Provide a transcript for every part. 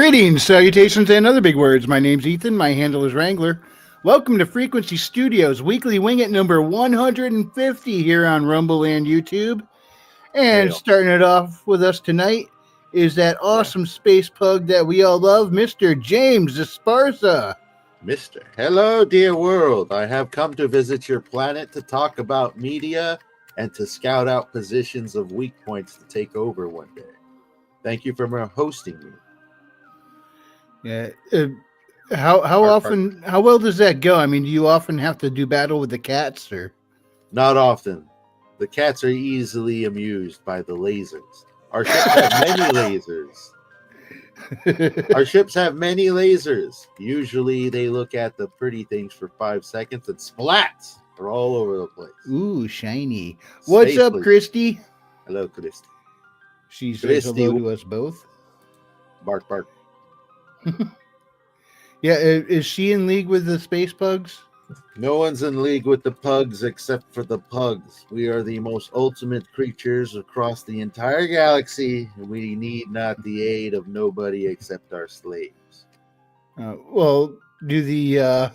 Greetings, salutations, and other big words. My name's Ethan. My handle is Wrangler. Welcome to Frequency Studios, weekly wing it number 150 here on Rumble and YouTube. And starting it off with us tonight is that awesome space pug that we all love, Mr. James Esparza. Mister, hello, dear world. I have come to visit your planet to talk about media and to scout out positions of weak points to take over one day. Thank you for hosting me. Yeah. How well does that go? I mean, do you often have to do battle with the cats, or? Not often. The cats are easily amused by the lasers. Our ships have many lasers. Our ships have many lasers. Usually they look at the pretty things for 5 seconds and splats. They're all over the place. Ooh, shiny. What's up, Christy? Hello, Christy. She says hello to us both. Bark, bark. Yeah, is she in league with the space pugs? No one's in league with the pugs except for the pugs. We are the most ultimate creatures across the entire galaxy, and we need not the aid of nobody except our slaves. Well, do the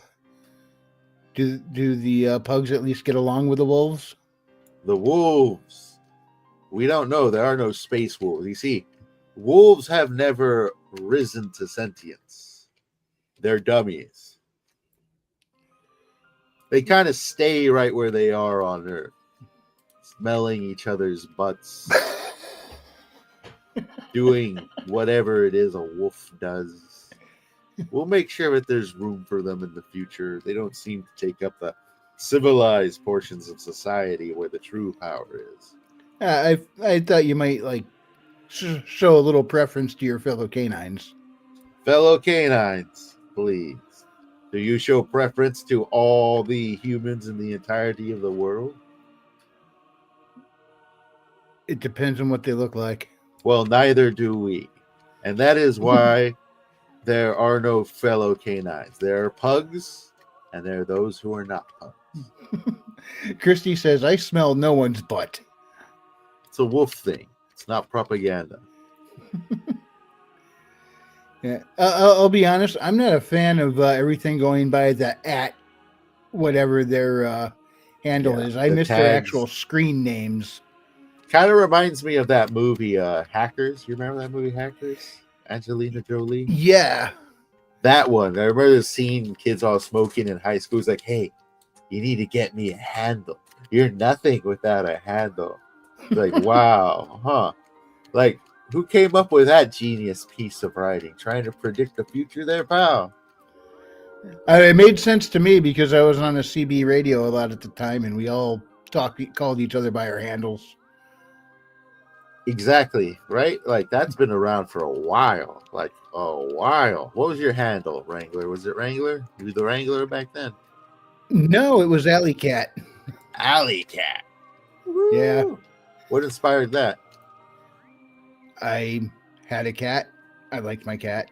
pugs at least get along with the wolves? The wolves. We don't know. There are no space wolves. You see, wolves have never risen to sentience. They're dummies. They kind of stay right where they are on Earth, smelling each other's butts, doing whatever it is a wolf does. We'll make sure that there's room for them in the future. They don't seem to take up the civilized portions of society where the true power is. I thought you might show a little preference to your fellow canines. Fellow canines, please. Do you show preference to all the humans in the entirety of the world? It depends on what they look like. Well, neither do we. And that is why there are no fellow canines. There are pugs, and there are those who are not pugs. Christy says, I smell no one's butt. It's a wolf thing. It's not propaganda. Yeah, I'll be honest. I'm not a fan of everything going by the @ whatever their handle is. I miss their actual screen names. Kind of reminds me of that movie, Hackers. You remember that movie, Hackers? Angelina Jolie? Yeah. That one. I remember seeing kids all smoking in high school. It's like, hey, you need to get me a handle. You're nothing without a handle. Like, wow, huh? Like, who came up with that genius piece of writing? Trying to predict the future there, pal? It made sense to me because I was on a CB radio a lot at the time, and we all called each other by our handles. Exactly, right? Like, that's been around for a while. Like, a while. What was your handle, Wrangler? Was it Wrangler? You were the Wrangler back then? No, it was Alley Cat. Alley Cat. Woo. Yeah. What inspired that? I had a cat. I liked my cat.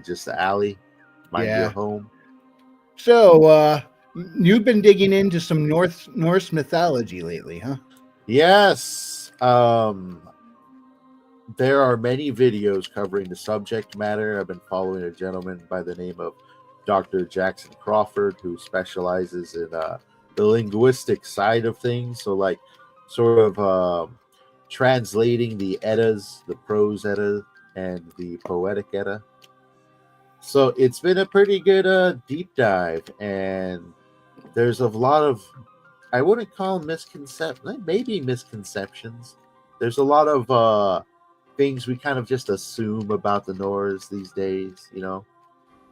Just the alley? Mind your home? So, you've been digging into some Norse mythology lately, huh? Yes. There are many videos covering the subject matter. I've been following a gentleman by the name of Dr. Jackson Crawford, who specializes in the linguistic side of things. So, like, sort of translating the Eddas, the prose Edda, and the poetic Edda. So it's been a pretty good deep dive, and there's a lot of, I wouldn't call them maybe misconceptions. There's a lot of things we kind of just assume about the Norse these days, you know,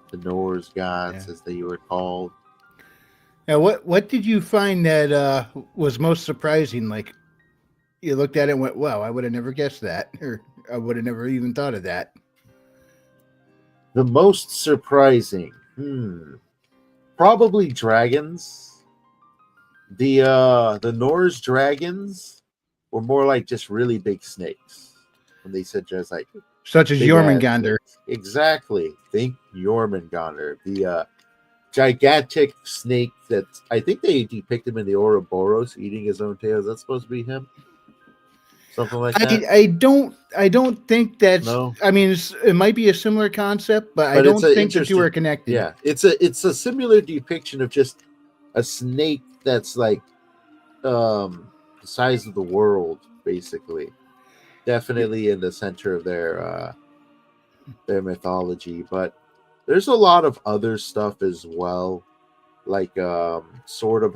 the Norse gods as they were called. Now, what did you find that was most surprising? Like, you looked at it and went, wow, I would have never guessed that, or I would have never even thought of that. The most surprising, probably dragons. The Norse dragons were more like just really big snakes. When they said just like such as Jormungandr. Exactly. Think Jormungandr. The gigantic snake that I think they depict him in the Ouroboros eating his own tail. Is that supposed to be him? something like that. I don't think that's. No, I mean, it might be a similar concept, but I don't think the two are connected. Yeah, it's a similar depiction of just a snake that's like the size of the world, basically. Definitely in the center of their mythology, but there's a lot of other stuff as well, like sort of.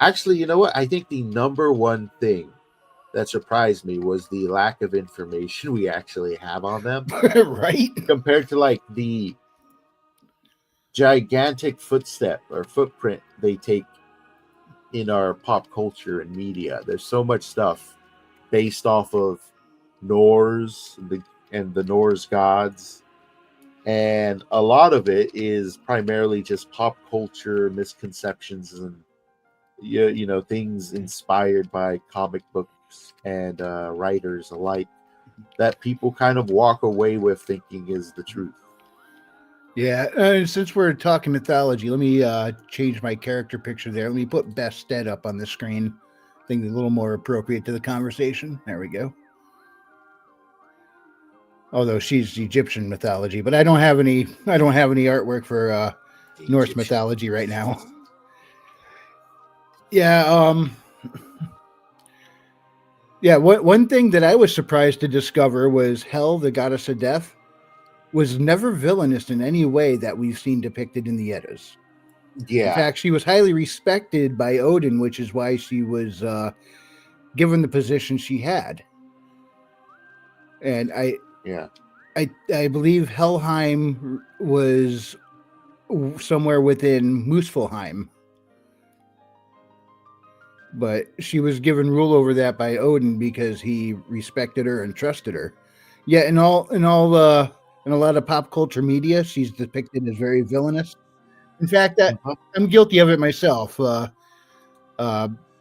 Actually, you know what? I think the number one thing that surprised me was the lack of information we actually have on them, right? compared to like the gigantic footprint they take in our pop culture and media. There's so much stuff based off of Norse and the Norse gods, and a lot of it is primarily just pop culture misconceptions and things inspired by comic books and writers alike that people kind of walk away with thinking is the truth. Yeah, and since we're talking mythology, let me change my character picture there. Let me put Bastet up on the screen. I think it's a little more appropriate to the conversation. There we go. Although she's Egyptian mythology, but I don't have any artwork for Norse mythology right now. Yeah, yeah. One thing that I was surprised to discover was Hel, the goddess of death, was never villainous in any way that we've seen depicted in the Eddas. Yeah. In fact, she was highly respected by Odin, which is why she was given the position she had. And I believe Helheim was somewhere within Muspelheim. But she was given rule over that by Odin because he respected her and trusted her. Yeah, in a lot of pop culture media, she's depicted as very villainous. In fact, I'm guilty of it myself. The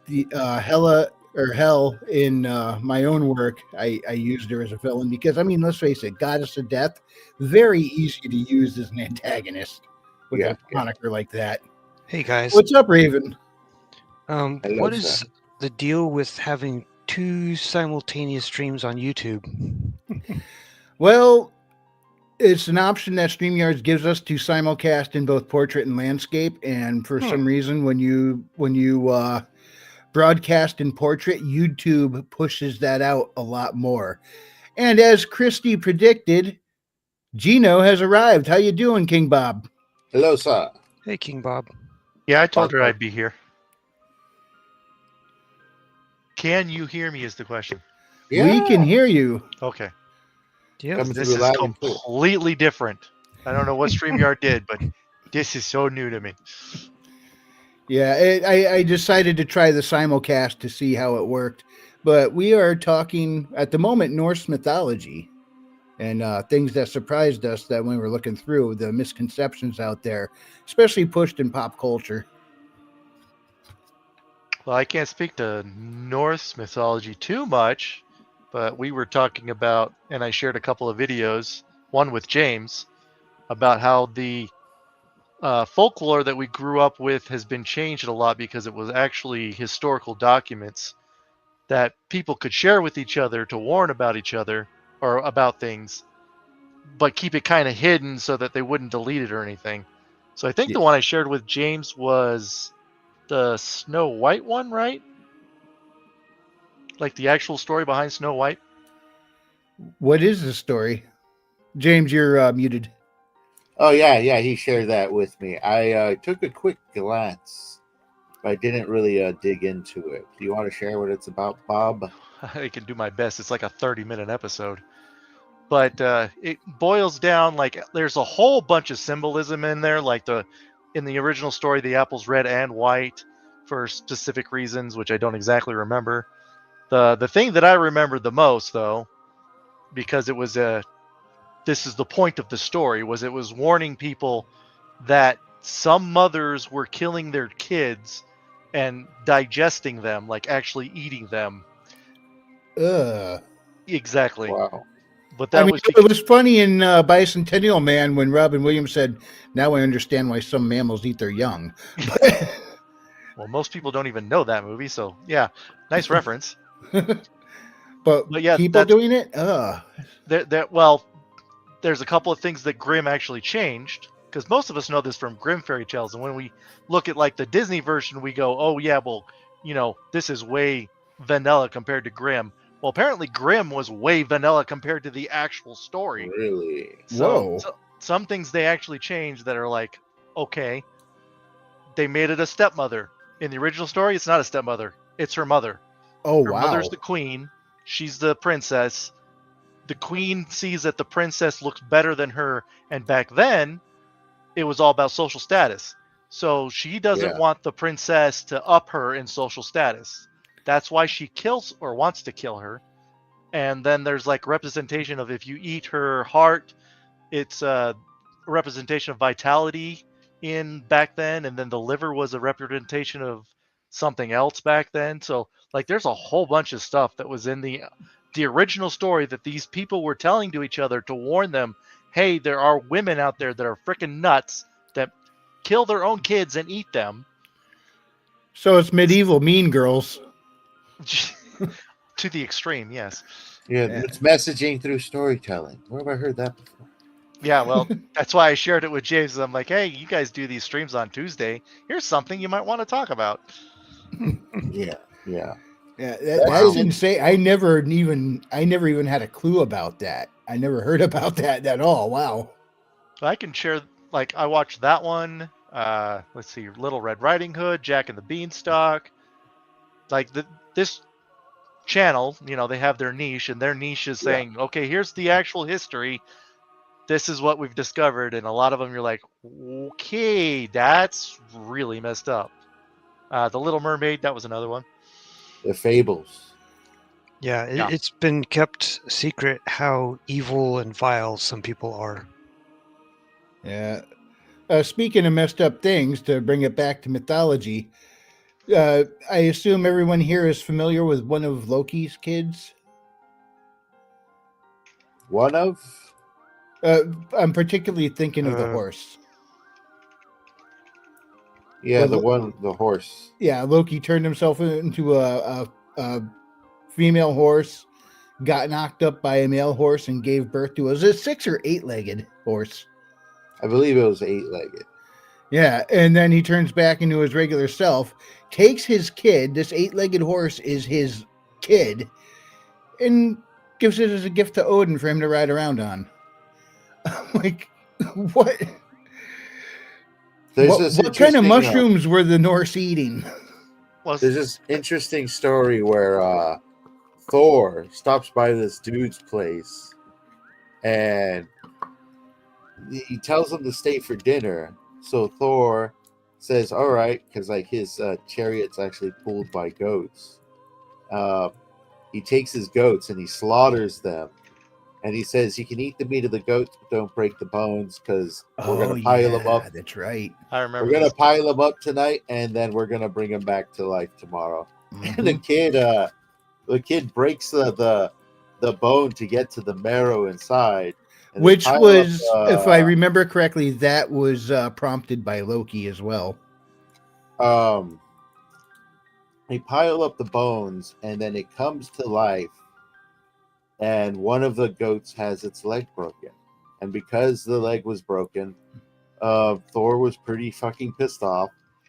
Hela or Hel in my own work, I used her as a villain because, I mean, let's face it, goddess of death, very easy to use as an antagonist with a moniker like that. Hey guys, what's up, Raven? What is the deal with having 2 simultaneous streams on YouTube? Well, it's an option that StreamYard gives us to simulcast in both portrait and landscape. And for some reason, when you broadcast in portrait, YouTube pushes that out a lot more. And as Christy predicted, Geno has arrived. How you doing, King Bawb? Hello, sir. Hey, King Bawb. Yeah, I told her I'd be here. Can you hear me is the question. Yeah. We can hear you. Okay. Yeah, this is completely different. I don't know what StreamYard did, but this is so new to me. Yeah, I decided to try the simulcast to see how it worked. But we are talking, at the moment, Norse mythology and things that surprised us that when we were looking through the misconceptions out there, especially pushed in pop culture. Well, I can't speak to Norse mythology too much, but we were talking about, and I shared a couple of videos, one with James, about how the folklore that we grew up with has been changed a lot because it was actually historical documents that people could share with each other to warn about each other or about things, but keep it kind of hidden so that they wouldn't delete it or anything. So I think the one I shared with James was the Snow White one, right? Like the actual story behind Snow White. What is the story? James, you're muted. Oh, yeah, he shared that with me. I took a quick glance, but I didn't really dig into it. Do you want to share what it's about, Bawb? I can do my best. It's like a 30-minute episode. But it boils down, like, there's a whole bunch of symbolism in there, like in the original story, the apple's red and white for specific reasons, which I don't exactly remember. The thing that I remember the most, though, because it was this is the point of the story, was it was warning people that some mothers were killing their kids and digesting them, like actually eating them. Exactly. Wow. But that it was funny in Bicentennial Man when Robin Williams said, "Now I understand why some mammals eat their young." Well, most people don't even know that movie, so yeah, nice reference. But yeah, people doing it? Well, there's a couple of things that Grimm actually changed, because most of us know this from Grimm fairy tales, and when we look at like the Disney version, we go, oh yeah, well, this is way vanilla compared to Grimm. Well, apparently Grimm was way vanilla compared to the actual story. Really? Whoa. So some things they actually changed that are like, okay, they made it a stepmother. In the original story, it's not a stepmother, it's her mother. Oh, Her wow. mother's the queen, she's the princess. The queen sees that the princess looks better than her, and back then it was all about social status. So she doesn't want the princess to up her in social status. That's why she kills or wants to kill her. And then there's like representation of, if you eat her heart, it's a representation of vitality in back then, and then the liver was a representation of something else back then. So like there's a whole bunch of stuff that was in the original story that these people were telling to each other to warn them, hey, there are women out there that are freaking nuts that kill their own kids and eat them. So it's medieval Mean Girls. To the extreme, yes. Yeah, it's messaging through storytelling. Where have I heard that before? Yeah, well, that's why I shared it with James. I'm like, hey, you guys do these streams on Tuesday. Here's something you might want to talk about. Yeah. That's insane. I never even had a clue about that. I never heard about that at all. Wow. I can share, like, I watched that one. Let's see, Little Red Riding Hood, Jack and the Beanstalk. Like this channel, they have their niche, and their niche is saying, okay, here's the actual history. This is what we've discovered, and a lot of them you're like, okay, that's really messed up. The Little Mermaid, that was another one. The Fables. Yeah, it's been kept secret how evil and vile some people are. Yeah. Speaking of messed up things, to bring it back to mythology, I assume everyone here is familiar with one of Loki's kids. One of? I'm particularly thinking of the horse. Yeah, the horse. Yeah, Loki turned himself into a female horse, got knocked up by a male horse, and gave birth to a 6 or 8-legged horse. I believe it was 8-legged. Yeah, and then he turns back into his regular self, takes his kid, this 8-legged horse is his kid, and gives it as a gift to Odin for him to ride around on. Like, what? What kind of mushrooms were the Norse eating? There's this interesting story where Thor stops by this dude's place, and he tells him to stay for dinner. So Thor says, all right, because like his chariot's actually pulled by goats. He takes his goats and he slaughters them. And he says, you can eat the meat of the goats, but don't break the bones, because we're going to pile them up. That's right. I remember. We're going to pile them up tonight, and then we're going to bring them back to life tomorrow. Mm-hmm. And the kid breaks the bone to get to the marrow inside. Which was, if I remember correctly, that was prompted by Loki as well. They pile up the bones, and then it comes to life. And one of the goats has its leg broken. And because the leg was broken, Thor was pretty fucking pissed off.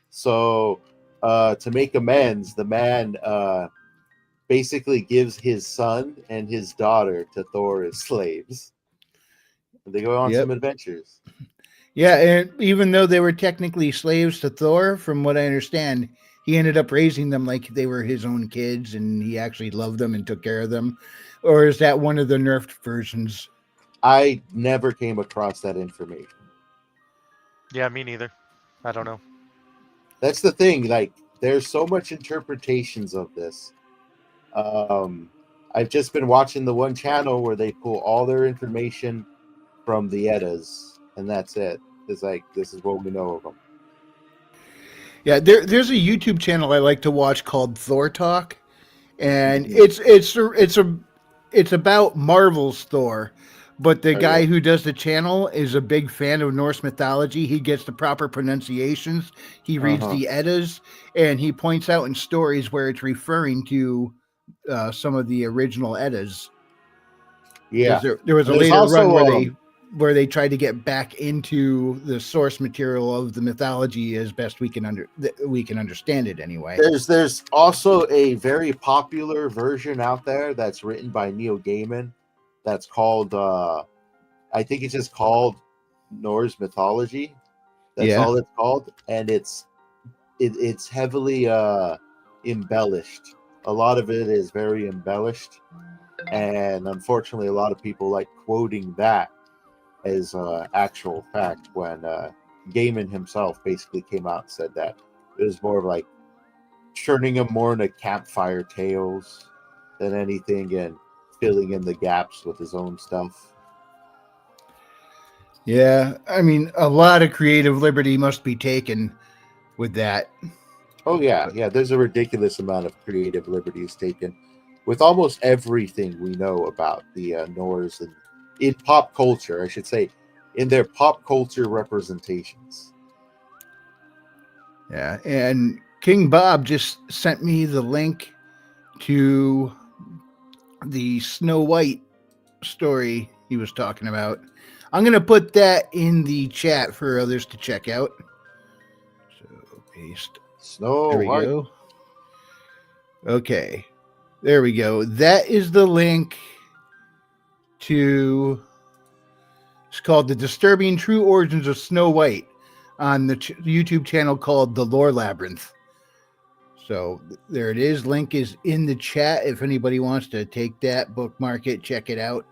So to make amends, the man basically gives his son and his daughter to Thor as slaves. And they go on some adventures. Yeah, and even though they were technically slaves to Thor, from what I understand, he ended up raising them like they were his own kids, and he actually loved them and took care of them. Or is that one of the nerfed versions? I never came across that information. Yeah, me neither. I don't know. That's the thing. Like, there's so much interpretations of this. I've just been watching the one channel where they pull all their information from the Eddas, and that's it. It's like, this is what we know of them. Yeah, there's a YouTube channel I like to watch called Thor Talk, and it's about Marvel's Thor, but the guy who does the channel is a big fan of Norse mythology. He gets the proper pronunciations. He reads the Eddas, and he points out in stories where it's referring to some of the original Eddas. Yeah, there was a there's later also, run where they tried to get back into the source material of the mythology as best we can understand it anyway. There's also a very popular version out there that's written by Neil Gaiman that's called I think it's just called Norse Mythology. That's all it's called, and it's heavily embellished. A lot of it is very embellished, and unfortunately a lot of people like quoting that as actual fact when Gaiman himself basically came out and said that it was more of like turning them more into campfire tales than anything and filling in the gaps with his own stuff. Yeah, I mean, a lot of creative liberty must be taken with that. Oh yeah, there's a ridiculous amount of creative liberties taken with almost everything we know about the Norse and in pop culture, I should say, in their pop culture representations. Yeah, and King Bawb just sent me the link to the Snow White story he was talking about. I'm going to put that in the chat for others to check out. So paste. Snow White. Go. Okay. There we go. That is the link to, it's called The Disturbing True Origins of Snow White on the YouTube channel called The Lore Labyrinth. So there it is. Link is in the chat if anybody wants to take that, bookmark it, check it out.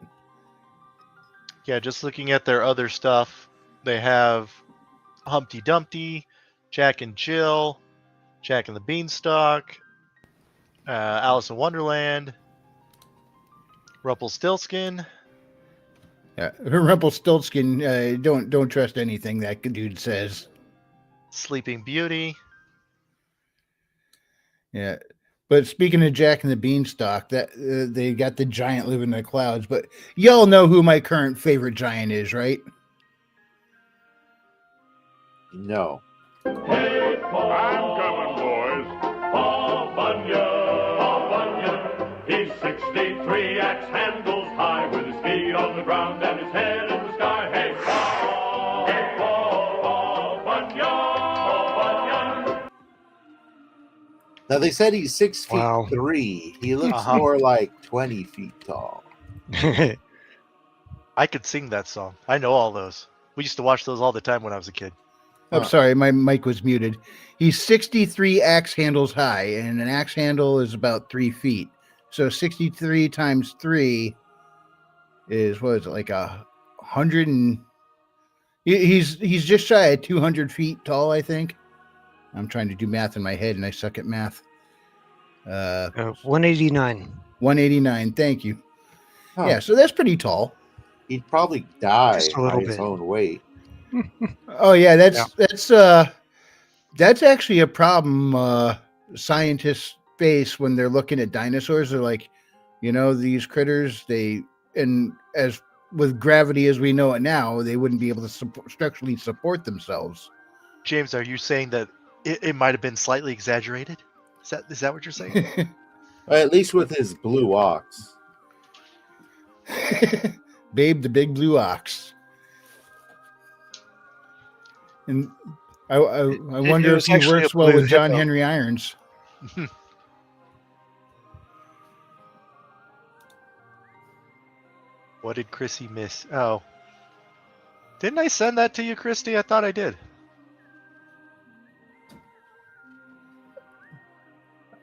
Yeah, just looking at their other stuff, they have Humpty Dumpty, Jack and Jill, Jack and the Beanstalk, Alice in Wonderland, Rumpelstiltskin. Rumpelstiltskin, don't trust anything that dude says. Sleeping Beauty. Yeah, but speaking of Jack and the Beanstalk, that they got the giant living in the clouds. But y'all know who my current favorite giant is, right? No. Hey, I'm coming, boys. Paul Bunyan. He's 63 axe handles high with his feet on the ground and his head in the sky. Hey, Paul Bunyan. Now they said he's 6 feet 3. He looks more like 20 feet tall. I could sing that song. I know all those. We used to watch those all the time when I was a kid. I'm sorry, my mic was muted. He's 63 axe handles high, and an axe handle is about 3 feet. So 63 times 3 is, what is it, like 100 and... He's just shy of 200 feet tall, I think. I'm trying to do math in my head, and I suck at math. 189. 189, thank you. Huh. Yeah, so that's pretty tall. He'd probably die Just a by little his bit. own weight. Oh yeah, that's actually a problem scientists face when they're looking at dinosaurs. They're like, these critters, and as with gravity as we know it now, they wouldn't be able to structurally support themselves. James, are you saying that it might have been slightly exaggerated? Is that what you're saying? At least with his blue ox. Babe, the big blue ox. And I wonder if he works well with John Henry Irons. What did Chrissy miss? Oh. Didn't I send that to you, Christy? I thought I did.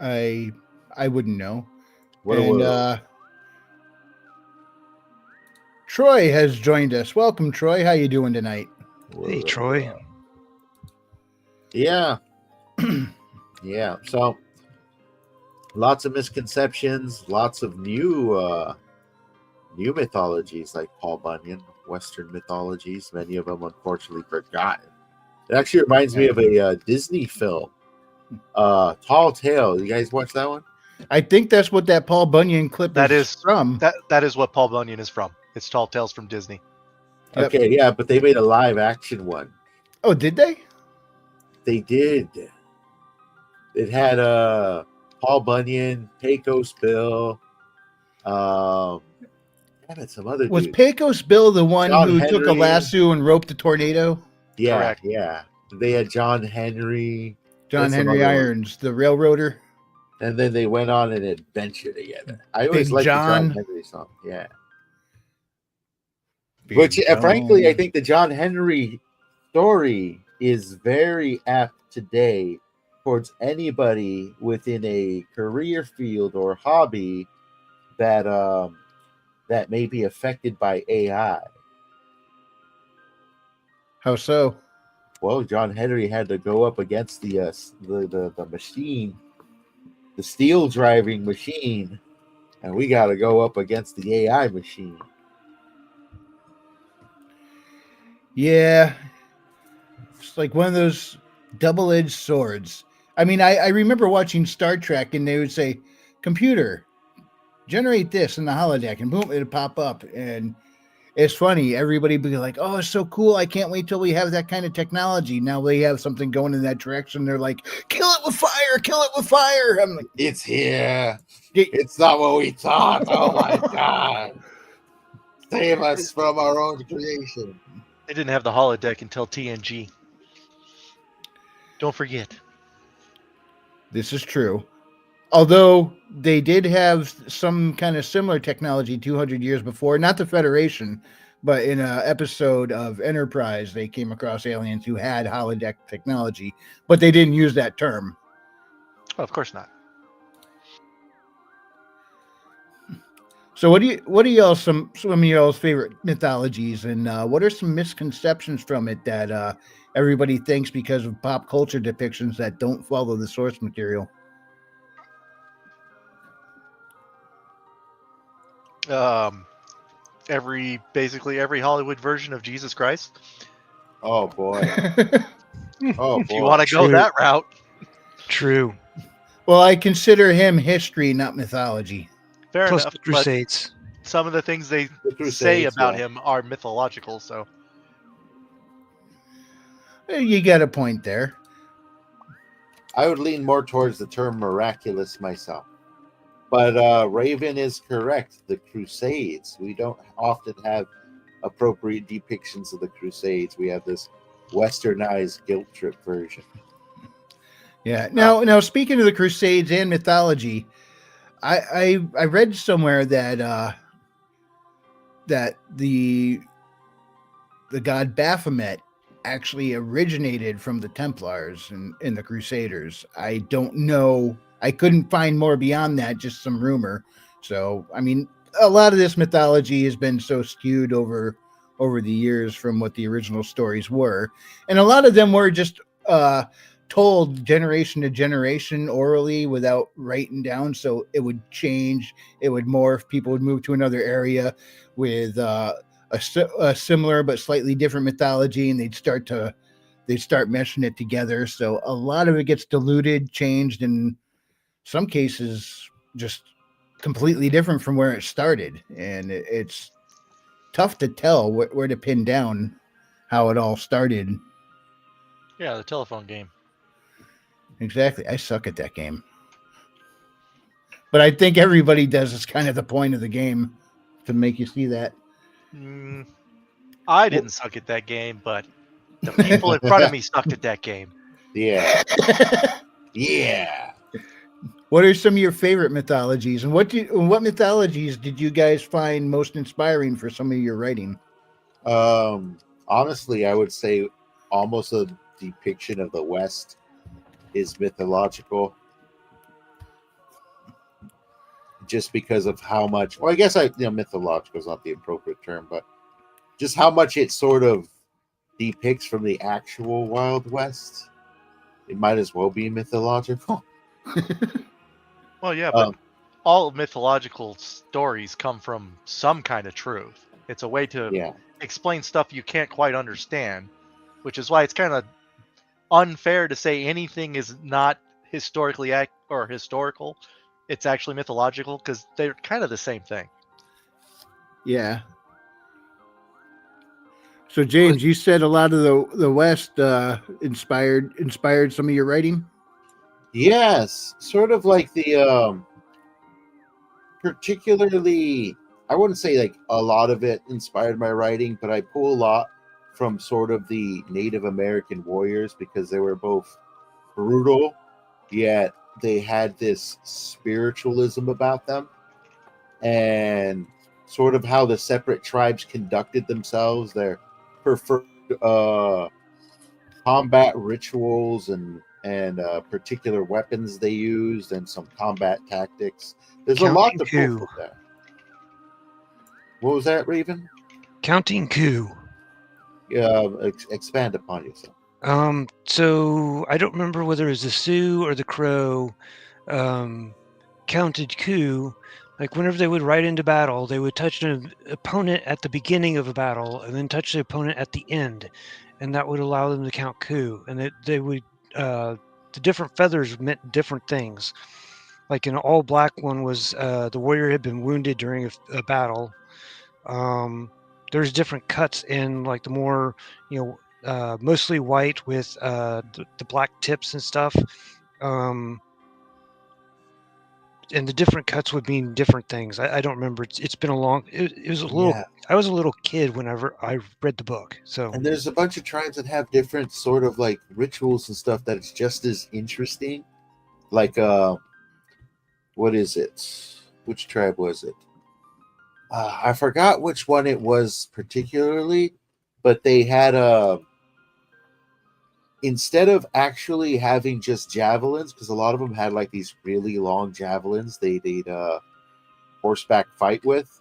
I wouldn't know. What Troy has joined us. Welcome, Troy. How you doing tonight? Hey, Troy. Yeah. Yeah. So lots of misconceptions, lots of new mythologies like Paul Bunyan, Western mythologies, many of them unfortunately forgotten. It actually reminds me of a Disney film, Tall Tale. You guys watch that one? I think that's what that Paul Bunyan clip is from. That is what Paul Bunyan is from. It's Tall Tales from Disney. Yep. Okay, yeah, but they made a live action one. Oh, did they? They did. It had Paul Bunyan, Pecos Bill, some other Was dudes. Pecos Bill the one John who took a Henry. lasso and roped the tornado? Yeah, Correct. yeah. They had John Henry. John and some Henry other ones. Irons, the railroader. And then they went on an adventure together. I always Big liked the John John. Henry song. Yeah. Big Which, frankly, I John. think the John Henry story is very apt today towards anybody within a career field or hobby that that may be affected by AI. How so? Well, John Henry had to go up against the machine, the steel driving machine, and we got to go up against the AI machine. Yeah. It's like one of those double-edged swords. I mean, I remember watching Star Trek, and they would say, "Computer, generate this in the holodeck," and boom, it'd pop up. And it's funny. Everybody be like, "Oh, it's so cool! I can't wait till we have that kind of technology." Now they have something going in that direction. They're like, "Kill it with fire! Kill it with fire!" I'm like, It's here. It's not what we thought. Oh my god! Save us from our own creation. They didn't have the holodeck until TNG. Don't forget. this is true. Although they did have some kind of similar technology 200 years before, not the Federation, but in an episode of Enterprise, they came across aliens who had holodeck technology, but they didn't use that term. Oh, of course not. So what are y'all some of y'all's favorite mythologies, and what are some misconceptions from it that everybody thinks because of pop culture depictions that don't follow the source material? Basically every Hollywood version of Jesus Christ. Oh boy. Oh boy. If you want to go that route. True. Well, I consider him history, not mythology. Fair Plus enough. the Crusades. But some of the things they Crusades, say about yeah. him are mythological, so You got a point there. I would lean more towards the term miraculous myself. But Raven is correct. The Crusades. We don't often have appropriate depictions of the Crusades. We have this westernized guilt trip version. Yeah. Now speaking of the Crusades and mythology, I read somewhere that that the god Baphomet actually originated from the Templars and the Crusaders. I don't know. I couldn't find more beyond that, just some rumor. So, I mean, a lot of this mythology has been so skewed over the years from what the original stories were. And a lot of them were just told generation to generation orally without writing down. So it would change, it would morph, people would move to another area with a similar but slightly different mythology, and they'd start meshing it together. So a lot of it gets diluted, changed, in some cases just completely different from where it started. And it's tough to tell where to pin down how it all started. yeah, the telephone game. Exactly. I suck at that game. But I think everybody does. It's kind of the point of the game to make you see that. I didn't suck at that game, but the people in front of me sucked at that game. Yeah. Yeah. What are some of your favorite mythologies, and what mythologies did you guys find most inspiring for some of your writing? Honestly, I would say almost a depiction of the West is mythological. Just because of how much, well, I guess mythological is not the appropriate term, but just how much it sort of depicts from the actual Wild West. It might as well be mythological. Well, yeah, but all mythological stories come from some kind of truth. It's a way to explain stuff you can't quite understand, which is why it's kind of unfair to say anything is not historically or historical. It's actually mythological because they're kind of the same thing. Yeah. So James, you said a lot of the West inspired some of your writing. Yes, sort of like the particularly, I wouldn't say like a lot of it inspired my writing, but I pull a lot from sort of the Native American warriors because they were both brutal, yet they had this spiritualism about them, and sort of how the separate tribes conducted themselves, their preferred combat rituals and particular weapons they used, and some combat tactics. There's a lot Counting to pull coup. from there. What was that, Raven? Counting coup. Expand upon yourself. So I don't remember whether it was the Sioux or the Crow counted coup. Like whenever they would ride into battle, they would touch an opponent at the beginning of a battle and then touch the opponent at the end, and that would allow them to count coup. And they would the different feathers meant different things. Like an all black one was the warrior had been wounded during a battle. There's different cuts in like the more mostly white with the black tips and stuff. And the different cuts would mean different things. I don't remember. It's been a long. It was a little. Yeah. I was a little kid whenever I read the book. So And there's a bunch of tribes that have different sort of like rituals and stuff that it's just as interesting. Like what is it? Which tribe was it? I forgot which one it was particularly, but they had instead of actually having just javelins, because a lot of them had like these really long javelins they'd horseback fight with,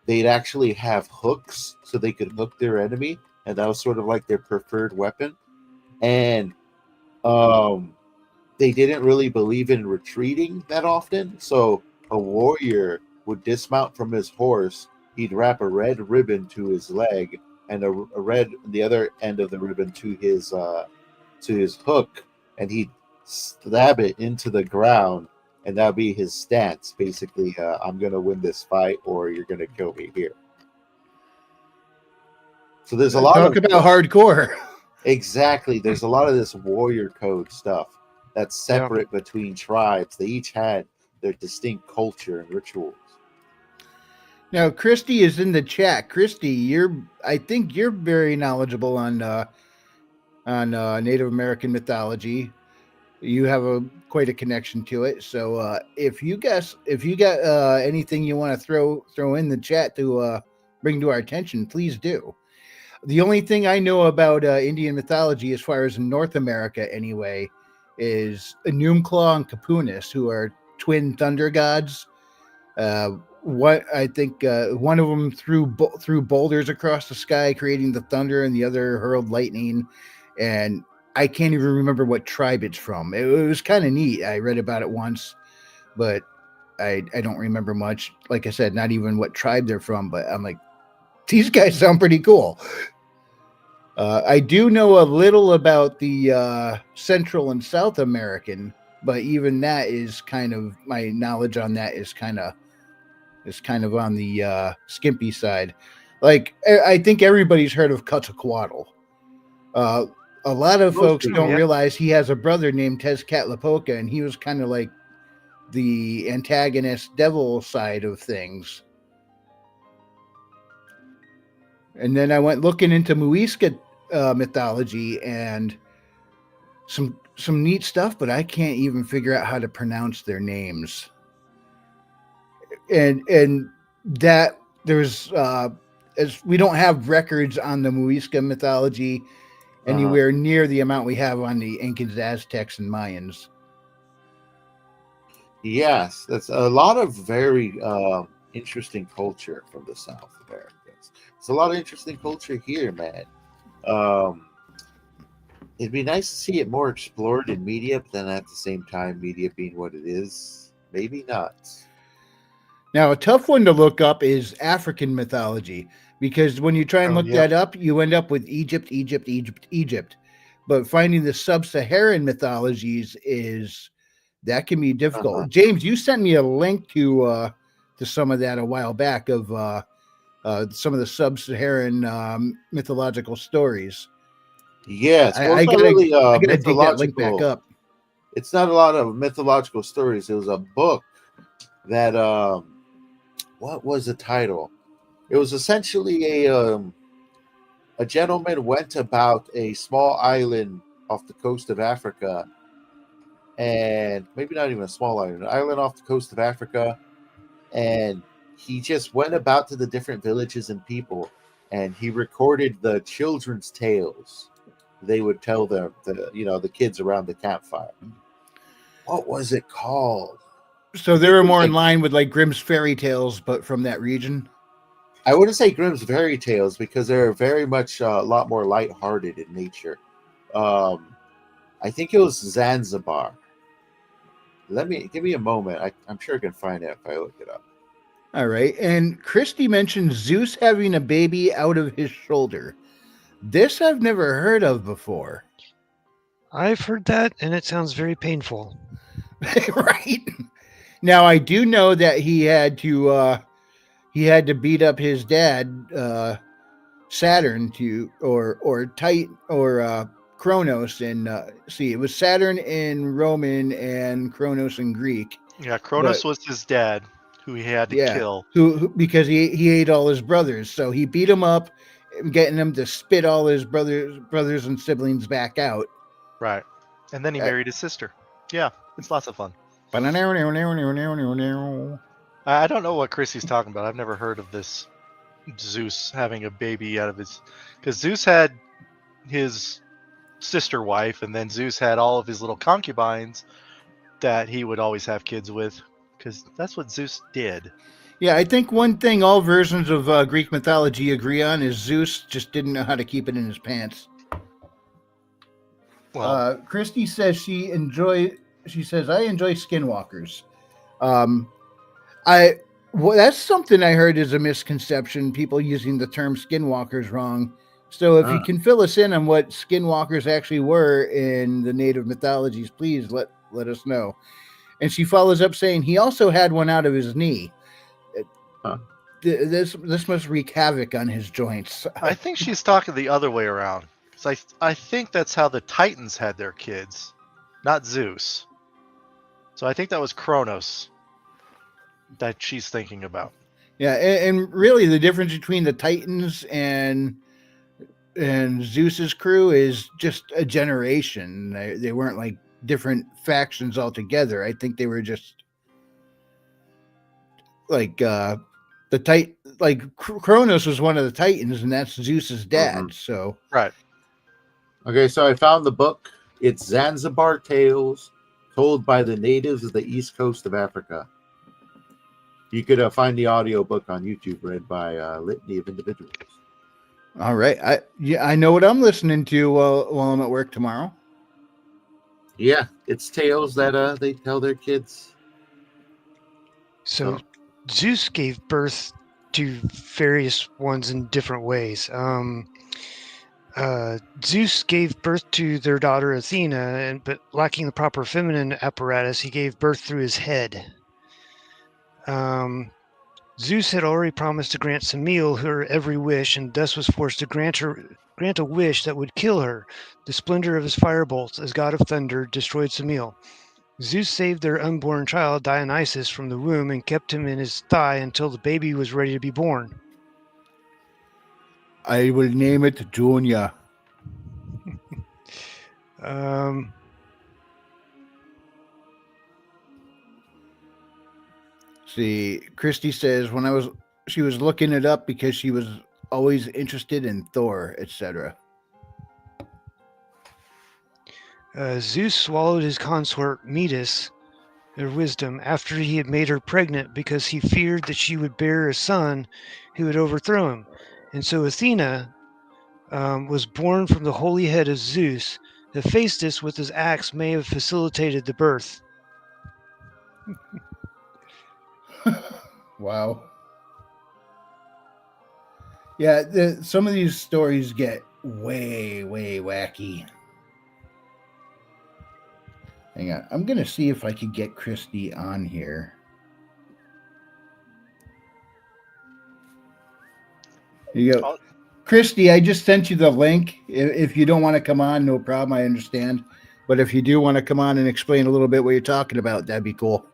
they'd actually have hooks so they could hook their enemy, and that was sort of like their preferred weapon. And they didn't really believe in retreating that often, so a warrior would dismount from his horse, he'd wrap a red ribbon to his leg and a red the other end of the ribbon to his hook, and he'd stab it into the ground, and that'd be his stance. Basically, I'm gonna win this fight, or you're gonna kill me here. So there's a lot Talk about hardcore. Exactly. There's a lot of this warrior code stuff that's separate between tribes. They each had their distinct culture and rituals. Now, Christy is in the chat. Christy, I think you're very knowledgeable on Native American mythology. You have quite a connection to it. So if you got anything you want to throw in the chat to bring to our attention, please do. The only thing I know about Indian mythology, as far as in North America anyway, is Enumclaw and Capunis, who are twin thunder gods. What I think one of them threw boulders across the sky, creating the thunder, and the other hurled lightning. And I can't even remember what tribe it's from. It was kind of neat. I read about it once, but I don't remember much. Like I said, not even what tribe they're from. But I'm like, these guys sound pretty cool. I do know a little about the Central and South American, but even that is kind of, my knowledge on that is kind of on the skimpy side. Like, I think everybody's heard of Quetzalcoatl. A lot of folks don't realize he has a brother named Tezcatlipoca, and he was kind of like the antagonist devil side of things. And then I went looking into Muisca mythology and some neat stuff, but I can't even figure out how to pronounce their names. And that there's as we don't have records on the Muisca mythology anywhere near the amount we have on the Incans, Aztecs, and Mayans. Yes, that's a lot of very interesting culture from the South Americans. It's a lot of interesting culture here, man. It'd be nice to see it more explored in media, but then at the same time, media being what it is, maybe not. Now, a tough one to look up is African mythology, because when you try and look that up, you end up with Egypt. But finding the sub-Saharan mythologies that can be difficult. James, you sent me a link to some of that a while back of some of the sub-Saharan mythological stories. Yes, I gotta dig that link back up. it's not a lot of mythological stories. It was a book that what was the title? It was essentially a gentleman went about a small island off the coast of Africa, and maybe not even a small island, an island off the coast of Africa, and he just went about to the different villages and people, and he recorded the children's tales they would tell them, the kids around the campfire. What was it called? So they were more in line with like Grimm's fairy tales, but from that region. I wouldn't say Grimm's fairy tales because they're very much a lot more lighthearted in nature. I think it was Zanzibar. Give me a moment. I'm sure I can find it if I look it up. All right. And Christy mentioned Zeus having a baby out of his shoulder. This I've never heard of before. I've heard that, and it sounds very painful. Right. Now I do know that he had to beat up his dad, Saturn, or Kronos in it was Saturn in Roman and Kronos in Greek. Yeah, Kronos was his dad, who he had to kill. Who because he ate all his brothers, so he beat him up, getting him to spit all his brothers and siblings back out. Right, and then he married his sister. Yeah, it's lots of fun. I don't know what Chrissy's talking about. I've never heard of this Zeus having a baby out of his, because Zeus had his sister wife, and then Zeus had all of his little concubines that he would always have kids with, because that's what Zeus did. Yeah, I think one thing all versions of Greek mythology agree on is Zeus just didn't know how to keep it in his pants. Well, Christy says I enjoy skinwalkers. That's something I heard is a misconception, people using the term skinwalkers wrong. So if you can fill us in on what skinwalkers actually were in the native mythologies, please let us know. And she follows up saying he also had one out of his knee. This must wreak havoc on his joints. I think she's talking the other way around. Because I think that's how the Titans had their kids, not Zeus. So I think that was Kronos that she's thinking about. Yeah, and really the difference between the Titans and Zeus's crew is just a generation. They weren't like different factions altogether. I think they were just like Kronos was one of the Titans, and that's Zeus's dad. Mm-hmm. So right. Okay, so I found the book. It's Zanzibar Tales, told by the natives of the east coast of Africa. You could find the audiobook on YouTube, read by a litany of individuals. All right. I know what I'm listening to while I'm at work tomorrow. Yeah, it's tales that they tell their kids. So Zeus gave birth to various ones in different ways. Zeus gave birth to their daughter Athena, but lacking the proper feminine apparatus, he gave birth through his head. Zeus had already promised to grant Semele her every wish, and thus was forced to grant a wish that would kill her. The splendor of his firebolts, as god of thunder, destroyed Semele. Zeus saved their unborn child Dionysus from the womb and kept him in his thigh until the baby was ready to be born. I will name it Junior. See, Christy says she was looking it up because she was always interested in Thor, etc. Zeus swallowed his consort Metis, her wisdom, after he had made her pregnant because he feared that she would bear a son who would overthrow him. And so Athena was born from the holy head of Zeus. Hephaestus with his axe may have facilitated the birth. Wow. Yeah, some of these stories get way, way wacky. Hang on. I'm going to see if I can get Christy on here. Here you go. Christy, I just sent you the link. If you don't want to come on, no problem. I understand. But if you do want to come on and explain a little bit what you're talking about, that'd be cool.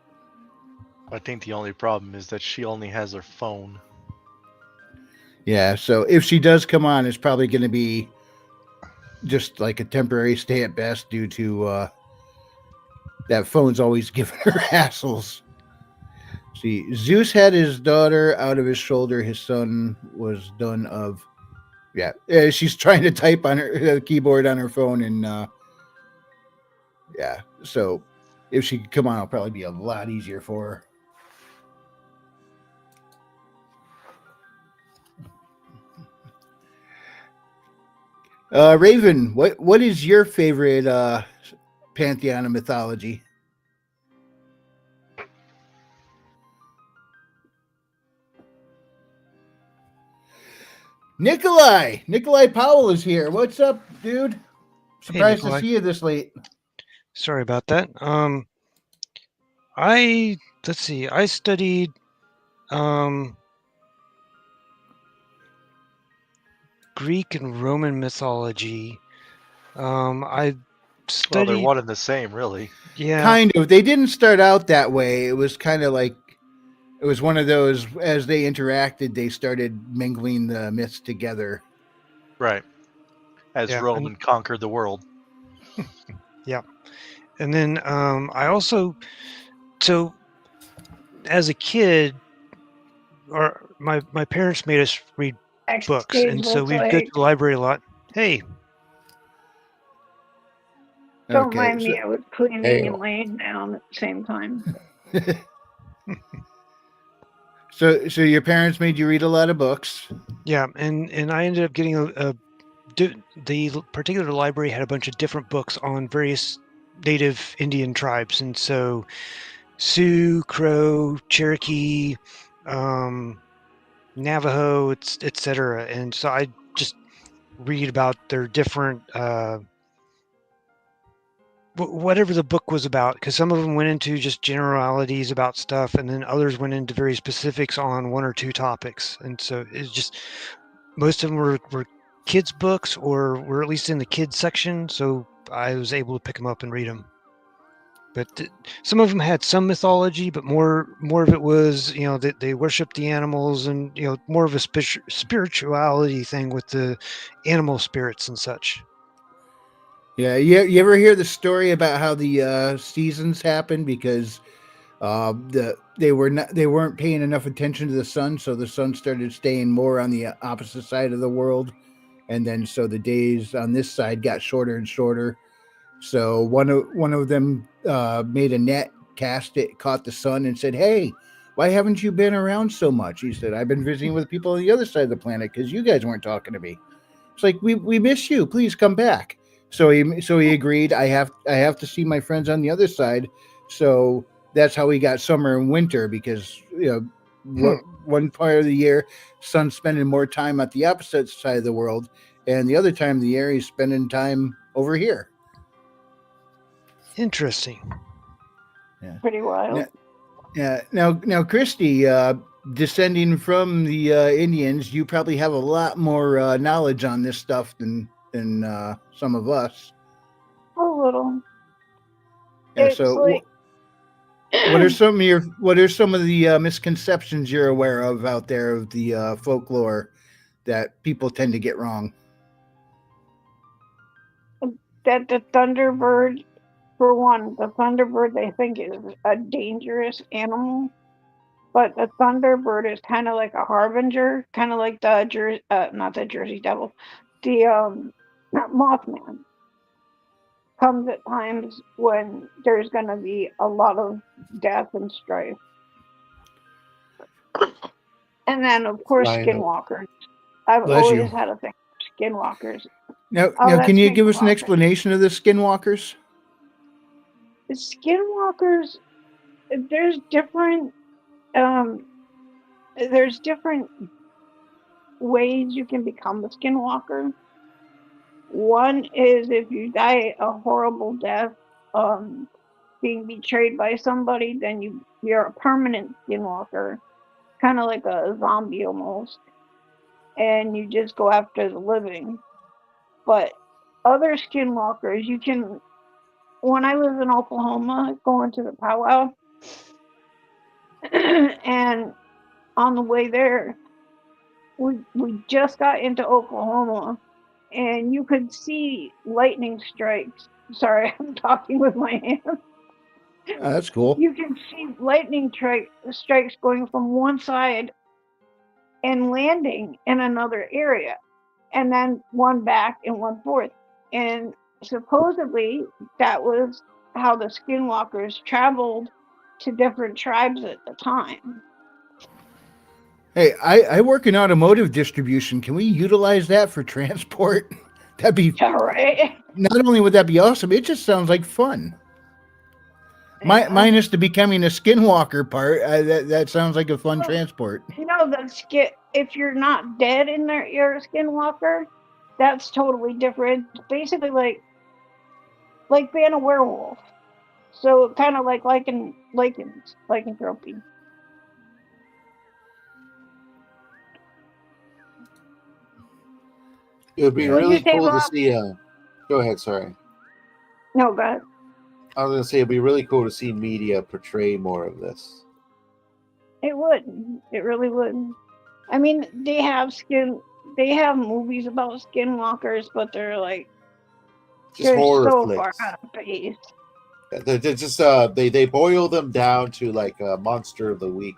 I think the only problem is that she only has her phone. Yeah, so if she does come on, it's probably going to be just like a temporary stay at best due to that phone's always giving her hassles. See, Zeus had his daughter out of his shoulder. His son was done of. Yeah, she's trying to type on her keyboard on her phone, and yeah. So if she could come on, it'll probably be a lot easier for her. Raven, what is your favorite pantheon of mythology? Nikolai Powell is here. What's up, dude? Surprised to see you this late. Sorry about that. Let's see. I studied Greek and Roman mythology. I studied. Well, they're one and the same, really. Yeah. Kind of. They didn't start out that way. It was kind of like it was one of those. As they interacted, they started mingling the myths together. Right. As Roman conquered the world. Yeah. And then I also, so as a kid, my parents made us read books, and so we'd go to the library a lot. Hey. Don't mind me, I was cleaning and laying down at the same time. So your parents made you read a lot of books. Yeah, and I ended up getting the particular library had a bunch of different books on various native Indian tribes, and so Sioux, Crow, Cherokee, Navajo, etc. And so I just read about their different whatever the book was about, because some of them went into just generalities about stuff, and then others went into very specifics on one or two topics. And so it's just most of them were kids' books, or were at least in the kids section, so I was able to pick them up and read them. But some of them had some mythology, but more of it was, that they worshiped the animals, and more of a spirituality thing with the animal spirits and such. Yeah, you ever hear the story about how the seasons happened because they weren't paying enough attention to the sun, so the sun started staying more on the opposite side of the world, and then so the days on this side got shorter and shorter. So one of them made a net, cast it, caught the sun, and said, "Hey, why haven't you been around so much?" He said, "I've been visiting with people on the other side of the planet because you guys weren't talking to me." It's like we miss you. Please come back. So he agreed. I have to see my friends on the other side. So that's how we got summer and winter, because one part of the year, sun's spending more time at the opposite side of the world, and the other time of the year he's spending time over here. Interesting. Yeah. Pretty wild. Now, Christy, descending from the Indians, you probably have a lot more knowledge on this stuff than some of us. A little. Yeah, so like... what are some of the misconceptions you're aware of out there of the folklore that people tend to get wrong? That the Thunderbird, for one, the Thunderbird they think is a dangerous animal, but the Thunderbird is kind of like a harbinger, kind of like the not the Jersey Devil, the Mothman. Comes at times when there's going to be a lot of death and strife. And then, of course, skinwalkers. I've always had a thing for skinwalkers. Now, can you give us an explanation of the skinwalkers? The skinwalkers, there's different ways you can become a skinwalker. One is if you die a horrible death, being betrayed by somebody, then you're a permanent skinwalker, kind of like a zombie almost, and you just go after the living. But other skinwalkers, you can when I was in Oklahoma going to the powwow, and on the way there, we just got into Oklahoma, and you could see lightning strikes. Sorry, I'm talking with my hands. Oh, that's cool. You can see lightning strikes going from one side and landing in another area, and then one back and one forth. And supposedly that was how the skinwalkers traveled to different tribes at the time. Hey, I work in automotive distribution. Can we utilize that for transport? That'd be All right. not only would that be awesome, it just sounds like fun. Minus the becoming a skinwalker part. That sounds like a fun transport. You know, if you're not dead in there, you're a skinwalker. That's totally different. It's basically like being a werewolf. So kind of like lycanthropy. It would be Yeah. really You say, cool to Bob? see. Go ahead. Sorry. No, go ahead. I was gonna say it'd be really cool to see media portray more of this. It would. It really would. I mean, they have movies about skinwalkers, but they're like Just they're horror so flicks. far out of base. They're just they boil them down to like a monster of the week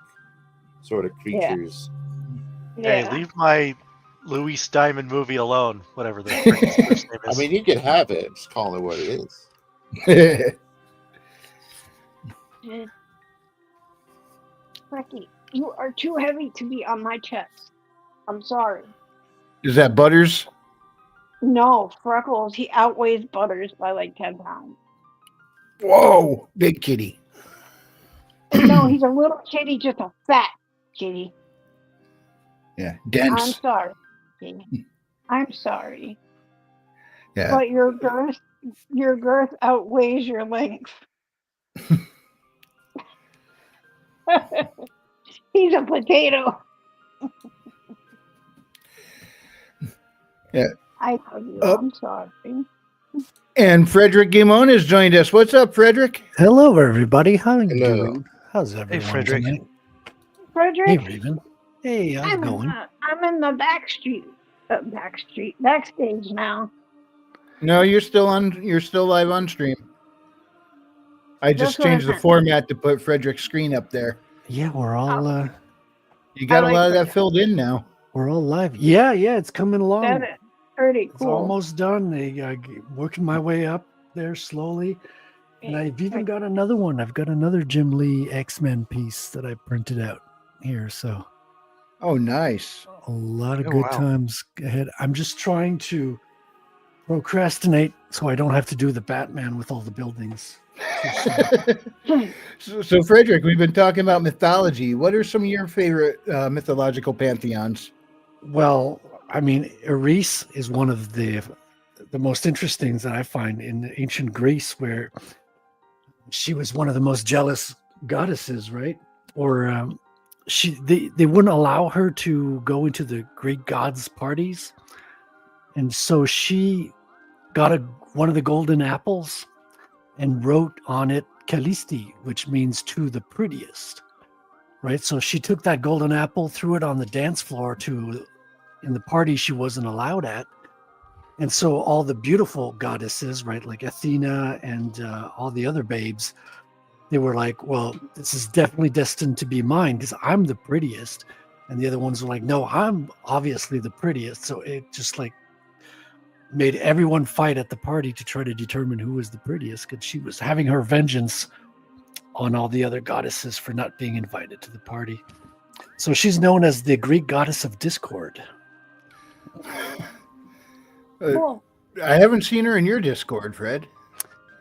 sort of creatures. Yeah. Hey, leave my Louis Diamond movie alone. Whatever the frick's first name I is. mean, you can have it. Just call it what it is. Frankie, you are too heavy to be on my chest. I'm sorry. Is that Butters? No, Freckles, he outweighs Butters by like 10 pounds. Whoa, big kitty. No, he's a little kitty, just a fat kitty. Yeah, I'm dense. sorry. Kitty. I'm sorry. Yeah. But your girth outweighs your length. He's a potato. Yeah. I love you. I'm sorry. And Frederick Gimon has joined us. What's up, Frederick? Hello, everybody. How are you Hello. doing? How's everyone Frederick. tonight? Frederick, Hey, Raven. Hey, how's it going? I'm in the backstage now. No, you're still live on stream. I just That's what I changed the meant. format to put Frederick's screen up there. Yeah, we're all You got I a like lot of that Frederick. filled in now. we're all live. Yeah, it's coming along. That is pretty It's cool. almost done. Working my way up there slowly, and I've even got another one. I've got another Jim Lee X-Men piece that I printed out here. So Oh, nice. a lot of Oh, good wow. times ahead. I'm just trying to procrastinate so I don't have to do the Batman with all the buildings. So, Frederick, we've been talking about mythology. What are some of your favorite mythological pantheons? Well, I mean, Eris is one of the most interesting that I find in ancient Greece, where she was one of the most jealous goddesses, right? Or they wouldn't allow her to go into the Greek gods' parties, and so she got one of the golden apples and wrote on it Kalisti, which means to the prettiest, right? So she took that golden apple, threw it on the dance floor in the party she wasn't allowed at. And so all the beautiful goddesses, right, like Athena and all the other babes, they were like, well, this is definitely destined to be mine because I'm the prettiest. And the other ones were like, no, I'm obviously the prettiest. So it just like made everyone fight at the party to try to determine who was the prettiest, because she was having her vengeance on all the other goddesses for not being invited to the party. So she's known as the Greek goddess of discord. Cool. I haven't seen her in your Discord, Fred.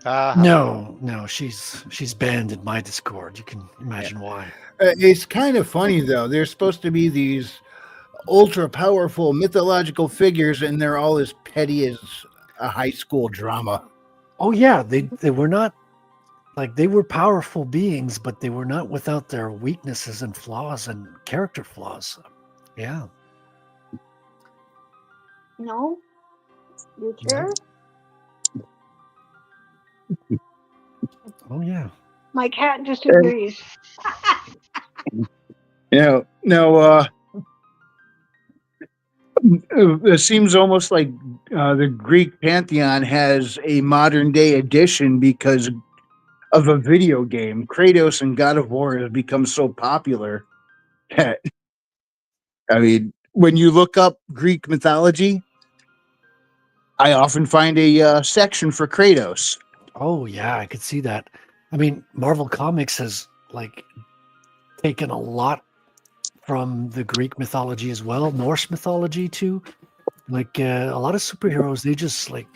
No, she's banned in my Discord. You can imagine why. It's kind of funny, though. There's supposed to be these ultra powerful mythological figures, and they're all as petty as a high school drama. Oh yeah, they were not like, they were powerful beings, but they were not without their weaknesses and flaws and character flaws. Yeah. No? You sure? Oh yeah. My cat disagrees. Now, it seems almost like the Greek pantheon has a modern day edition because of a video game. Kratos and God of War has become so popular that, I mean, when you look up Greek mythology, I often find a section for Kratos. Oh yeah, I could see that. I mean, Marvel Comics has like taken a lot from the Greek mythology as well, Norse mythology too. Like a lot of superheroes, they just like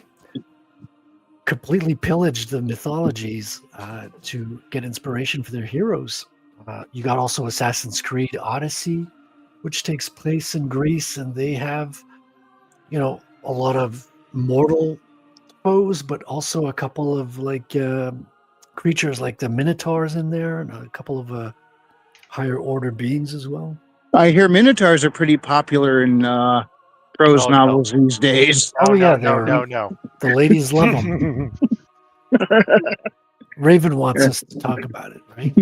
completely pillaged the mythologies to get inspiration for their heroes. You got also Assassin's Creed Odyssey, which takes place in Greece, and they have, a lot of mortal foes, but also a couple of like creatures like the Minotaurs in there, and a couple of higher order beings as well. I hear Minotaurs are pretty popular in prose Oh, no. novels these days. Oh, yeah, no. The ladies love them. Raven wants us to talk about it, right?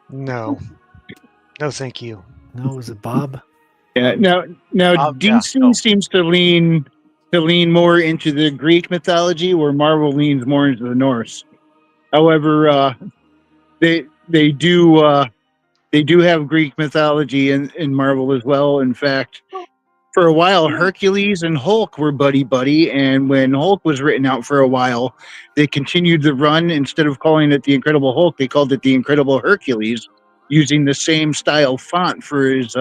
No, thank you. No, is it Bob? Yeah. Now DC no. seems to lean more into the Greek mythology, where Marvel leans more into the Norse. However, they do have Greek mythology in Marvel as well. In fact, for a while, Hercules and Hulk were buddy, and when Hulk was written out for a while, they continued the run. Instead of calling it the Incredible Hulk, they called it the Incredible Hercules, using the same style font for his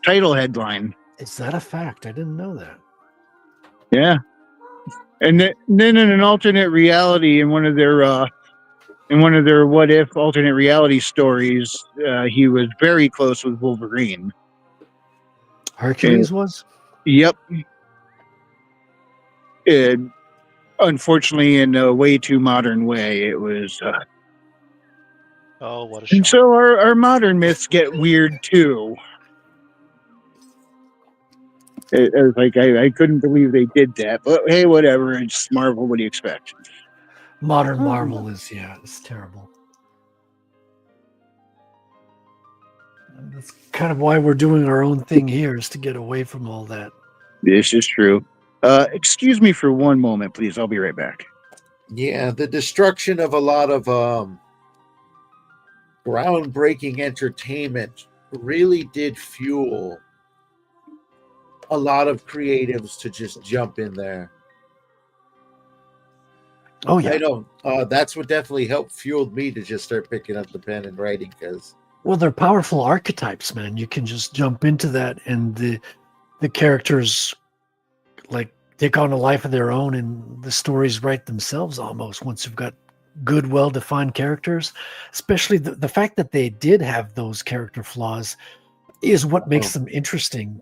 title headline. Is that a fact? I didn't know that. Yeah, and then in an alternate reality, in one of their what if alternate reality stories, he was very close with Wolverine. Hercules was? Yep. Unfortunately, in a way too modern way, it was. Oh, what a And shock. so our modern myths get weird too. It was like I couldn't believe they did that, but hey, whatever. It's Marvel. What do you expect? Modern Marvel it's terrible. And that's kind of why we're doing our own thing here, is to get away from all that. This is true. Excuse me for one moment, please. I'll be right back. Yeah, the destruction of a lot of groundbreaking entertainment really did fuel a lot of creatives to just jump in there. Oh yeah. I know. That's what definitely helped fueled me to just start picking up the pen and writing, because Well, they're powerful archetypes, man. You can just jump into that, and the characters like take on a life of their own, and the stories write themselves almost once you've got good, well-defined characters. Especially the fact that they did have those character flaws is what makes them interesting.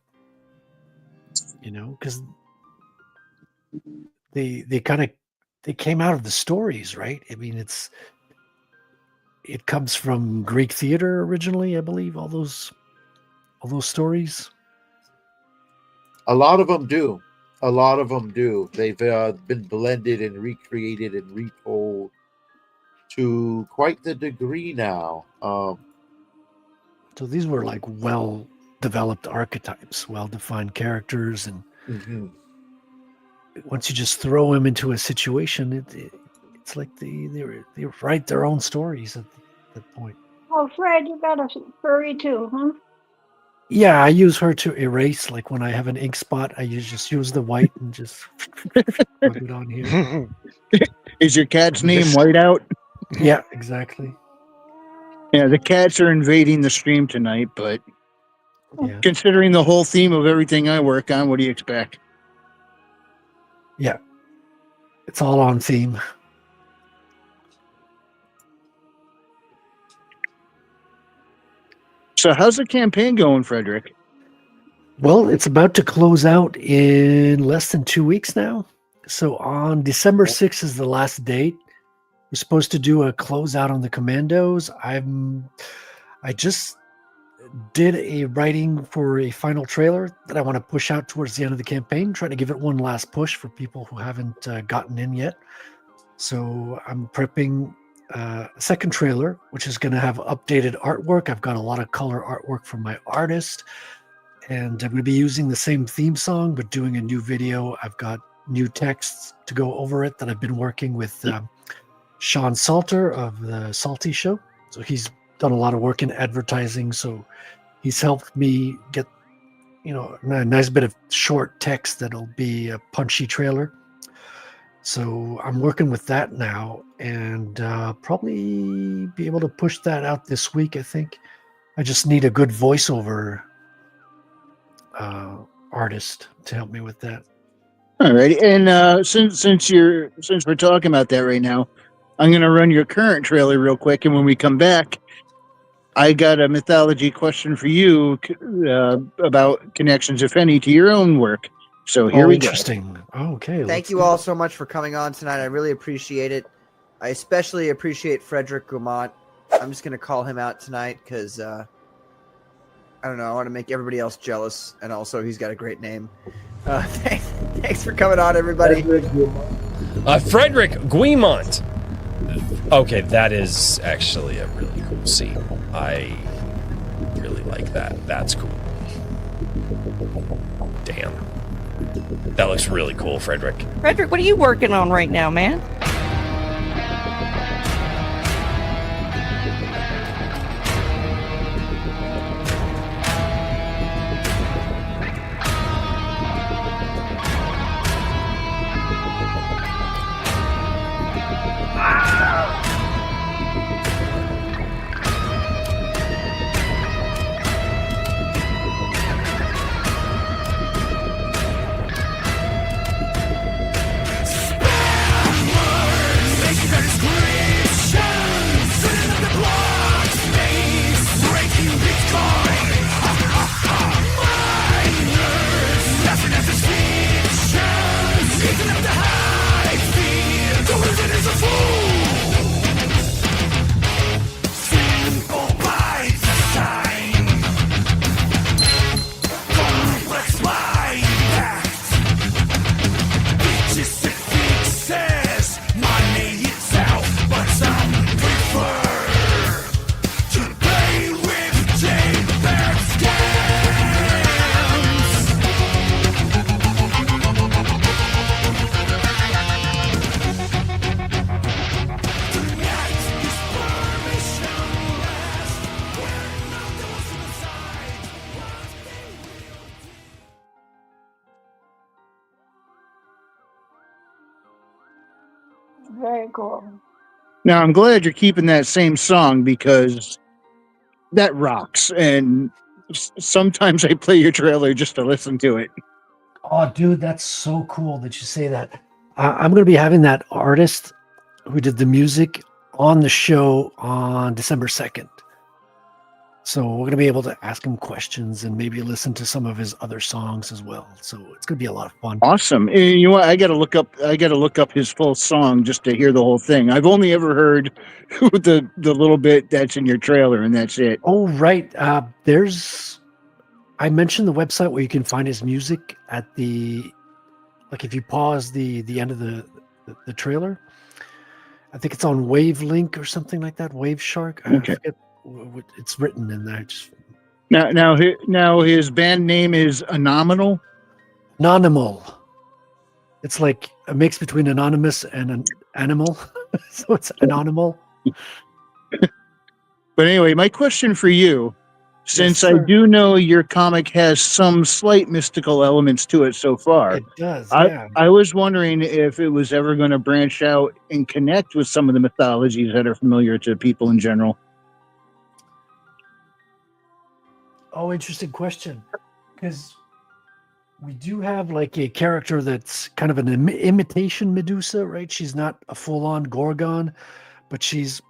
Because they came out of the stories, right? I mean, it comes from Greek theater originally, I believe. All those stories. a lot of them do. They've been blended and recreated and retold to quite the degree now. So these were like well-developed archetypes, well-defined characters, and once you just throw them into a situation, it's like they write their own stories at that point. Oh, Fred, you got a furry too, huh? Yeah, I use her to erase. Like when I have an ink spot, I just use the white and just put it on here. Is your cat's name Whiteout? Yeah, exactly. Yeah, the cats are invading the stream tonight, but considering the whole theme of everything I work on, what do you expect? Yeah, it's all on theme. So how's the campaign going, Frederick? Well, it's about to close out in less than 2 weeks now. So on December 6th is the last date. We're supposed to do a closeout on the Commandos. I just did a writing for a final trailer that I want to push out towards the end of the campaign, trying to give it one last push for people who haven't gotten in yet. So I'm prepping a second trailer, which is going to have updated artwork. I've got a lot of color artwork from my artist, and I'm going to be using the same theme song, but doing a new video. I've got new texts to go over it that I've been working with Sean Salter of the Salty Show. So he's done a lot of work in advertising. So he's helped me get, a nice bit of short text that'll be a punchy trailer. So I'm working with that now, and probably be able to push that out this week, I think. I just need a good voiceover artist to help me with that. All right, and since we're talking about that right now, I'm going to run your current trailer real quick, and when we come back, I got a mythology question for you about connections, if any, to your own work. So here we go. Interesting. Oh, okay. Thank you all so much for coming on tonight. I really appreciate it. I especially appreciate Frederick Gaumont. I'm just going to call him out tonight because, I don't know, I want to make everybody else jealous. And also, he's got a great name. Thanks for coming on, everybody. Frederick Guimont. Okay, that is actually a really cool scene. I really like that. That's cool. Damn. That looks really cool, Frederick. Frederick, what are you working on right now, man? Very cool. Now, I'm glad you're keeping that same song because that rocks. And sometimes I play your trailer just to listen to it. Oh, dude, that's so cool that you say that. I'm going to be having that artist who did the music on the show on December 2nd. So we're going to be able to ask him questions and maybe listen to some of his other songs as well. So it's going to be a lot of fun. Awesome. And you know what? I got to look up his full song just to hear the whole thing. I've only ever heard the little bit that's in your trailer, and that's it. Oh, right. I mentioned the website where you can find his music at if you pause the end of the trailer. I think it's on Wavelink or something like that. Wave Shark. Okay. I forget what it's written in there. Now his band name is Anonymal. Anonymal. It's like a mix between anonymous and an animal. So it's Anonymal. But anyway, my question for you, since Yes, I sir. do know your comic has some slight mystical elements to it so far, It does, yeah. I was wondering if it was ever going to branch out and connect with some of the mythologies that are familiar to people in general. Oh, interesting question. Because we do have like a character that's kind of an imitation Medusa, right? She's not a full-on Gorgon, but she's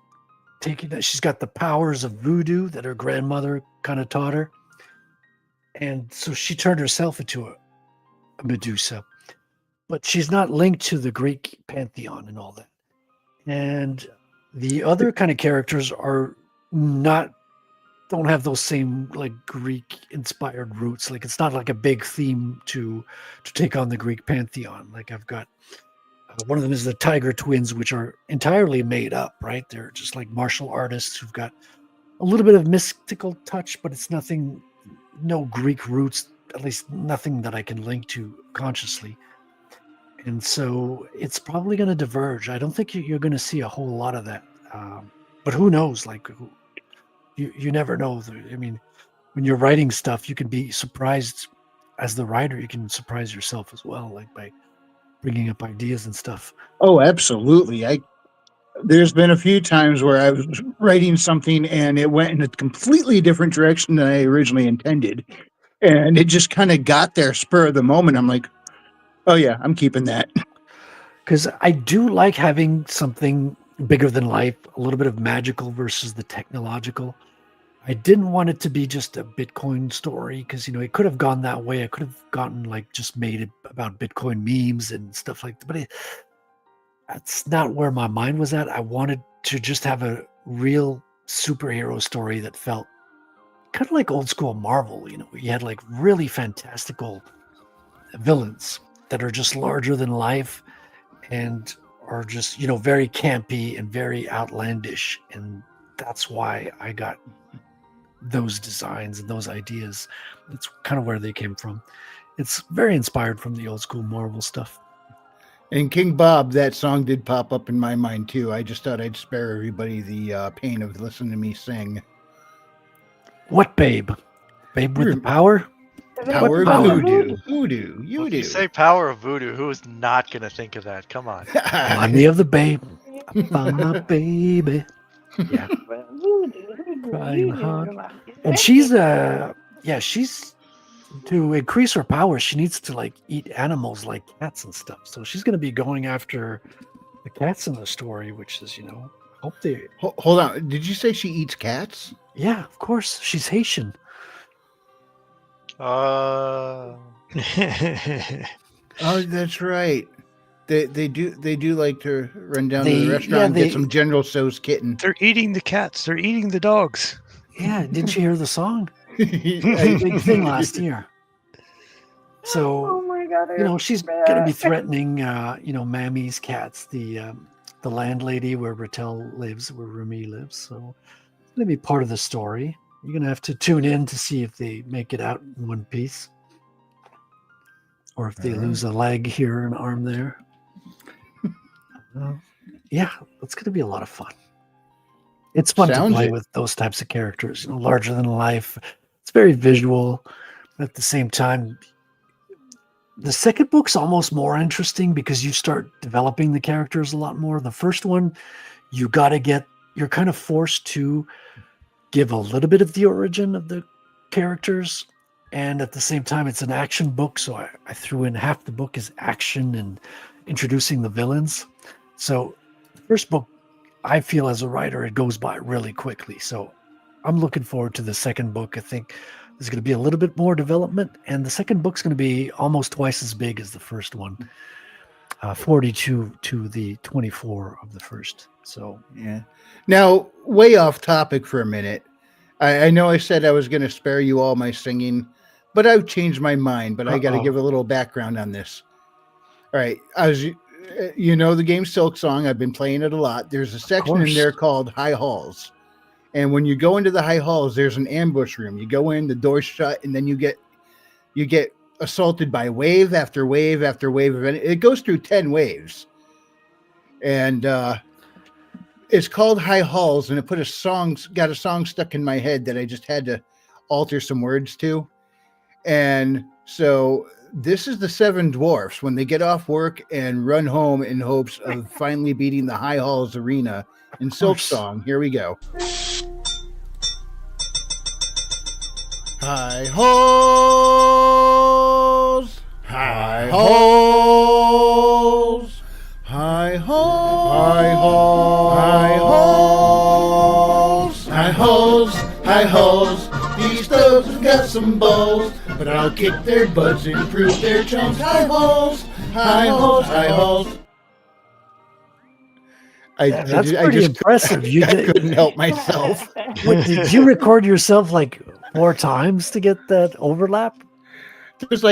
got the powers of voodoo that her grandmother kind of taught her. And so she turned herself into a Medusa. But she's not linked to the Greek pantheon and all that. And the other kind of characters don't have those same like Greek inspired roots. Like it's not like a big theme to take on the Greek pantheon. Like I've got One of them is the Tiger Twins, which are entirely made up, right? They're just like martial artists who've got a little bit of mystical touch, but it's nothing, no Greek roots, at least nothing that I can link to consciously. And so it's probably going to diverge. I don't think you're going to see a whole lot of that. But who knows? Like, you never know. I mean, when you're writing stuff, you can be surprised as the writer. You can surprise yourself as well, like by bringing up ideas and stuff. Oh, absolutely. There's been a few times where I was writing something and it went in a completely different direction than I originally intended. And it just kind of got there spur of the moment. I'm like, oh yeah, I'm keeping that. Because I do like having something bigger than life, a little bit of magical versus the technological. I didn't want it to be just a Bitcoin story because, it could have gone that way. I could have gotten just made it about Bitcoin memes and stuff like that. But that's not where my mind was at. I wanted to just have a real superhero story that felt kind of like old school Marvel. You had really fantastical villains that are just larger than life and are just, very campy and very outlandish. And that's why I got those designs and those ideas. That's kind of where they came from. It's very inspired from the old school Marvel stuff. And King Bawb, that song did pop up in my mind too. I just thought I'd spare everybody the pain of listening to me sing. What Babe? Babe with the power? Power of voodoo. Voodoo. You Well, if do. you say power of voodoo, who is not going to think of that? Come on. Remind me of the Babe. I found my baby. Yeah. Crying hard. And she's to increase her power, she needs to eat animals like cats and stuff. So she's going to be going after the cats in the story, which is, hope they. Hold on. Did you say she eats cats? Yeah, of course. She's Haitian. Oh, that's right. They do like to run down to the restaurant and get some General Tso's kitten. They're eating the cats. They're eating the dogs. Yeah, didn't you hear the song? Big thing last year. So, Oh my God! she's going to be threatening, Mammy's cats, the landlady where Rattel lives, where Remy lives. So it's going to be part of the story. You're going to have to tune in to see if they make it out in one piece. Or if they lose a leg here, an arm there. Yeah, it's going to be a lot of fun. It's fun to play with those types of characters, larger than life. It's very visual. But at the same time, the second book's almost more interesting because you start developing the characters a lot more. The first one, you're kind of forced to give a little bit of the origin of the characters. And at the same time, it's an action book. So I threw in half the book is action and introducing the villains. So the first book, I feel as a writer, it goes by really quickly. So I'm looking forward to the second book. I think there's going to be a little bit more development. And the second book's going to be almost twice as big as the first one. 42 to the 24 of the first. So, yeah. Now, way off topic for a minute. I know I said I was going to spare you all my singing, but I've changed my mind. But I got to give a little background on this. All right. The game Silk Song. I've been playing it a lot. There's a section in there called High Halls. And when you go into the High Halls, there's an ambush room. You go in, the door's shut, and then you get assaulted by wave after wave after wave of it goes through 10 waves. And it's called High Halls, and it got a song stuck in my head that I just had to alter some words to. And so this is the seven dwarfs when they get off work and run home in hopes of finally beating the High Halls arena in Silk Song. Here we go. High halls, high halls, high halls, high halls, high halls, high halls. These thugs have got some balls, but I'll kick their butts and prove their chumps. High halls, high halls, high halls. That's pretty impressive. I couldn't help myself. Did you record yourself 4 times to get that overlap? There's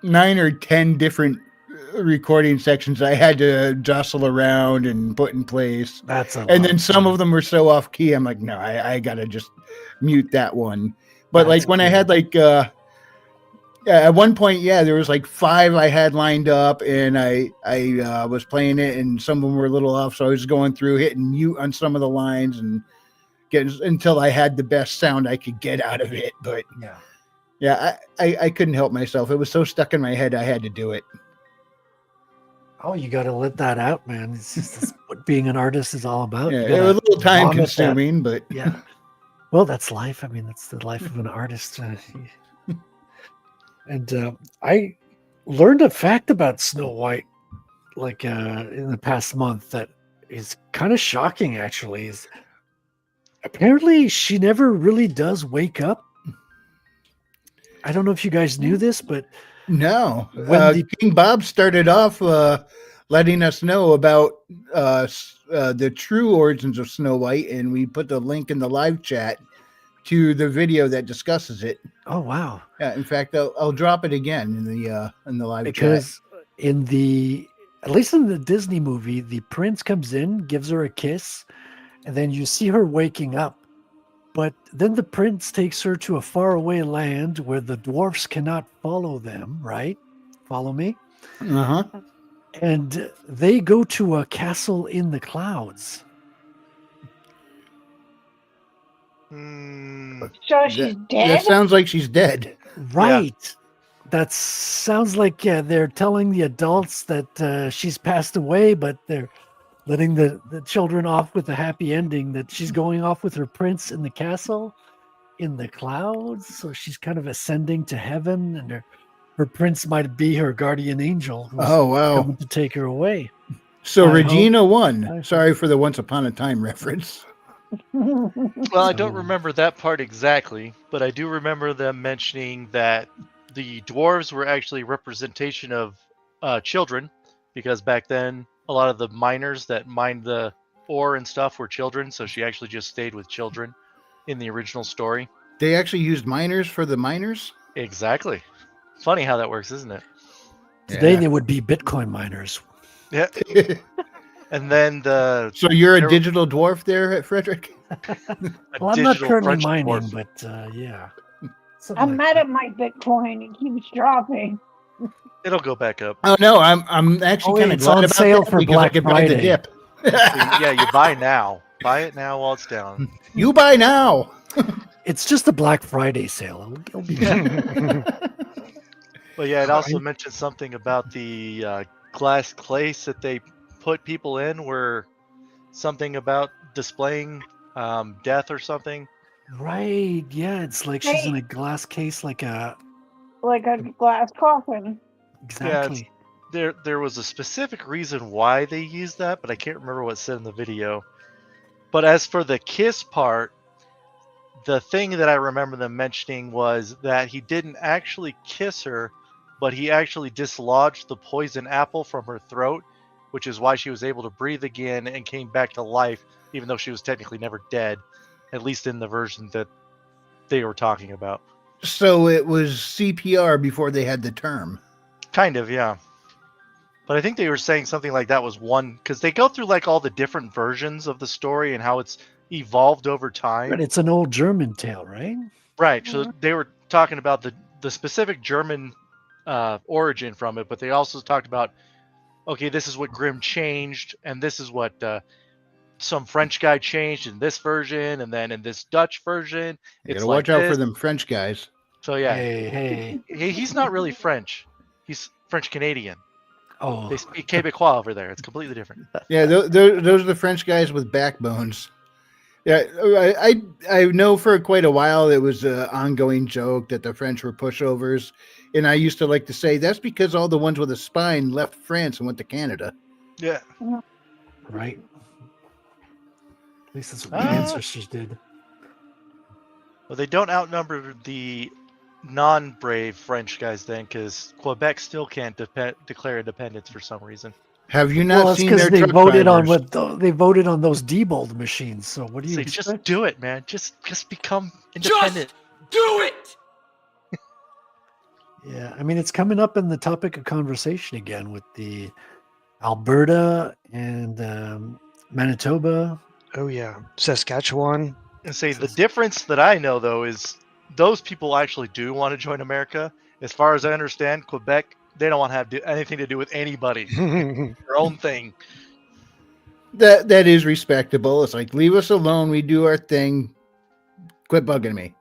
9 or 10 different recording sections I had to jostle around and put in place. That's a And lot then some of them were so off key. I'm like, no, I gotta just mute that one. But That's like when I cool. had like at one point, there was like 5 I had lined up, and I was playing it, and some of them were a little off, so I was going through hitting mute on some of the lines and getting until I had the best sound I could get out of it. But I couldn't help myself. It was so stuck in my head, I had to do it. Oh, you got to let that out, man. It's just what being an artist is all about. Yeah, You it gotta was a little time vomit that. consuming, but Yeah. Well, that's life. I mean, that's the life of an artist. And I learned a fact about Snow White, like in the past month, that is kind of shocking. Actually, is apparently she never really does wake up. I don't know if you guys knew this, but no. When King Bawb started off letting us know about the true origins of Snow White, and we put the link in the live chat to the video that discusses it. Oh wow! Yeah, in fact, I'll drop it again in the live because chat. In the at least in the Disney movie, the prince comes in, gives her a kiss, and then you see her waking up. But then the prince takes her to a faraway land where the dwarfs cannot follow them. Right? Follow me. Uh-huh. And they go to a castle in the clouds. So she's dead? That sounds like she's dead. Right. Yeah. That sounds like, they're telling the adults that she's passed away, but they're letting the children off with a happy ending that she's going off with her prince in the castle in the clouds. So she's kind of ascending to heaven, and her prince might be her guardian angel who's coming to take her away. So Regina won. Sorry for the Once Upon a Time reference. Well, I don't remember that part exactly, but I do remember them mentioning that the dwarves were actually representation of children, because back then a lot of the miners that mined the ore and stuff were children, so she actually just stayed with children in the original story. They actually used miners for the miners? Exactly. Funny how that works, isn't it? Today they would be Bitcoin miners. Yeah. And then So you're a digital dwarf there, Frederick? Well, I'm not currently mining, but yeah. I'm mad at my Bitcoin. It keeps dropping. It'll go back up. Oh no, I'm actually kind of glad on about sale that for because Black I can buy the Friday. dip. Yeah, you buy now. Buy it now while it's down. You buy now. It's just a Black Friday sale. It'll be But yeah, it also mentioned something about the glass case that they put people in, were something about displaying death or something. Right. Yeah, it's like she's in a glass case, like a glass coffin. Exactly. Yeah, there was a specific reason why they used that, but I can't remember what it said in the video. But as for the kiss part, the thing that I remember them mentioning was that he didn't actually kiss her, but he actually dislodged the poison apple from her throat, which is why she was able to breathe again and came back to life, even though she was technically never dead, at least in the version that they were talking about. So it was CPR before they had the term. Kind of, yeah. But I think they were saying something like that was one, because they go through like all the different versions of the story and how it's evolved over time. But it's an old German tale, right? Right. So they were talking about the specific German origin from it, but they also talked about, okay, this is what Grimm changed, and this is what some French guy changed in this version, and then in this Dutch version, You it's gotta like watch out this. for them French guys. So yeah, Hey. he's not really French. He's French Canadian. Oh, They speak Quebecois over there. It's completely different. Yeah, those are the French guys with backbones. Yeah, I know for quite a while it was an ongoing joke that the French were pushovers, and I used to like to say that's because all the ones with a spine left France and went to Canada. Yeah. right. At least that's what my ancestors did. Well, they don't outnumber the non-brave French guys then, because Quebec still can't declare independence for some reason. Have you not Well, it's seen because their they truck voted drivers? they voted on those Diebold machines. So what do you So expect? just do it, man. Just become independent. Do it! Yeah, I mean, it's coming up in the topic of conversation again with the Alberta and Manitoba. Oh yeah, Saskatchewan. And say the difference that I know though is those people actually do want to join America. As far as I understand, Quebec, they don't want to have anything to do with anybody. Their own thing. That is respectable. It's like, leave us alone. We do our thing. Quit bugging me.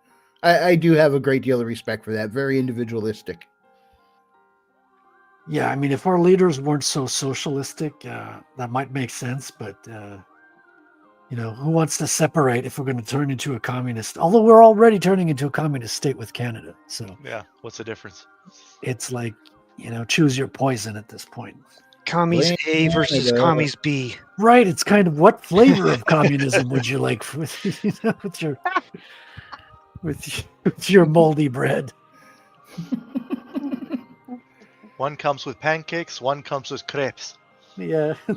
I do have a great deal of respect for that. Very individualistic. Yeah, I mean, if our leaders weren't so socialistic, that might make sense. But who wants to separate if we're going to turn into a communist? Although we're already turning into a communist state with Canada, so Yeah, what's the difference? it's like choose your poison at this point. Commies Blame A versus Canada. Commies B. Right? It's kind of what flavor of communism would you like with your moldy bread? One comes with pancakes, one comes with crepes. Yeah. I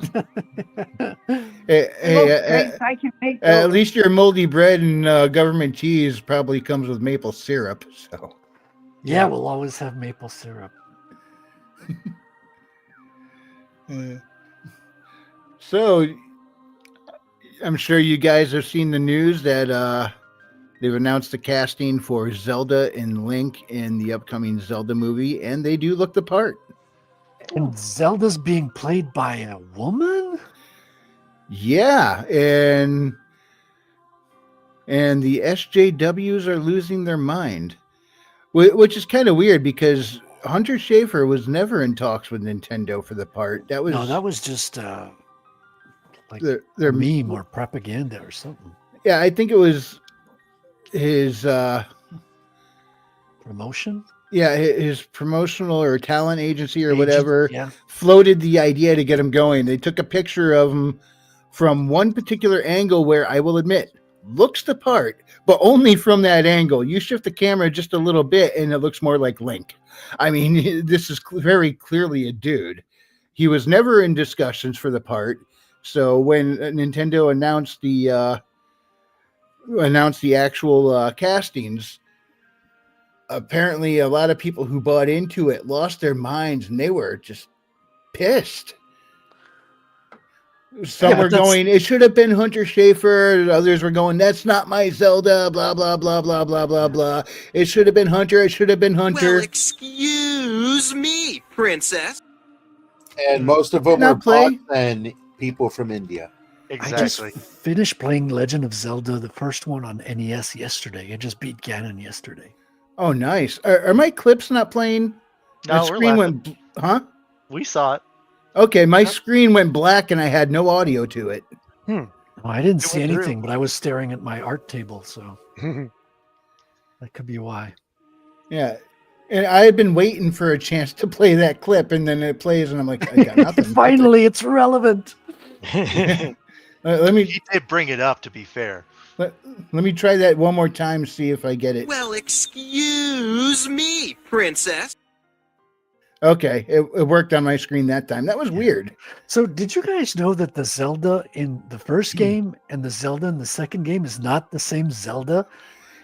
can make At those. least your moldy bread and government cheese probably comes with maple syrup. So Yeah, we'll always have maple syrup. So I'm sure you guys have seen the news that they've announced the casting for Zelda and Link in the upcoming Zelda movie, and they do look the part. And Zelda's being played by a woman? Yeah, and the SJWs are losing their mind, which is kind of weird because Hunter Schafer was never in talks with Nintendo for the part. That was just like their meme or propaganda or something. Yeah, I think it was his promotion. Yeah, his promotional or talent agency or whatever yeah. floated the idea to get him going. They took a picture of him from one particular angle where I will admit looks the part, but only from that angle. You shift the camera just a little bit and it looks more like Link. I mean, this is very clearly a dude. He was never in discussions for the part. So when Nintendo announced the actual castings, apparently a lot of people who bought into it lost their minds and they were just pissed. Some were going, it should have been Hunter Schafer. Others were going, that's not my Zelda, blah, blah, blah, blah, blah, blah, blah. It should have been Hunter. It should have been Hunter. Well, excuse me, princess. And most of them were bots and people from India. Exactly. I just finished playing Legend of Zelda, the first one on NES yesterday. I just beat Ganon yesterday. Oh, nice. Are my clips not playing? No, my screen went, huh? We saw it. Okay, my screen went black and I had no audio to it. Oh, I didn't see anything, but I was staring at my art table, so that could be why. Yeah. And I had been waiting for a chance to play that clip, and then it plays, and I'm like, I got nothing. Finally, it's relevant. Let me. He did bring it up, to be fair. Let me try that one more time, see if I get it. Well, excuse me, princess. Okay, it worked on my screen that time. That was weird. So did you guys know that the Zelda in the first game and the Zelda in the second game is not the same Zelda?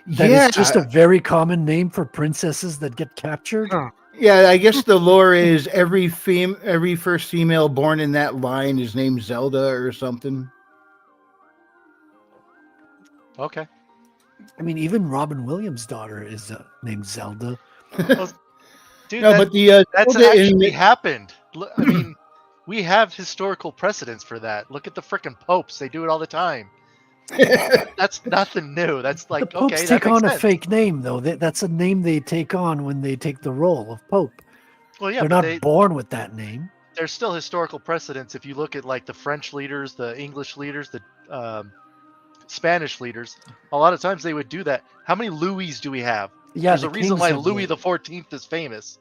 That is just a very common name for princesses that get captured. Yeah, I guess the lore is every first female born in that line is named Zelda or something. Okay. I mean, even Robin Williams' daughter is named Zelda. Dude, no, but the that's Zelda actually happened. I mean, we have historical precedents for that. Look at the frickin' popes; they do it all the time. That's nothing new. That's like, the popes okay, take that makes on sense. a fake name, though. That's a name they take on when they take the role of pope. Well, yeah, they're but not born with that name. There's still historical precedents. If you look at like the French leaders, the English leaders, the Spanish leaders, a lot of times they would do that. How many Louis do we have? Yeah, there's a reason why Louis the 14th is famous.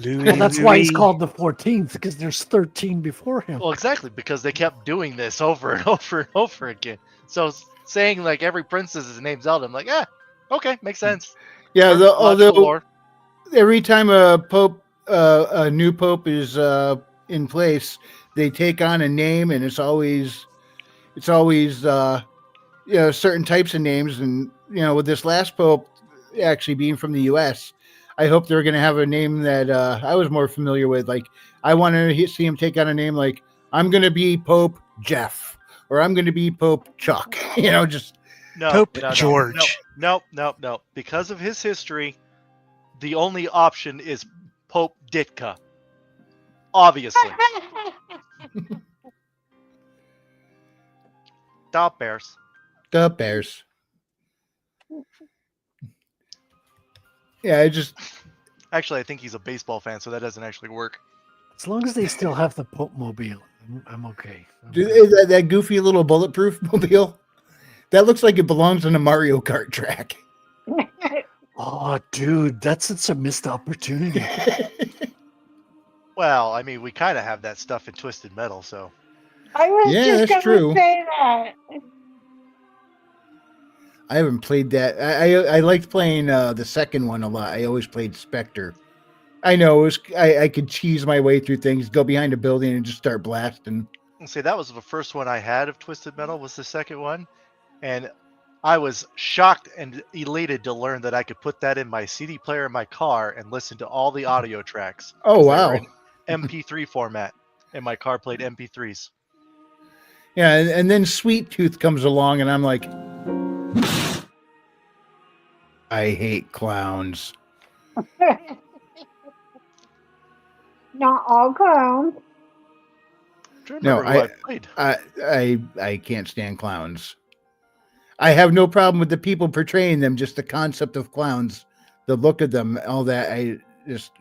Well, that's why he's called the 14th, because there's 13 before him. Well, exactly, because they kept doing this over and over and over again. So saying like every princess is named Zelda, I'm like, okay, makes sense. Yeah, although every time a new pope is in place, they take on a name, and it's always certain types of names. And with this last pope actually being from the U.S., I hope they're going to have a name that I was more familiar with. Like, I want to see him take on a name like, I'm going to be Pope Jeff, or I'm going to be Pope Chuck. Just Pope George. No. Because of his history, the only option is Pope Ditka. Obviously. Stop, Bears. the Bears. Yeah, Actually, I think he's a baseball fan, so that doesn't actually work. As long as they still have the Pope Mobile, I'm okay. That goofy little bulletproof mobile, that looks like it belongs on a Mario Kart track. Oh, dude, that's such a missed opportunity. Well, I mean, we kind of have that stuff in Twisted Metal, so. I was Yeah, just that's gonna true. say that. I haven't played that. I liked playing the second one a lot. I always played Spectre. I know I could cheese my way through things, go behind a building, and just start blasting. See, that was the first one I had of Twisted Metal, was the second one. And I was shocked and elated to learn that I could put that in my CD player in my car and listen to all the audio tracks. Oh, 'cause they wow. were in MP3 format, and my car played MP3s. Yeah, and then Sweet Tooth comes along, and I'm like, I hate clowns. Not all clowns. No, I played. I can't stand clowns. I have no problem with the people portraying them, just the concept of clowns, the look of them, all that. I just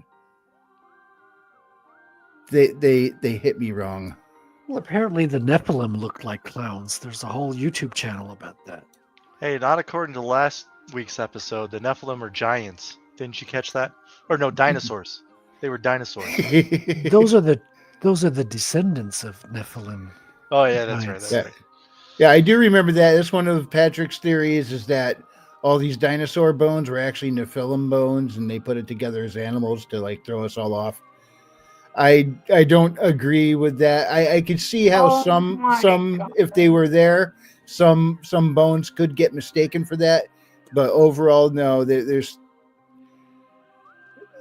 they hit me wrong. Well, apparently the Nephilim looked like clowns. There's a whole YouTube channel about that. Hey, not according to last week's episode. The Nephilim are giants. Didn't you catch that? Or no, dinosaurs. They were dinosaurs. Those are the descendants of Nephilim. Oh yeah, that's right. giants. That's right. Yeah, I do remember that. That's one of Patrick's theories, is that all these dinosaur bones were actually Nephilim bones, and they put it together as animals to like throw us all off. I don't agree with that. I could see how some if they were there, some bones could get mistaken for that, but overall, no. There's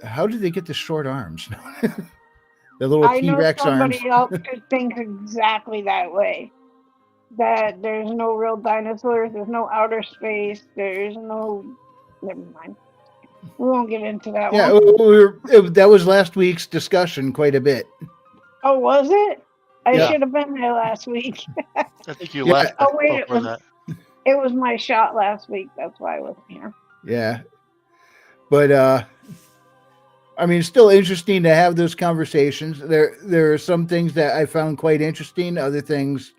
how did they get the short arms? The little I know T-Rex arms. somebody else who thinks exactly that way. That there's no real dinosaurs, there's no outer space, there's no. Never mind. We won't get into that Yeah, one. that was last week's discussion quite a bit. Oh, was it? I Yeah. should have been there last week. I think you Yeah. left Oh, wait, before that. It was my shot last week. That's why I wasn't here. Yeah. But I mean, it's still interesting to have those conversations. There are some things that I found quite interesting. Other things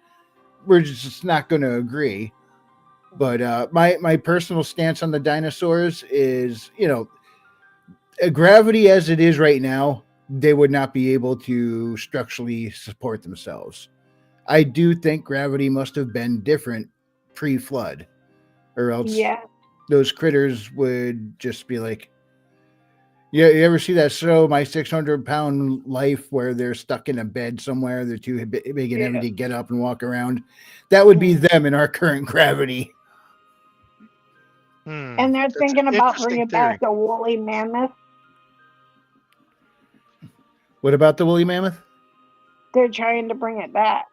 we're just not going to agree. But my personal stance on the dinosaurs is, gravity as it is right now, they would not be able to structurally support themselves. I do think gravity must have been different pre-flood, or else those critters would just be like, yeah. You ever see that show, My 600-Pound Life, where they're stuck in a bed somewhere? They're too big and heavy to get up and walk around. That would be them in our current gravity. And they're thinking about bringing back the woolly mammoth. What about the woolly mammoth? They're trying to bring it back.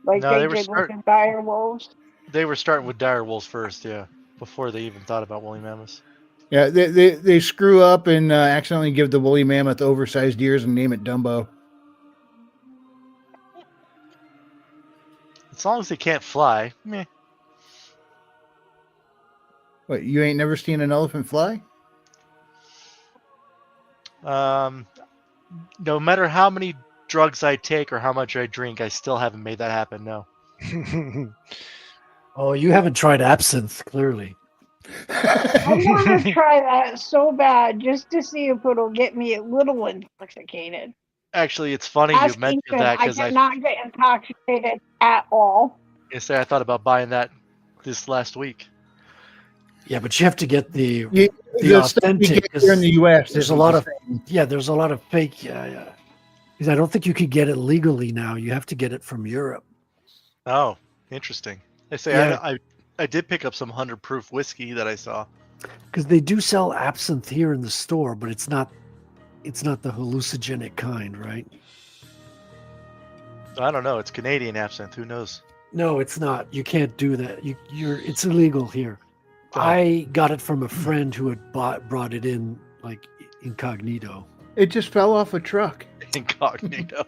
Like No, they they were did with the dire wolves. They were starting with dire wolves first, yeah, before they even thought about woolly mammoths. Yeah, they screw up and accidentally give the woolly mammoth oversized ears and name it Dumbo. As long as they can't fly, meh. What, you ain't never seen an elephant fly? No matter how many drugs I take or how much I drink, I still haven't made that happen. No. Oh, you haven't tried absinthe, clearly. I want to try that so bad just to see if it'll get me a little intoxicated. Actually, it's funny you mentioned that because I cannot get intoxicated at all. I thought about buying that this last week. Yeah, but you have to get the the stuff we authentic. get here in the US. There's a lot of there's a lot of fake. Yeah. Because I don't think you could get it legally now. You have to get it from Europe. Oh, interesting. I did pick up some 100 proof whiskey that I saw. Because they do sell absinthe here in the store, but it's not the hallucinogenic kind, right? I don't know. It's Canadian absinthe. Who knows? No, it's not. You can't do that. It's illegal here. Oh. I got it from a friend who had brought it in like incognito. It just fell off a truck. Incognito.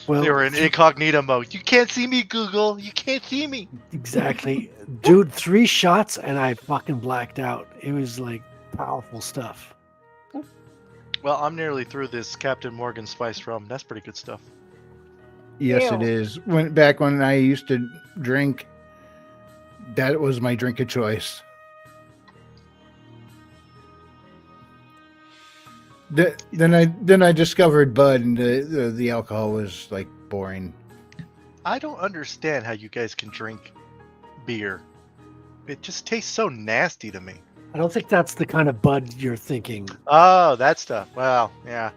Well, They were in incognito mode. You can't see me, Google. You can't see me. exactly. Dude, 3 shots and I fucking blacked out. It was like powerful stuff. Well, I'm nearly through this Captain Morgan spiced rum. That's pretty good stuff. Yes, Ew. it is. Back when I used to drink, that was my drink of choice. Then I discovered Bud, and the alcohol was like boring. I don't understand how you guys can drink beer. It just tastes so nasty to me. I don't think that's the kind of Bud you're thinking. Oh, that stuff. Well, yeah.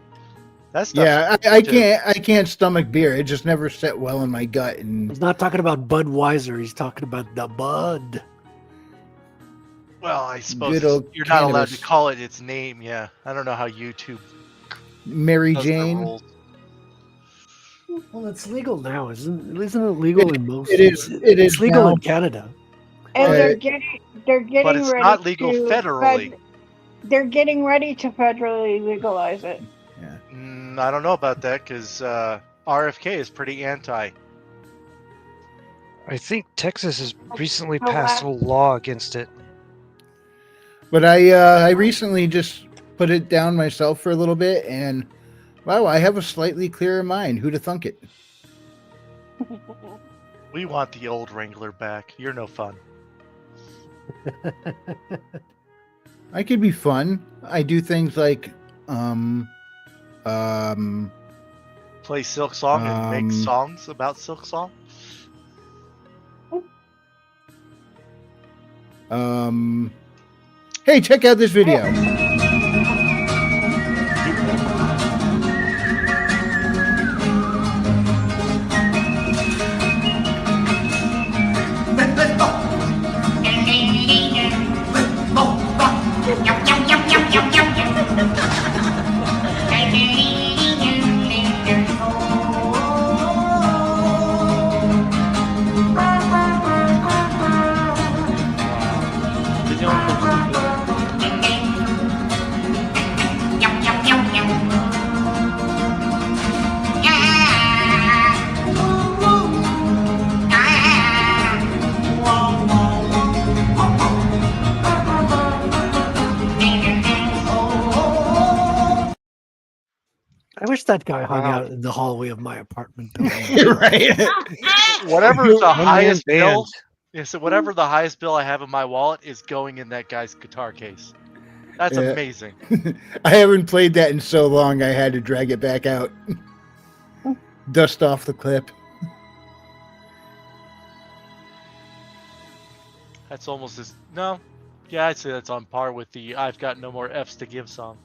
That stuff. Yeah, I can't stomach beer. It just never set well in my gut. And He's not talking about Budweiser. He's talking about the Bud. Well, I suppose Good old you're not allowed to cannabis. call it its name. Yeah, I don't know how YouTube Mary does the Jane. rules. Well, it's legal now, isn't it legal in most? It is. It It's is legal now. in Canada. And Right. they're getting But it's ready not legal to federally. they're getting ready to federally legalize it. I don't know about that because RFK is pretty anti. I think Texas has recently Oh, passed a wow. law against it. But I recently just put it down myself for a little bit, and wow, I have a slightly clearer mind. Who'da thunk it? We want the old Wrangler back. You're no fun. I could be fun. I do things like Play Silk Song and make songs about Silk Song. Hey, check out this video. I wish that guy hung Wow. out in the hallway of my apartment building. Right? Whatever the One-man highest band. bill, yeah, so whatever the highest bill I have in my wallet is going in that guy's guitar case. That's Yeah. amazing. I haven't played that in so long. I had to drag it back out, dust off the clip. That's almost as no. Yeah, I'd say that's on par with the "I've got no more F's to give" song.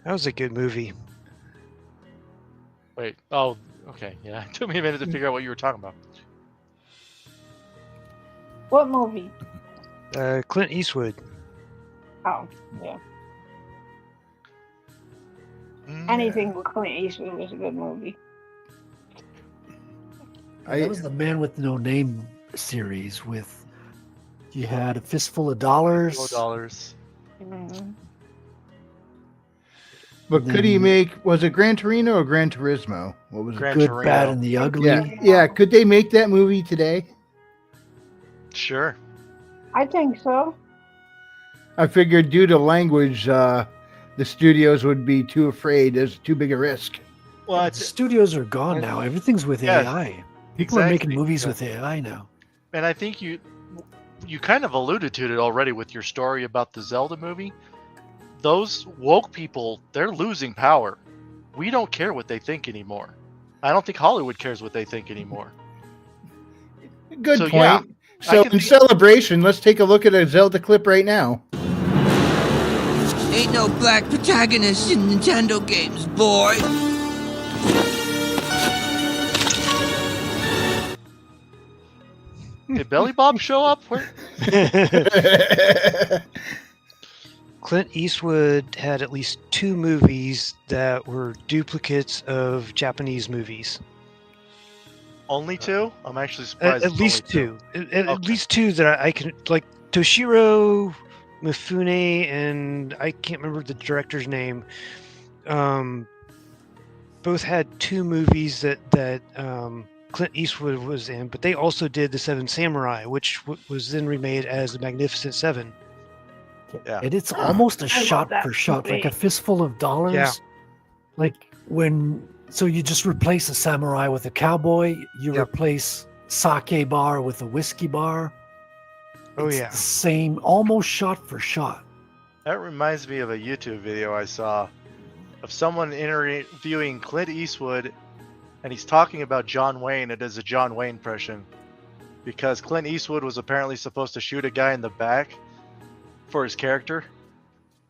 That was a good movie. Wait. Oh, okay. Yeah, it took me a minute to figure out what you were talking about. What movie? Clint Eastwood. Oh, yeah. Mm, Anything with Clint Eastwood was a good movie. That was the Man with No Name series with you had A Fistful of Dollars. $4. Mhm. But could he make? Was it Gran Torino or Gran Turismo? What was Gran it? Good, Torino. Bad, and the Ugly. Yeah. Could they make that movie today? Sure. I think so. I figured due to language, the studios would be too afraid. It's too big a risk. Well, The studios are gone now. Everything's with Yeah, AI. People are making exactly. movies Yeah. with AI now. and I think you kind of alluded to it already with your story about the Zelda movie. Those woke people, they're losing power. We don't care what they think anymore. I don't think Hollywood cares what they think anymore. Good So, point. yeah, So, can in see- celebration, let's take a look at a Zelda clip right now. Ain't no black protagonists in Nintendo games, boy. Did Belly Bob show up? Where? Clint Eastwood had at least 2 movies that were duplicates of Japanese movies. Only 2? I'm actually surprised. At it's least only 2. At Okay. least 2 that I can, like Toshiro Mifune, and I can't remember the director's name. Both had 2 movies that Clint Eastwood was in, but they also did The Seven Samurai, which was then remade as The Magnificent Seven. Yeah. And it's almost a love shot that for shot, like a movie. fistful of dollars. Yeah. Like so you just replace a samurai with a cowboy, you Yep. replace sake bar with a whiskey bar. Oh, It's yeah. the same, almost shot for shot. That reminds me of a YouTube video I saw of someone interviewing Clint Eastwood, and he's talking about John Wayne. It is a John Wayne impression because Clint Eastwood was apparently supposed to shoot a guy in the back for his character,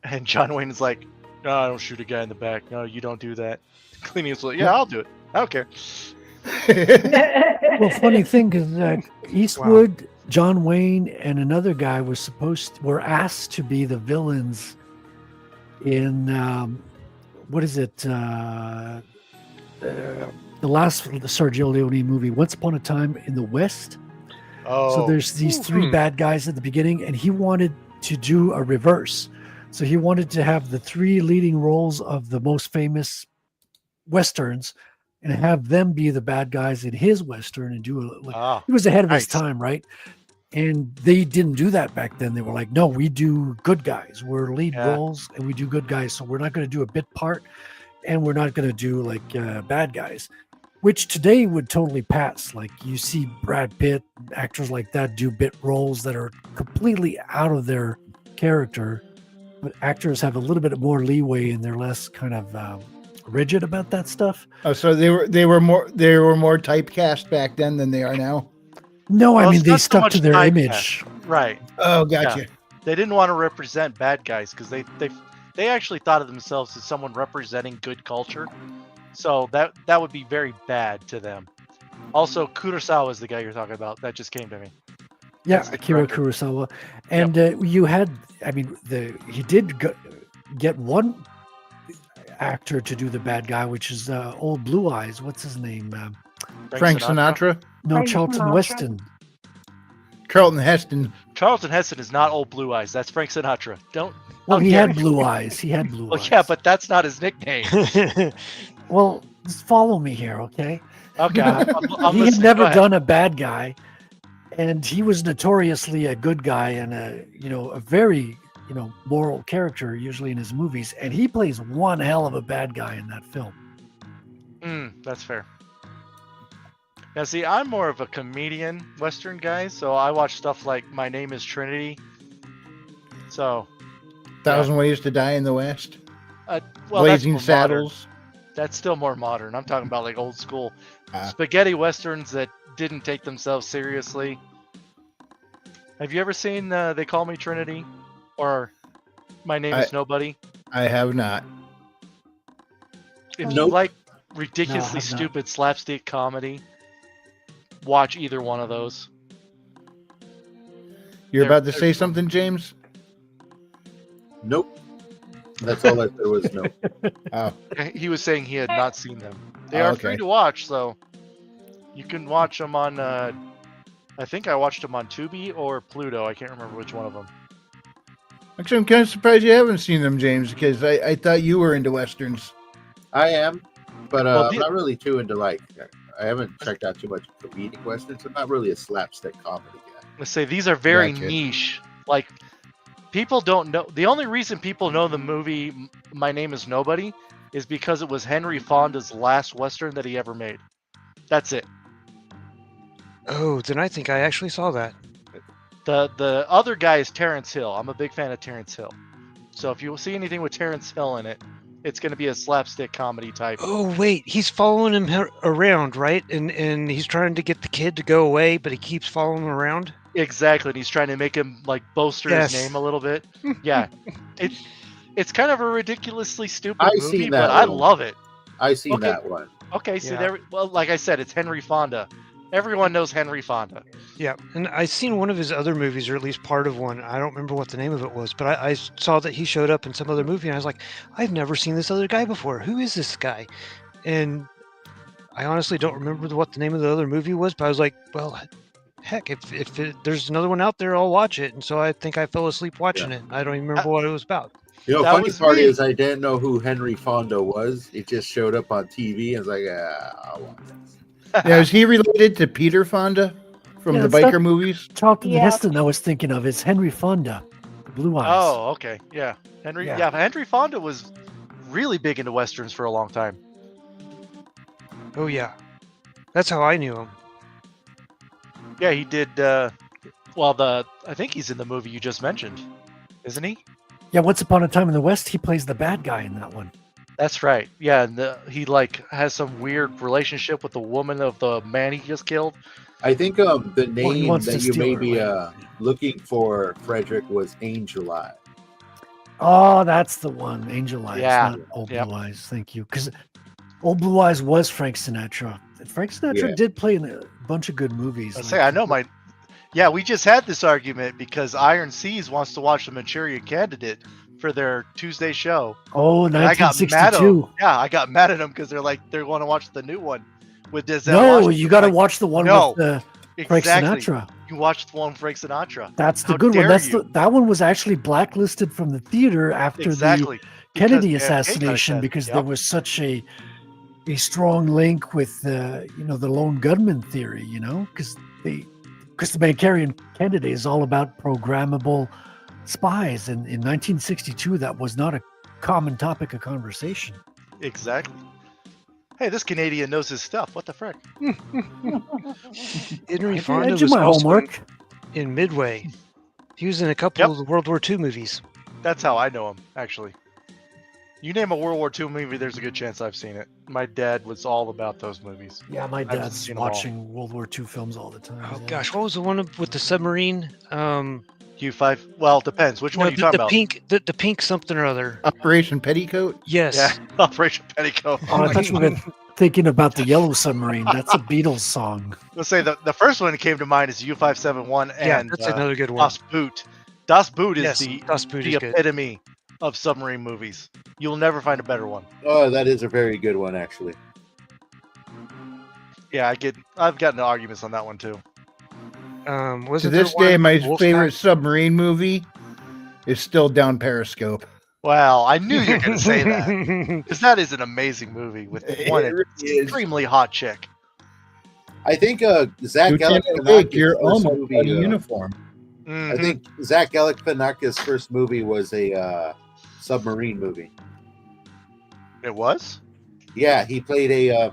and John Wayne is like, "No, I don't shoot a guy in the back. No, you don't do that." Clint Eastwood, "Yeah, I'll do it. I don't care." Well, funny thing is Eastwood, John Wayne, and another guy were asked to be the villains in what is it? The last Sergio Leone movie, Once Upon a Time in the West. Oh, So there's these 3 bad guys at the beginning, and he wanted to do a reverse. So he wanted to have the 3 leading roles of the most famous Westerns and have them be the bad guys in his Western and do he was ahead of his nice. time, right? And they didn't do that back then. They were like, no, we do good guys. We're lead roles and we do good guys. So we're not going to do a bit part and we're not going to do like bad guys, which today would totally pass. Like you see Brad Pitt, actors like that do bit roles that are completely out of their character, but actors have a little bit more leeway and they're less kind of rigid about that stuff. Oh, so they were more typecast back then than they are now. No, Well, I mean it's they not so stuck much to their typecast. image. Right. Oh, gotcha. Yeah. They didn't want to represent bad guys because they actually thought of themselves as someone representing good culture. So that would be very bad to them. Also, Kurosawa is the guy you're talking about. That just came to me. Yeah, That's the Akira director. Kurosawa. And you had, I mean, he did get one actor to do the bad guy, which is old Blue Eyes. What's his name? Frank Sinatra? No, Frank Charlton Sinatra? Weston. Charlton Heston. Charlton Heston is not old Blue Eyes. That's Frank Sinatra. Don't. Well, how he dare had you. blue eyes. He had blue Well, eyes. yeah, but that's not his nickname. Well, just follow me here, okay? Okay, I'm He had listening. Go never ahead. done a bad guy, and he was notoriously a good guy and a very moral character usually in his movies, and he plays one hell of a bad guy in that film. That's fair. Now, see, I'm more of a comedian Western guy, so I watch stuff like My Name is Trinity. So, 1,000 Ways to Die in the West. well, Blazing that's more modern. Saddles. That's still more modern. I'm talking about like old school Ah. spaghetti westerns that didn't take themselves seriously. Have you ever seen They Call Me Trinity or My Name is Nobody? I have not. If Nope. you like No, I ridiculously have not. stupid slapstick comedy, watch either one of those. You're They're- about to they're- say something, James? Nope. That's all I said was no. Oh, He was saying he had not seen them. They are free okay. to watch, so you can watch them on. I think I watched them on Tubi or Pluto. I can't remember which one of them. actually, I'm kind of surprised you haven't seen them, James, because I thought you were into westerns. I am, but Well, I'm not really too into I haven't checked out too much comedic westerns. I'm not really a slapstick comedy guy. Let's say these are very Gotcha. niche. Like people don't know. The only reason people know the movie My Name is Nobody is because it was Henry Fonda's last western that he ever made. That's it. Oh, then I think I actually saw that. The other guy is Terrence Hill. I'm a big fan of Terrence Hill. So if you see anything with Terrence Hill in it, it's going to be a slapstick comedy type. Oh wait, he's following him around, right? And he's trying to get the kid to go away, but he keeps following him around. Exactly. And he's trying to make him like bolster Yes. his name a little bit. Yeah. It's kind of a ridiculously stupid I movie, seen that but I one. love it. I seen Okay. that one. Okay, see Yeah. there. Well, like I said, it's Henry Fonda. Everyone knows Henry Fonda. Yeah, and I seen one of his other movies, or at least part of one. I don't remember what the name of it was, but I saw that he showed up in some other movie, and I was like, I've never seen this other guy before. Who is this guy? And I honestly don't remember what the name of the other movie was, but I was like, well, heck, if there's another one out there, I'll watch it. And so I think I fell asleep watching it. I don't even remember what it was about. You know, That funny was part me. is I didn't know who Henry Fonda was. It just showed up on TV. I was like, I'll watch this. Now, is he related to Peter Fonda from Yeah, the it's biker not- movies? Charlton Yeah. Heston I was thinking of is Henry Fonda, Blue Eyes. Oh, okay, yeah. Henry Yeah. Henry Fonda was really big into westerns for a long time. Oh yeah, that's how I knew him. Yeah, he did. I think he's in the movie you just mentioned, isn't he? Yeah, Once Upon a Time in the West, he plays the bad guy in that one. That's right. Yeah, and he like has some weird relationship with the woman of the man he just killed. I think the Well, he name wants that to you steal may her be away. looking for, Frederick, was Angel Eye. Oh, that's the one. Angel Eyes, Yeah. not Old Yep. Blue Eyes. Thank you. Because Old Blue Eyes was Frank Sinatra. And Frank Sinatra Yeah. did play in a bunch of good movies. I say I know my. Yeah, we just had this argument because Iron Seas wants to watch the Manchurian Candidate for their Tuesday show. Oh, And I got mad at 1962. Yeah, I got mad at them because they're like they want to watch the new one with Denzel No, Washington. you got to Like, watch the one no, with Frank exactly. Sinatra. You watched the one with Frank Sinatra. That's the How good one. dare That's you. that one was actually blacklisted from the theater after Exactly. the Kennedy Because JFK got assassination said. because Yep. there was such a strong link with the lone gunman theory. Because the Manchurian Candidate is all about programmable spies, and in 1962 that was not a common topic of conversation. Exactly. Hey, this Canadian knows his stuff. What the frick? Henry I Fonda did was my also homework. in Midway. He was in a couple Yep. of the World War II movies. That's how I know him, actually. You name a World War II movie, there's a good chance I've seen it. My dad was all about those movies. Yeah, my I've dad's seen 'em all. watching World War II films all the time. Oh yeah. gosh, what was the one with the submarine? Q5. Well, it depends. Which one are you talking the about? pink, the pink something or other. Operation Petticoat? Yes. Yeah, Operation Petticoat. Oh, I thought you were thinking about the Yellow Submarine. That's a Beatles song. Let's say the first one that came to mind is U571 Yeah, and that's another good one. Das Boot. Das Boot is Yes, the Das Boot the is good. epitome of submarine movies. You'll never find a better one. Oh, that is a very good one, actually. Yeah, I've gotten arguments on that one too. Was To it the this one day, my with Wolfpack? favorite submarine movie is still Down Periscope. Well, I knew you were going to say that because that is an amazing movie with one It really is. extremely hot chick. I think Zach Lieutenant Dick, you're Galifianakis' first almost movie. out of uniform. I Mhm. think Zach Galifianakis' first movie was a submarine movie. It was. Yeah, he played a.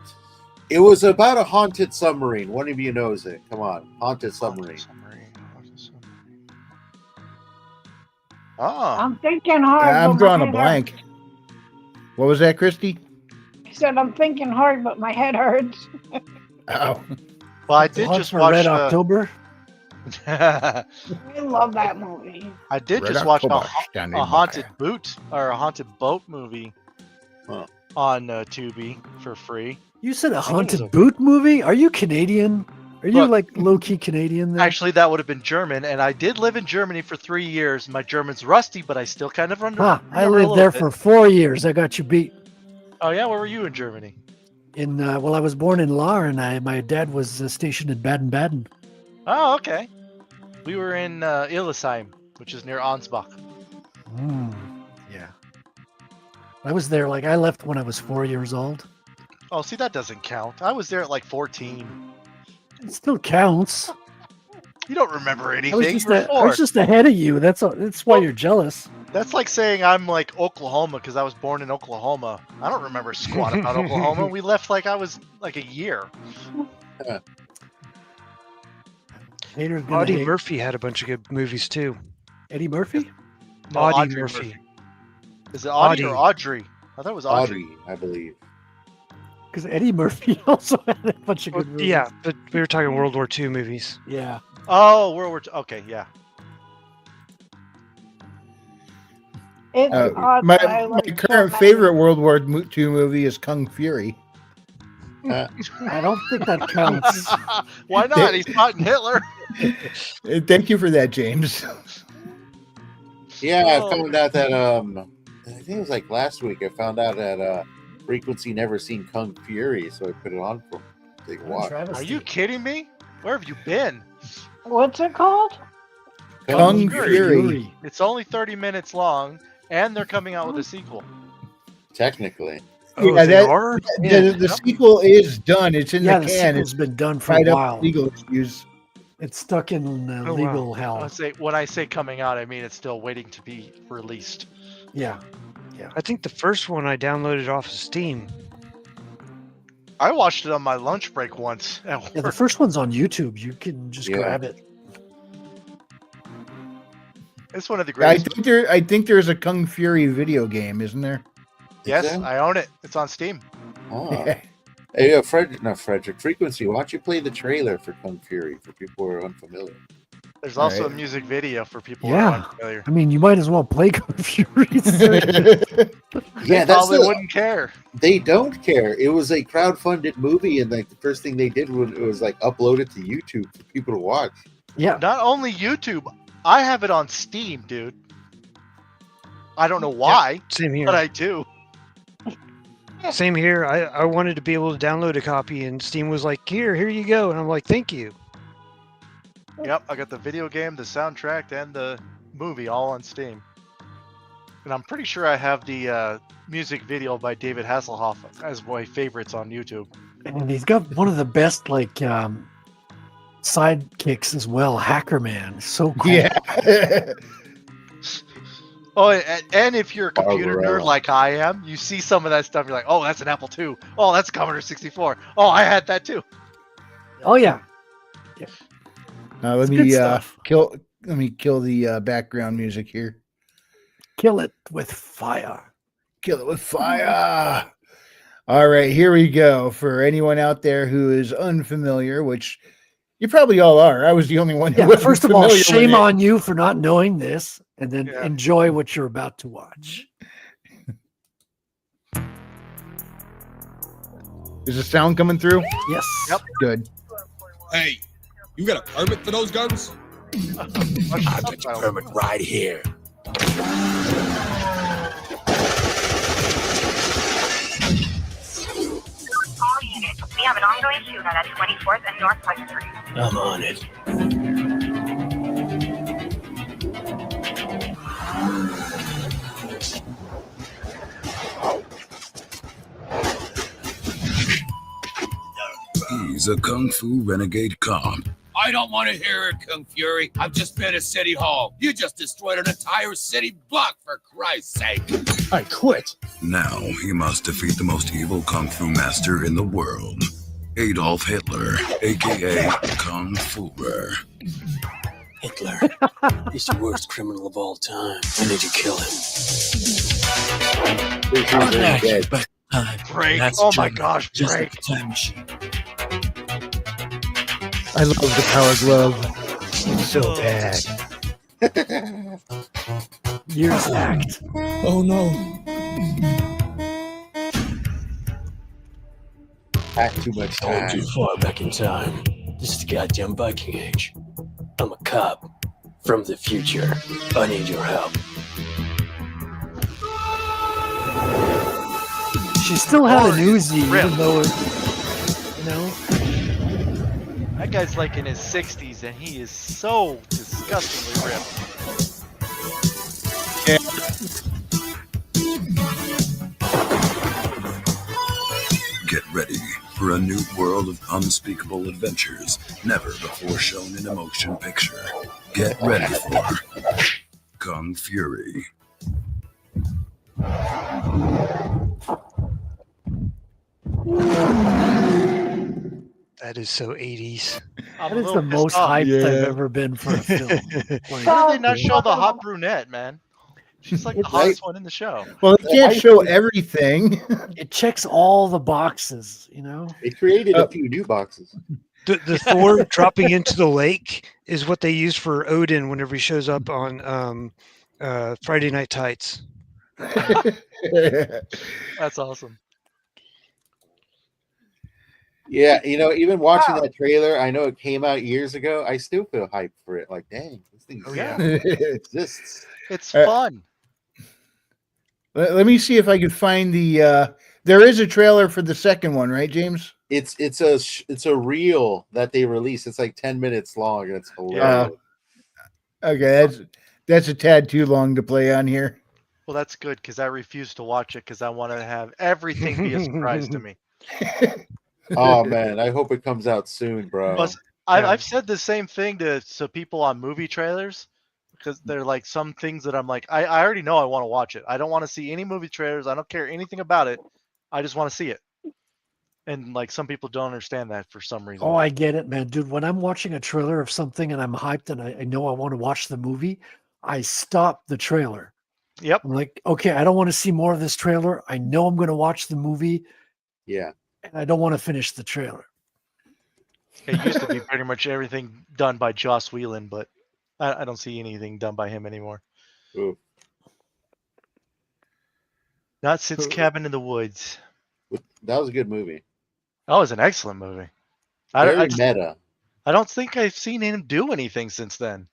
It was about a haunted submarine. One of you knows it. Come on, haunted submarine. Ah, I'm thinking hard. I'm but my drawing a head blank. What was that, Christy? I said I'm thinking hard, but my head hurts. Oh, well, I did Hunt just for watch. Red October. I love that movie. I did Red just watch October standing a by. haunted boot or a haunted boat movie Huh. on Tubi for free. You said a think it was haunted a- boot movie? Are you Canadian? Are you Look- like low key Canadian there? Actually, that would have been German, and I did live in Germany for 3 years. My German's rusty, but I still kind of I remember a lived little there bit. for 4 years. I got you beat. Oh yeah, where were you in Germany? Well, I was born in Lahr, and my dad was stationed in Baden-Baden. Oh, okay. We were in Illesheim, which is near Ansbach. Yeah. I was there, I left when I was 4 years old. Oh, see, that doesn't count. I was there at like 14. It still counts. You don't remember anything. I was just, You were I four. was just ahead of you. That's all. That's why Well- you're jealous. That's like saying I'm like Oklahoma because I was born in Oklahoma. I don't remember squat about Oklahoma. We left like I was like a year. Haters gonna Audie hate. Murphy had a bunch of good movies too. Eddie Murphy? No, Audie Audrey Murphy. Is it Audie or Audie. Audrey? I thought it was Audrey. Audrey, I believe. Because Eddie Murphy also had a bunch of Well, good movies. yeah, but we were talking World War II movies. Yeah. Oh, World War II. Okay, yeah. It's odd my that I my like current so favorite World War II movie is Kung Fury. I don't think that counts. Why not? He's fighting Hitler. Thank you for that, James. Yeah, I Oh. found out that I think it was like last week. I found out that Frequency never seen Kung Fury, so I put it on for him. Take a watch. Are you kidding me? Where have you been? What's it called? Kung Fury. It's only 30 minutes long, and they're coming out with a sequel. Technically. Oh, Yeah, they that- are? The sequel is done. It's in Yeah, the the can. sequel's It's been done for tied a up while. legal issues. It's stuck in Oh, wow. legal hell. When I say coming out, I mean it's still waiting to be released. Yeah. I think the first one I downloaded off of Steam. I watched it on my lunch break once at work. Yeah, the first one's on YouTube. You can just grab it. It's one of the I greatest. think there's a Kung Fury video game, isn't there? Yes, there? I own it. It's on Steam. Oh. Hey, Frederick. Frequency, why don't you play the trailer for Kung Fury for people who are unfamiliar? There's also a Alright. music video for people who are Yeah. unfamiliar. I mean, you might as well play Kung Fury. Yeah, They probably wouldn't care. They don't care. It was a crowdfunded movie, and like the first thing they did was like upload it to YouTube for people to watch. Yeah. Not only YouTube, I have it on Steam, dude. I don't know why, Same here. but I do. Same here. I wanted to be able to download a copy, and Steam was like, here you go. And I'm like, thank you. Yep, I got the video game, the soundtrack, and the movie all on Steam. And I'm pretty sure I have the music video by David Hasselhoff as my favorites on YouTube. And he's got one of the best sidekicks as well, Hacker Man. So cool. Yeah. Oh, and if you're a computer Barbarella. nerd like I am, you see some of that stuff, you're like, oh, that's an Apple II. Oh, that's a Commodore 64. Oh, I had that too. Oh yeah. Let It's me good stuff. kill the background music here. Kill it with fire. Kill it with fire. All right, here we go. For anyone out there who is unfamiliar, which you probably all are. I was the only one who Yeah, wasn't first of all, familiar with shame it. on you for not knowing this, and then Yeah. enjoy what you're about to watch. Is the sound coming through? Yes. Yep. Good. Hey, you got a permit for those guns? Watch the I got your subtitles. permit right here. All units, we have an ongoing shootout at 24th and Northwest Street. I'm on it. He's a kung fu renegade cop. I don't want to hear it, Kung Fury. I've just been at City Hall. You just destroyed an entire city block, for Christ's sake. I quit. Now he must defeat the most evil kung fu master in the world, Adolf Hitler, aka Kung Fuhrer. Hitler. He's the worst criminal of all time. I need to kill him. Dead. But Break. that's Oh my German. gosh, Just break. like a time machine. I love the Power Glove. It's so bad. You're stacked. Oh no. Pack too much Going time. too far back in time. This is the goddamn Viking Age. I'm a cop from the future. I need your help. She still had an Glorious Uzi, rip. even though it, you know. That guy's like in his 60s and he is so disgustingly ripped. Get ready for a new world of unspeakable adventures, never before shown in a motion picture. Get ready for Kung Fury. That is so 80s. I'm That a is little the pissed most off. hyped Yeah. I've ever been for a film. Why did they not show the hot brunette, man? She's like the It's hottest one in the show. Well, they can't show everything. It checks all the boxes, you know. They created a few new boxes. The Thor dropping into the lake is what they used for Odin whenever he shows up on Friday Night Tights. That's awesome. Yeah, even watching Oh. that trailer, I know it came out years ago. I still feel hyped for it. Like, dang, this thing exists. It's fun. Let me see if I can find the. There is a trailer for the second one, right, James? It's a reel that they release. It's like 10 minutes long, and it's hilarious. Okay, that's a tad too long to play on here. Well, that's good because I refuse to watch it because I want to have everything be a surprise to me. Oh man, I hope it comes out soon, bro. Plus, I've said the same thing to people on movie trailers because they're like some things that I'm like, I already know I want to watch it. I don't want to see any movie trailers. I don't care anything about it. I just want to see it. And like some people don't understand that for some reason. Oh, I get it, man. Dude, when I'm watching a trailer of something and I'm hyped and I know I want to watch the movie, I stop the trailer. Yep. I'm like, okay, I don't want to see more of this trailer. I know I'm going to watch the movie. Yeah. And I don't want to finish the trailer. It used to be pretty much everything done by Joss Whedon, but I don't see anything done by him anymore. Ooh. Not since Cabin in the Woods. That was a good movie. That was an excellent movie. Very meta. I don't think I've seen him do anything since then.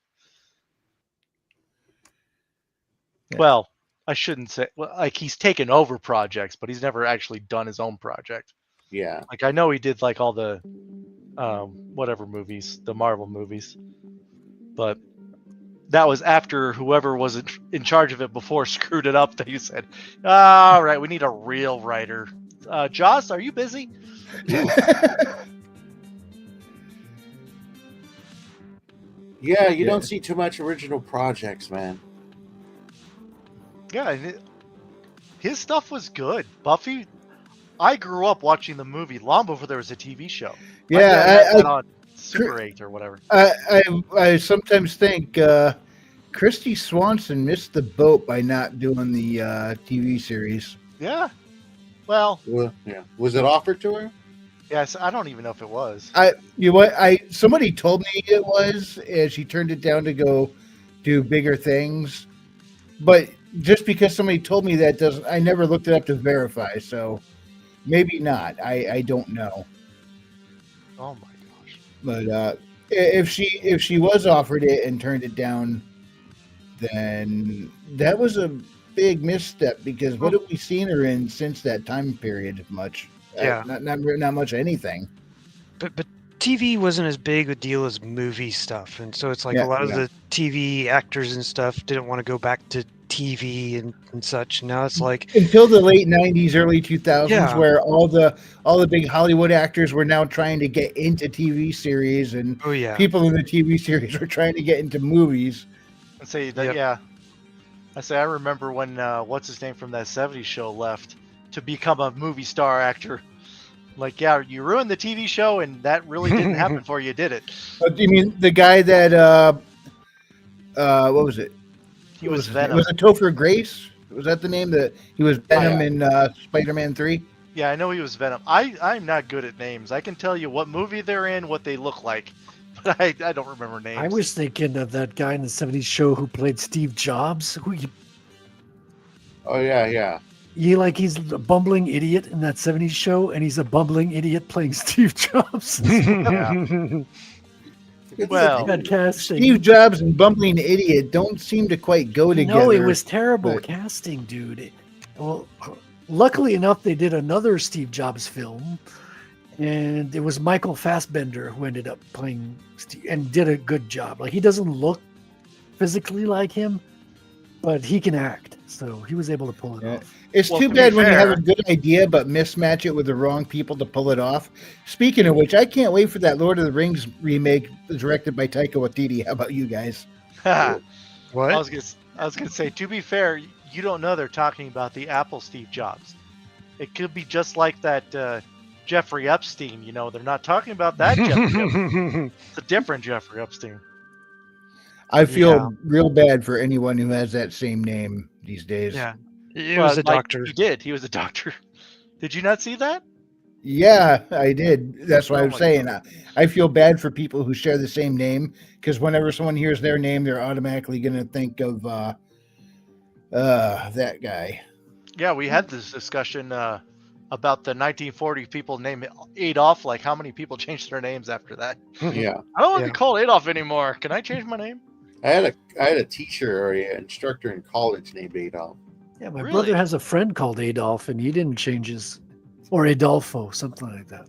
Yeah. Well, I shouldn't say like he's taken over projects, but he's never actually done his own project. Yeah. Like I know he did like all the whatever movies, the Marvel movies. But that was after whoever was in charge of it before screwed it up that you said, all right, we need a real writer. Joss, are you busy? Yeah, you don't see too much original projects, man. Yeah, his stuff was good. Buffy, I grew up watching the movie long before there was a TV show. Yeah, I on Super 8 or whatever. I sometimes think Christy Swanson missed the boat by not doing the TV series. Yeah. Well, yeah. Was it offered to her? Yes, I don't even know if it was. Somebody told me it was, and she turned it down to go do bigger things. But just because somebody told me that doesn't, I never looked it up to verify. So maybe not. I don't know. Oh my gosh! But if she was offered it and turned it down, then that was a big misstep because what have we seen her in since that time period? Much, not much anything. But TV wasn't as big a deal as movie stuff, and so it's like a lot of the TV actors and stuff didn't want to go back to TV and such. Now it's like until the late '90s, early 2000s, where all the big Hollywood actors were now trying to get into TV series, and people in the TV series were trying to get into movies. And say that, I remember when what's his name from that '70s show left to become a movie star actor. Like, you ruined the TV show, and that really didn't happen for you, did it? You mean the guy that what was it? He was Venom. Was it Topher Grace? Was that the name that he was Venom in Spider-Man 3? Yeah, I know he was Venom. I'm not good at names. I can tell you what movie they're in, what they look like, but I don't remember names. I was thinking of that guy in the '70s show who played Steve Jobs. Oh yeah. He's a bumbling idiot in that '70s show, and he's a bumbling idiot playing Steve Jobs. Well, Steve Jobs and bumbling idiot don't seem to quite go together. No, it was terrible casting, dude. Well, luckily enough, they did another Steve Jobs film, and it was Michael Fassbender who ended up playing Steve and did a good job. Like, he doesn't look physically like him, but he can act, so he was able to pull it off. It's too bad when you have a good idea but mismatch it with the wrong people to pull it off. Speaking of which, I can't wait for that Lord of the Rings remake directed by Taika Waititi. How about you guys? What? I was gonna say, to be fair, you don't know they're talking about the Apple Steve Jobs. It could be just like that Jeffrey Epstein. They're not talking about that Jeffrey Epstein. It's a different Jeffrey Epstein. I feel real bad for anyone who has that same name these days. Yeah. He was a doctor. He did. He was a doctor. Did you not see that? Yeah, I did. That's what I'm saying. I feel bad for people who share the same name because whenever someone hears their name, they're automatically going to think of that guy. Yeah, we had this discussion about the 1940 people named Adolf. Like, how many people changed their names after that? Yeah. I don't want to be called Adolf anymore. Can I change my name? I had a teacher or an instructor in college named Adolf. Yeah, my Really? brother has a friend called Adolf, and he didn't change his, or Adolfo, something like that.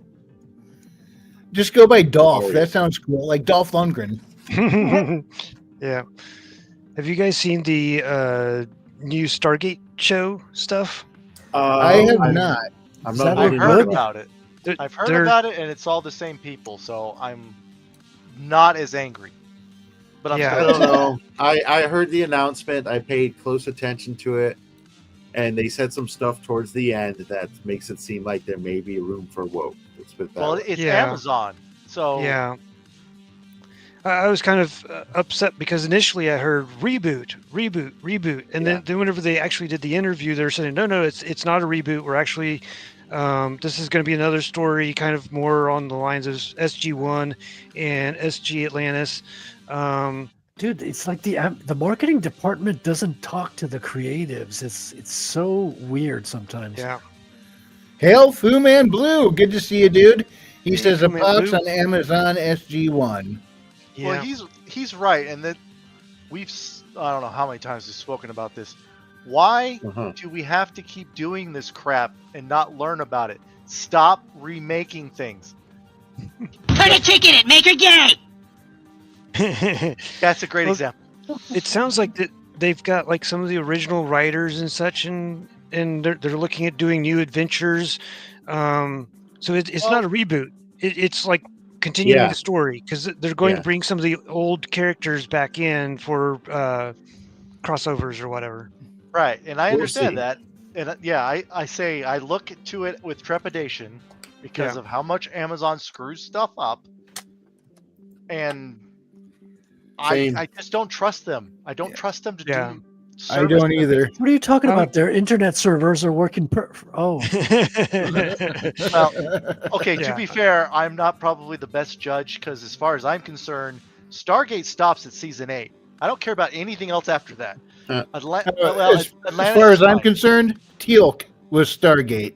Just go by Dolph. Oh, yeah. That sounds cool. Like Dolph Lundgren. Yeah. Have you guys seen the new Stargate show stuff? I have not. I'm Does not. that I've look heard good? about it. I've heard they're- about it, and it's all the same people, so I'm not as angry. But I'm Yeah. I still don't know. I heard the announcement. I paid close attention to it, and they said some stuff towards the end that makes it seem like there may be room for woke. Let's put it that Well, way. it's Yeah. Amazon, so Yeah. I was kind of upset because initially I heard reboot, and then whenever they actually did the interview, they were saying, no, it's not a reboot. We're actually this is going to be another story, kind of more on the lines of SG-1 and SG Atlantis. Dude, it's like the marketing department doesn't talk to the creatives. It's so weird sometimes. Yeah. Hail Fu Man Blue. Good to see you, dude. He Hey, says Fu it Man pops Blue. on Amazon SG-1. Yeah. well, he's right, and that I don't know how many times we've spoken about this. Why do we have to keep doing this crap and not learn about it? Stop remaking things. Put a chick in it, make her gay. That's a great Well, example. It sounds like that they've got like some of the original writers and such, and they're looking at doing new adventures. So it's not a reboot. It's like continuing the story because they're going to bring some of the old characters back in for crossovers or whatever. Right, and I We'll understand see. that. And I say I look to it with trepidation because of how much Amazon screws stuff up, and I just don't trust them. I don't trust them to do. I don't either. What are you talking about? Their internet servers are working. Well, okay, to be fair, I'm not probably the best judge because as far as I'm concerned, Stargate stops at season 8. I don't care about anything else after that. As Atlantis far as is I'm fine. concerned, Teal'c was Stargate.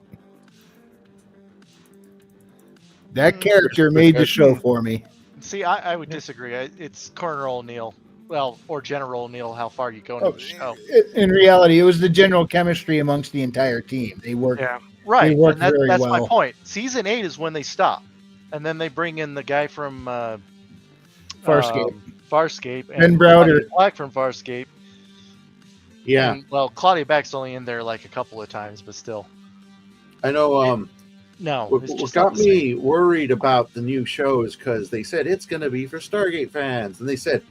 That character made the show for me. See, I would disagree. It's Colonel O'Neill. Well, or General O'Neill, how far you go into the show. In reality, it was the general chemistry amongst the entire team. They worked. Right, They worked and very that's well. my point. Season 8 is when they stop. And then they bring in the guy from Farscape. Farscape. Ben And Browder. Claudia Black from Farscape. Yeah. And, well, Claudia Black's only in there like a couple of times, but still. I know. No, what it's just got not the me worried about the new show is because they said it's going to be for Stargate fans, and they said,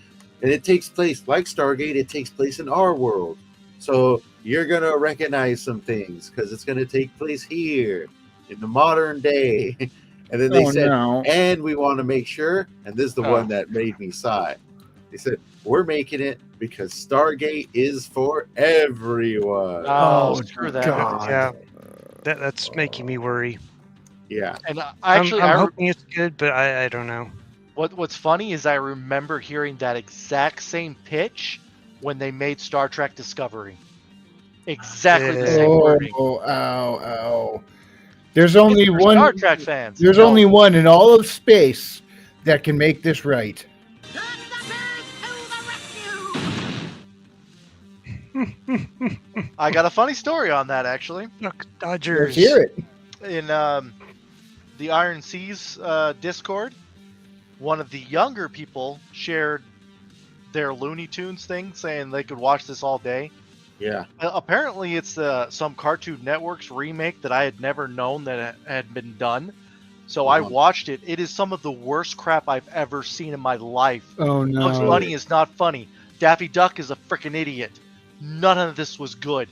and it takes place like Stargate. It takes place in our world, so you're going to recognize some things because it's going to take place here in the modern day. And then they said, and we want to make sure, and this is the one that made me sigh. They said, we're making it because Stargate is for everyone. Oh, screw that. Yeah, that's making me worry. Yeah. And I'm hoping it's good, but I don't know. What's funny is I remember hearing that exact same pitch when they made Star Trek Discovery. Exactly the same wording. Ow. There's only one Star Trek fans. There's only one in all of space that can make this right. I got a funny story on that actually. Look, Dodgers. Let's hear it. In the Iron Seas Discord, one of the younger people shared their Looney Tunes thing saying they could watch this all day. Yeah. Apparently it's some Cartoon Network's remake that I had never known that had been done. So I watched it. It is some of the worst crap I've ever seen in my life. Oh, no. Bugs Bunny is not funny. Daffy Duck is a freaking idiot. None of this was good.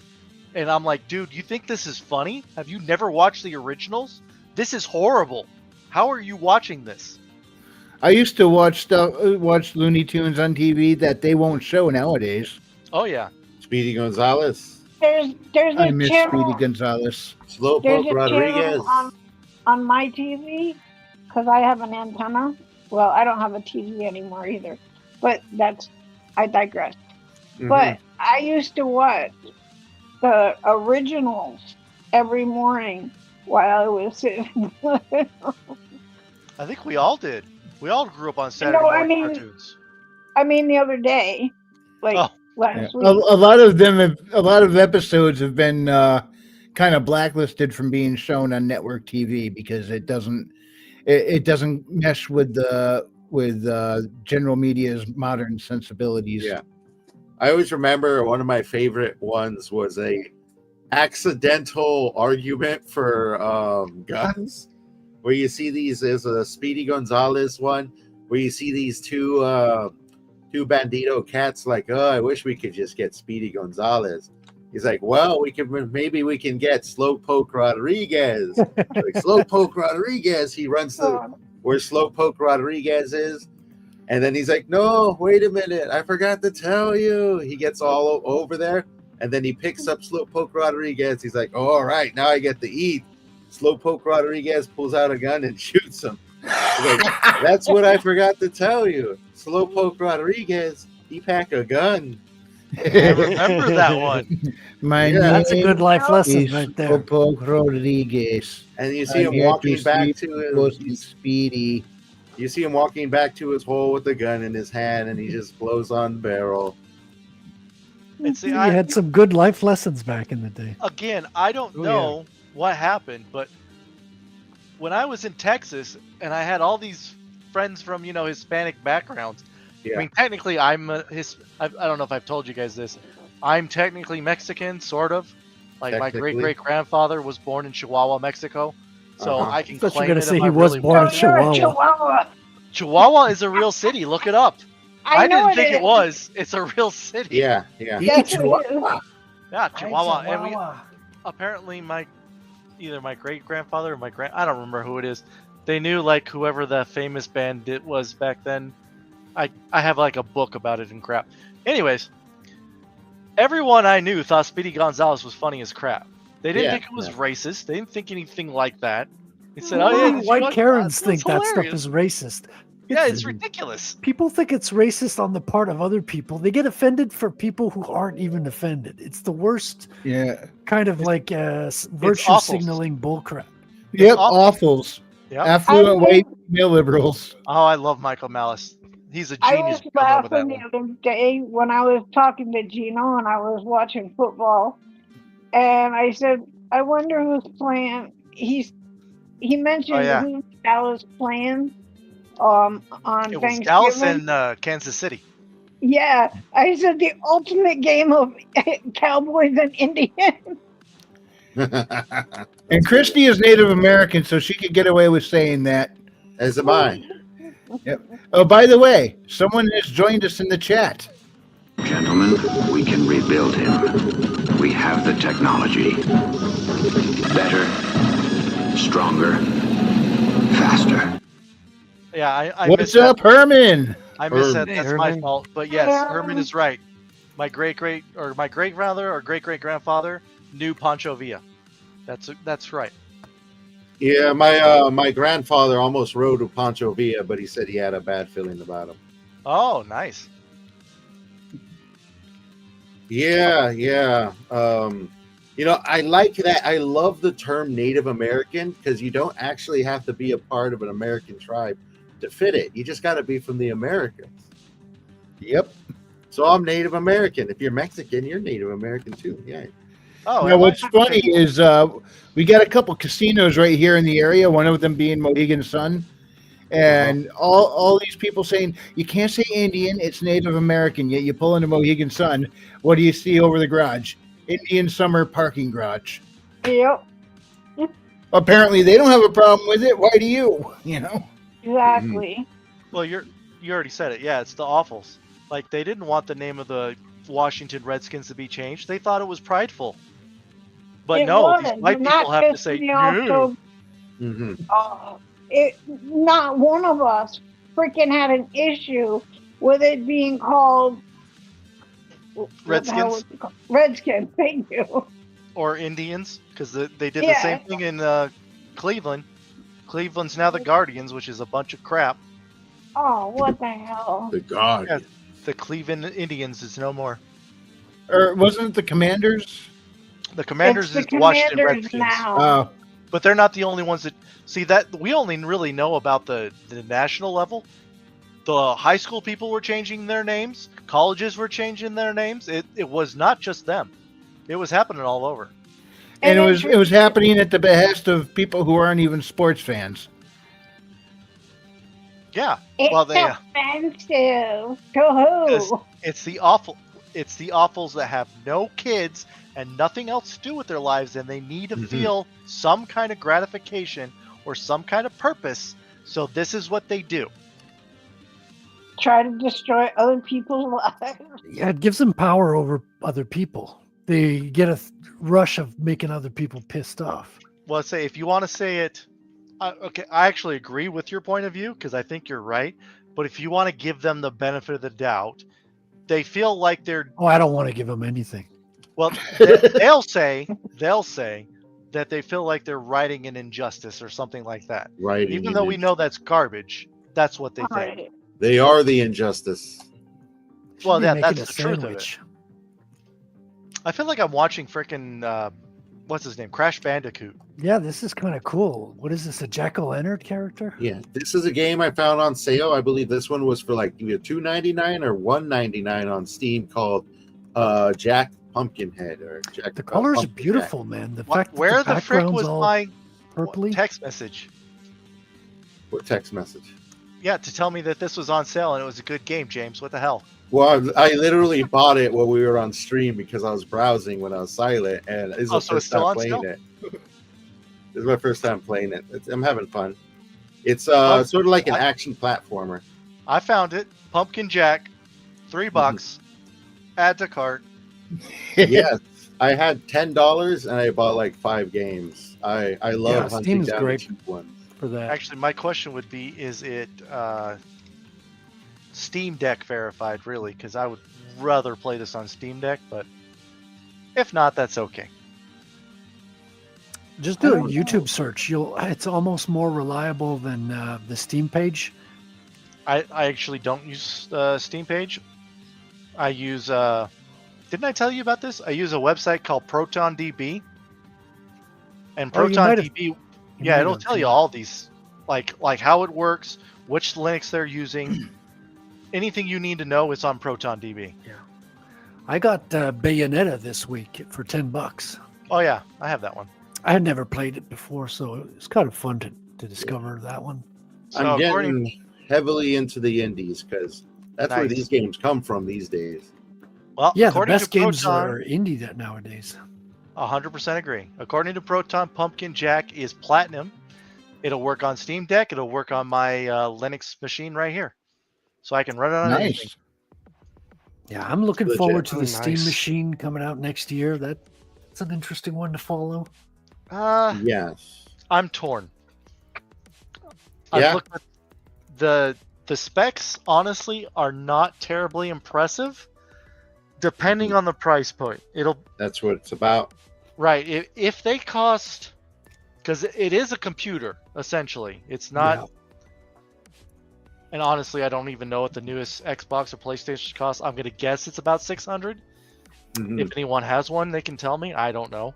And I'm like, dude, you think this is funny? Have you never watched the originals? This is horrible. How are you watching this? I used to watch Looney Tunes on TV that they won't show nowadays. Oh yeah, Speedy Gonzalez. There's I a miss channel. Speedy Gonzalez. There's Slowpoke a Rodriguez. channel on my TV because I have an antenna. Well, I don't have a TV anymore either, but I digress. Mhm. But I used to watch the originals every morning while I was sitting. I think we all did. We all grew up on Saturday No, I morning mean- cartoons. I mean, the other day, like Oh. last A week. lot of them, a lot of episodes have been kind of blacklisted from being shown on network TV because it doesn't mesh with general media's modern sensibilities. Yeah. I always remember one of my favorite ones was a accidental argument for guns, where you see these. There's a Speedy Gonzalez one where you see these two bandito cats like, oh, I wish we could just get Speedy Gonzalez. He's like, well, maybe we can get Slowpoke Rodriguez. Like Slowpoke Rodriguez, he runs to where Slowpoke Rodriguez is. And then he's like, no, wait a minute. I forgot to tell you. He gets all over there. And then he picks up Slowpoke Rodriguez. He's like, oh, all right, now I get to eat. Slowpoke Rodriguez pulls out a gun and shoots him. He's like, that's what I forgot to tell you. Slowpoke Rodriguez, he pack a gun. I remember that one. That's a good life lesson is right there. Slowpoke Rodriguez. And you see him walking back to his Speedy. You see him walking back to his hole with the gun in his hand, and he just blows on the barrel. And see, You had some good life lessons back in the day. Again, I don't know what happened, but when I was in Texas and I had all these friends from, Hispanic backgrounds, I mean, technically I don't know if I've told you guys this. I'm technically Mexican, sort of. Like my great-great-grandfather was born in Chihuahua, Mexico. So I can I thought you claim were going it to say if he I was really born in want. Chihuahua. Chihuahua is a real city. Look it up. I didn't think it was. It's a real city. Yeah. Yes, it is. Yeah, Chihuahua. And we apparently either my great-grandfather or I don't remember who it is. They knew like whoever the famous bandit was back then. I have like a book about it and crap. Anyways, everyone I knew thought Speedy Gonzalez was funny as crap. They didn't think it was racist. They didn't think anything like that. They said, "Oh yeah, white Karens think that stuff is racist." Yeah, it's ridiculous. People think it's racist on the part of other people. They get offended for people who aren't even offended. It's the worst. Yeah. Kind of like virtue signaling bullcrap. Yep, awfuls. Yep. Affluent white male liberals. Oh, I love Michael Malice. He's a I genius. was laughing the other day when I was talking to Geno and I was watching football, and I said, "I wonder who's playing." He mentioned who Dallas playing on it Thanksgiving. was Dallas and Kansas City. Yeah, I said the ultimate game of Cowboys and Indians. And Christy is Native American, so she could get away with saying that. As am I. Yep. Oh, by the way, someone has joined us in the chat. Gentlemen, we can rebuild him. We have the technology. Better, stronger, faster. Yeah, I What's up, Herman? I missed that. That's my Herman. fault. But yes, Herman is right. My great-grandfather or great-great-grandfather knew Pancho Villa. That's right. Yeah, my grandfather almost rode with Pancho Villa, but he said he had a bad feeling about him. Oh, nice. Yeah. I like that. I love the term Native American because you don't actually have to be a part of an American tribe to fit it. You just got to be from the Americans. Yep. So I'm Native American. If you're Mexican, you're Native American too. Yeah. Oh, now what's funny is we got a couple casinos right here in the area, one of them being Mohegan Sun. And all these people saying, you can't say Indian, it's Native American. Yet you pull into Mohegan Sun, what do you see over the garage? Indian summer parking garage. Yep. Apparently they don't have a problem with it. Why do you? Exactly. Well, you already said it. Yeah, it's the Awfuls. Like, they didn't want the name of the Washington Redskins to be changed. They thought it was prideful. But these white people have to say, no. Not one of us freaking had an issue with it being called Redskins. Redskins, thank you. Or Indians, because they did the same thing in Cleveland. Cleveland's now the Guardians, which is a bunch of crap. Oh, what the hell? The Guardians. Yeah, the Cleveland Indians is no more. Or wasn't it the Commanders? The Commanders It's is the the Washington Commanders Redskins. now. Oh. But they're not the only ones that see that. We only really know about the national level. The high school people were changing their names. Colleges were changing their names. It was not just them. It was happening all over. And it was happening at the behest of people who aren't even sports fans. Yeah. It's Well, they offensive to who? it's the awfuls that have no kids and nothing else to do with their lives, and they need to feel some kind of gratification or some kind of purpose. So this is what they do. Try to destroy other people's lives. Yeah, it gives them power over other people. They get a rush of making other people pissed off. Well, say if you want to say it, okay, I actually agree with your point of view because I think you're right. But if you want to give them the benefit of the doubt, they feel like they're. Oh, I don't want to give them anything. Well, they'll say that they feel like they're righting an injustice or something like that. Right. Even though we know that's garbage, that's what they think. They are the injustice. Well, Should be that's making the a truth of it. sandwich. I feel like I'm watching frickin' what's his name, Crash Bandicoot. Yeah, this is kind of cool. What is this? A Jack-O-Lantern character? Yeah, this is a game I found on sale. I believe this one was for like either $2.99 or $1.99 on Steam, called Jack Pumpkinhead or Jack. The colors are Pumpkin beautiful, Jack. man. The What, fact that where the the frick background's was all my purpley. text message? What text message? Yeah, to tell me that this was on sale and it was a good game, James. What the hell? Well, I literally bought it while we were on stream because I was browsing when I was silent, and this is the Oh, so it's first still time on playing sale? it. This is my first time playing it. I'm having fun. It's sort of like an action platformer. I found it. Pumpkin Jack, $3. Add to cart. Yes, I had $10 and I bought like 5 games. I love hunting Steam's down great the cheap ones. for that. Actually, my question would be: is it Steam Deck verified? Really? Because I would rather play this on Steam Deck, but if not, that's okay. Just do a YouTube search. It's almost more reliable than the Steam page. I actually don't use Steam page. I use didn't I tell you about this? I use a website called ProtonDB. And Oh, you might have- ProtonDB, yeah, it'll tell you all these, like how it works, which Linux they're using, anything you need to know is on ProtonDB. Yeah, I got Bayonetta this week for $10. Oh yeah, I have that one. I had never played it before, so it's kind of fun to discover that one. So I'm getting heavily into the indies because that's where Nice. these games come from these days. Well, Yeah, the according best to games Proton, are indie that nowadays. 100% agree. According to Proton, Pumpkin Jack is platinum. It'll work on Steam Deck. It'll work on my Linux machine right here, so I can run it on anything. Nice. Yeah, I'm looking Legit. forward to Oh, the Steam nice. machine coming out next year. That's an interesting one to follow. Yes. I'm torn. Yeah. I've looked at the specs. Honestly, are not terribly impressive. Depending on the price point, That's what it's about. right. If they cost, because it is a computer essentially. It's not. Yeah. And honestly, I don't even know what the newest Xbox or PlayStation costs. I'm gonna guess it's about 600. Mhm. If anyone has one, they can tell me. I don't know.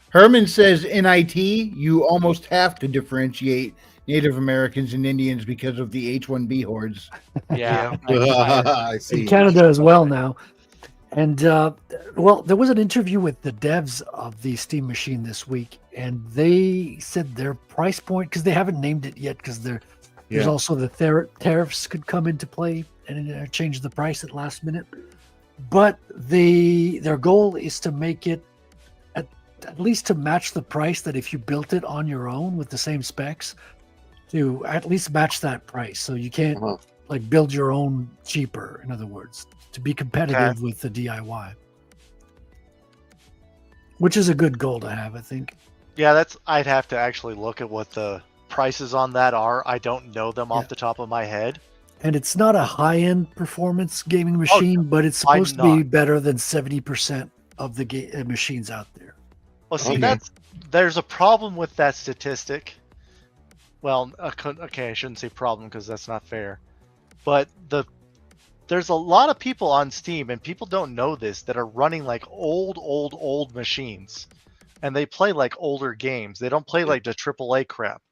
Herman says in IT, you almost have to differentiate Native Americans and Indians because of the H-1B hordes. Yeah. I see. In Canada as well now. And well, there was an interview with the devs of the Steam machine this week, and they said their price point, because they haven't named it yet, because there's Yeah. also the tariffs could come into play and change the price at last minute. But their goal is to make it at least to match the price that if you built it on your own with the same specs, to at least match that price. So you can't like build your own cheaper, in other words, to be competitive with the DIY. Which is a good goal to have, I think. Yeah, I'd have to actually look at what the prices on that are. I don't know them off the top of my head. And it's not a high-end performance gaming machine, but it's I'm supposed to be not. better than 70% of the machines out there. Well, see, Okay. there's a problem with that statistic. Well, okay, I shouldn't say problem because that's not fair. But there's a lot of people on Steam, and people don't know this, that are running like old machines. and they play like older games. They don't play like the AAA crap.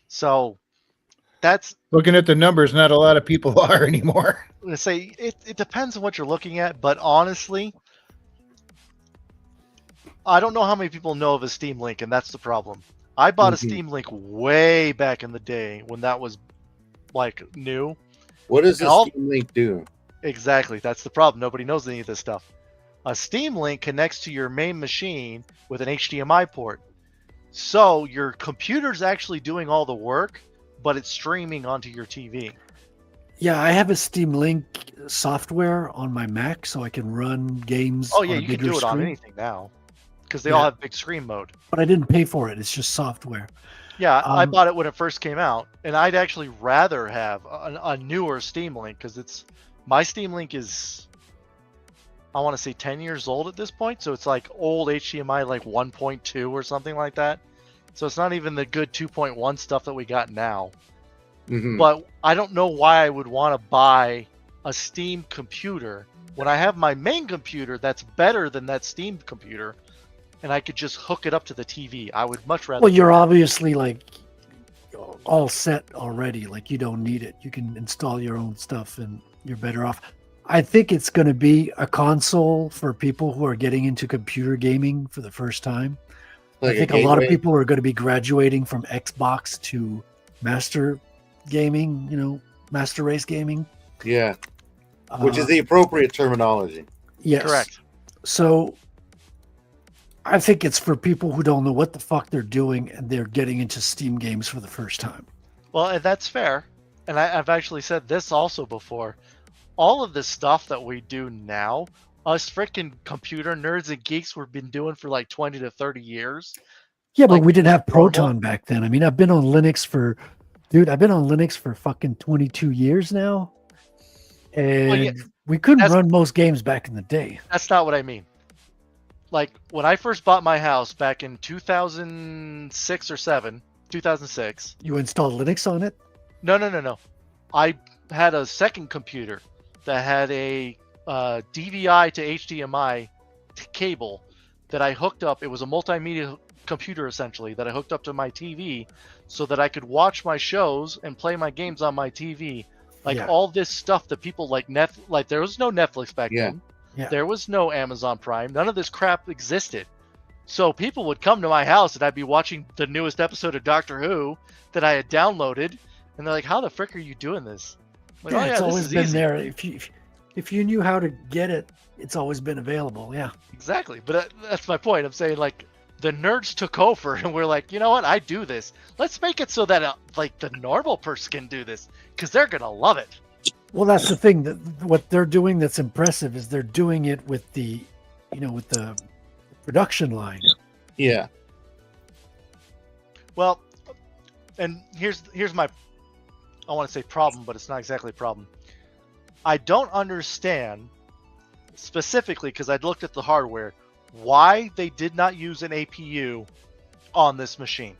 So that's looking at the numbers. Not a lot of people are anymore. Let's say it depends on what you're looking at, but honestly, I don't know how many people know of a Steam Link, and that's the problem. I bought a Steam Link way back in the day when that was like new. What does a Steam Link do? Exactly, that's the problem. Nobody knows any of this stuff. A Steam Link connects to your main machine with an HDMI port. So your computer's actually doing all the work, but it's streaming onto your TV. Yeah, I have a Steam Link software on my Mac, so I can run games. Oh yeah, on a you can bigger do it on screen. anything now, because they all have big screen mode. But I didn't pay for it. It's just software. Yeah, I bought it when it first came out, and I'd actually rather have a newer Steam Link, because my Steam Link is, I want to say 10 years old at this point, so it's like old HDMI, like 1.2 or something like that. So it's not even the good 2.1 stuff that we got now. But I don't know why I would want to buy a Steam computer when I have my main computer that's better than that Steam computer, and I could just hook it up to the TV. I would much rather. Well, you're obviously like all set already. Like you don't need it. You can install your own stuff, and you're better off. I think it's going to be a console for people who are getting into computer gaming for the first time. Like I think a lot of people are going to be graduating from Xbox to master gaming, master race gaming. Yeah. Which is the appropriate terminology. Yes. Correct. So I think it's for people who don't know what the fuck they're doing and they're getting into Steam games for the first time. Well, and that's fair. And I've actually said this also before. All of the stuff that we do now, us freaking computer nerds and geeks, we've been doing for like 20 to 30 years. Yeah, but we didn't have Proton back then. I mean, I've been on Linux for fucking 22 years now. And we couldn't run most games back in the day. That's not what I mean. Like, when I first bought my house back in 2006 or 2006. You installed Linux on it? No. I had a second computer that had a DVI to HDMI cable that I hooked up. It was a multimedia computer, essentially, that I hooked up to my TV so that I could watch my shows and play my games on my TV. All this stuff that people like there was no Netflix back then. Yeah. There was no Amazon Prime. None of this crap existed. So people would come to my house and I'd be watching the newest episode of Doctor Who that I had downloaded, and they're like, "How the frick are you doing this?" I'm like, it's always been easy. there. If you knew how to get it, it's always been available. Yeah. Exactly. But that's my point. I'm saying, like, the nerds took over and we're like, you know what? I do this. Let's make it so that the normal person can do this, because they're going to love it. Well, that's the thing. That what they're doing that's impressive is they're doing it with the production line. Yeah. Well, and here's my, I want to say problem, but it's not exactly a problem. I don't understand, specifically because I looked at the hardware, why they did not use an APU on this machine.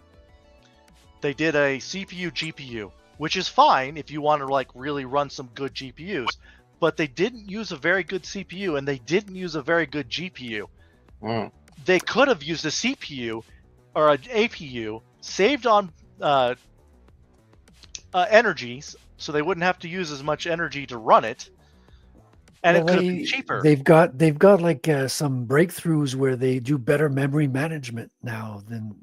They did a CPU GPU, which is fine if you want to really run some good GPUs, but they didn't use a very good CPU and they didn't use a very good GPU. They could have used a CPU or an APU, saved on energy, so they wouldn't have to use as much energy to run it, and it could have been cheaper. They've got some breakthroughs where they do better memory management now than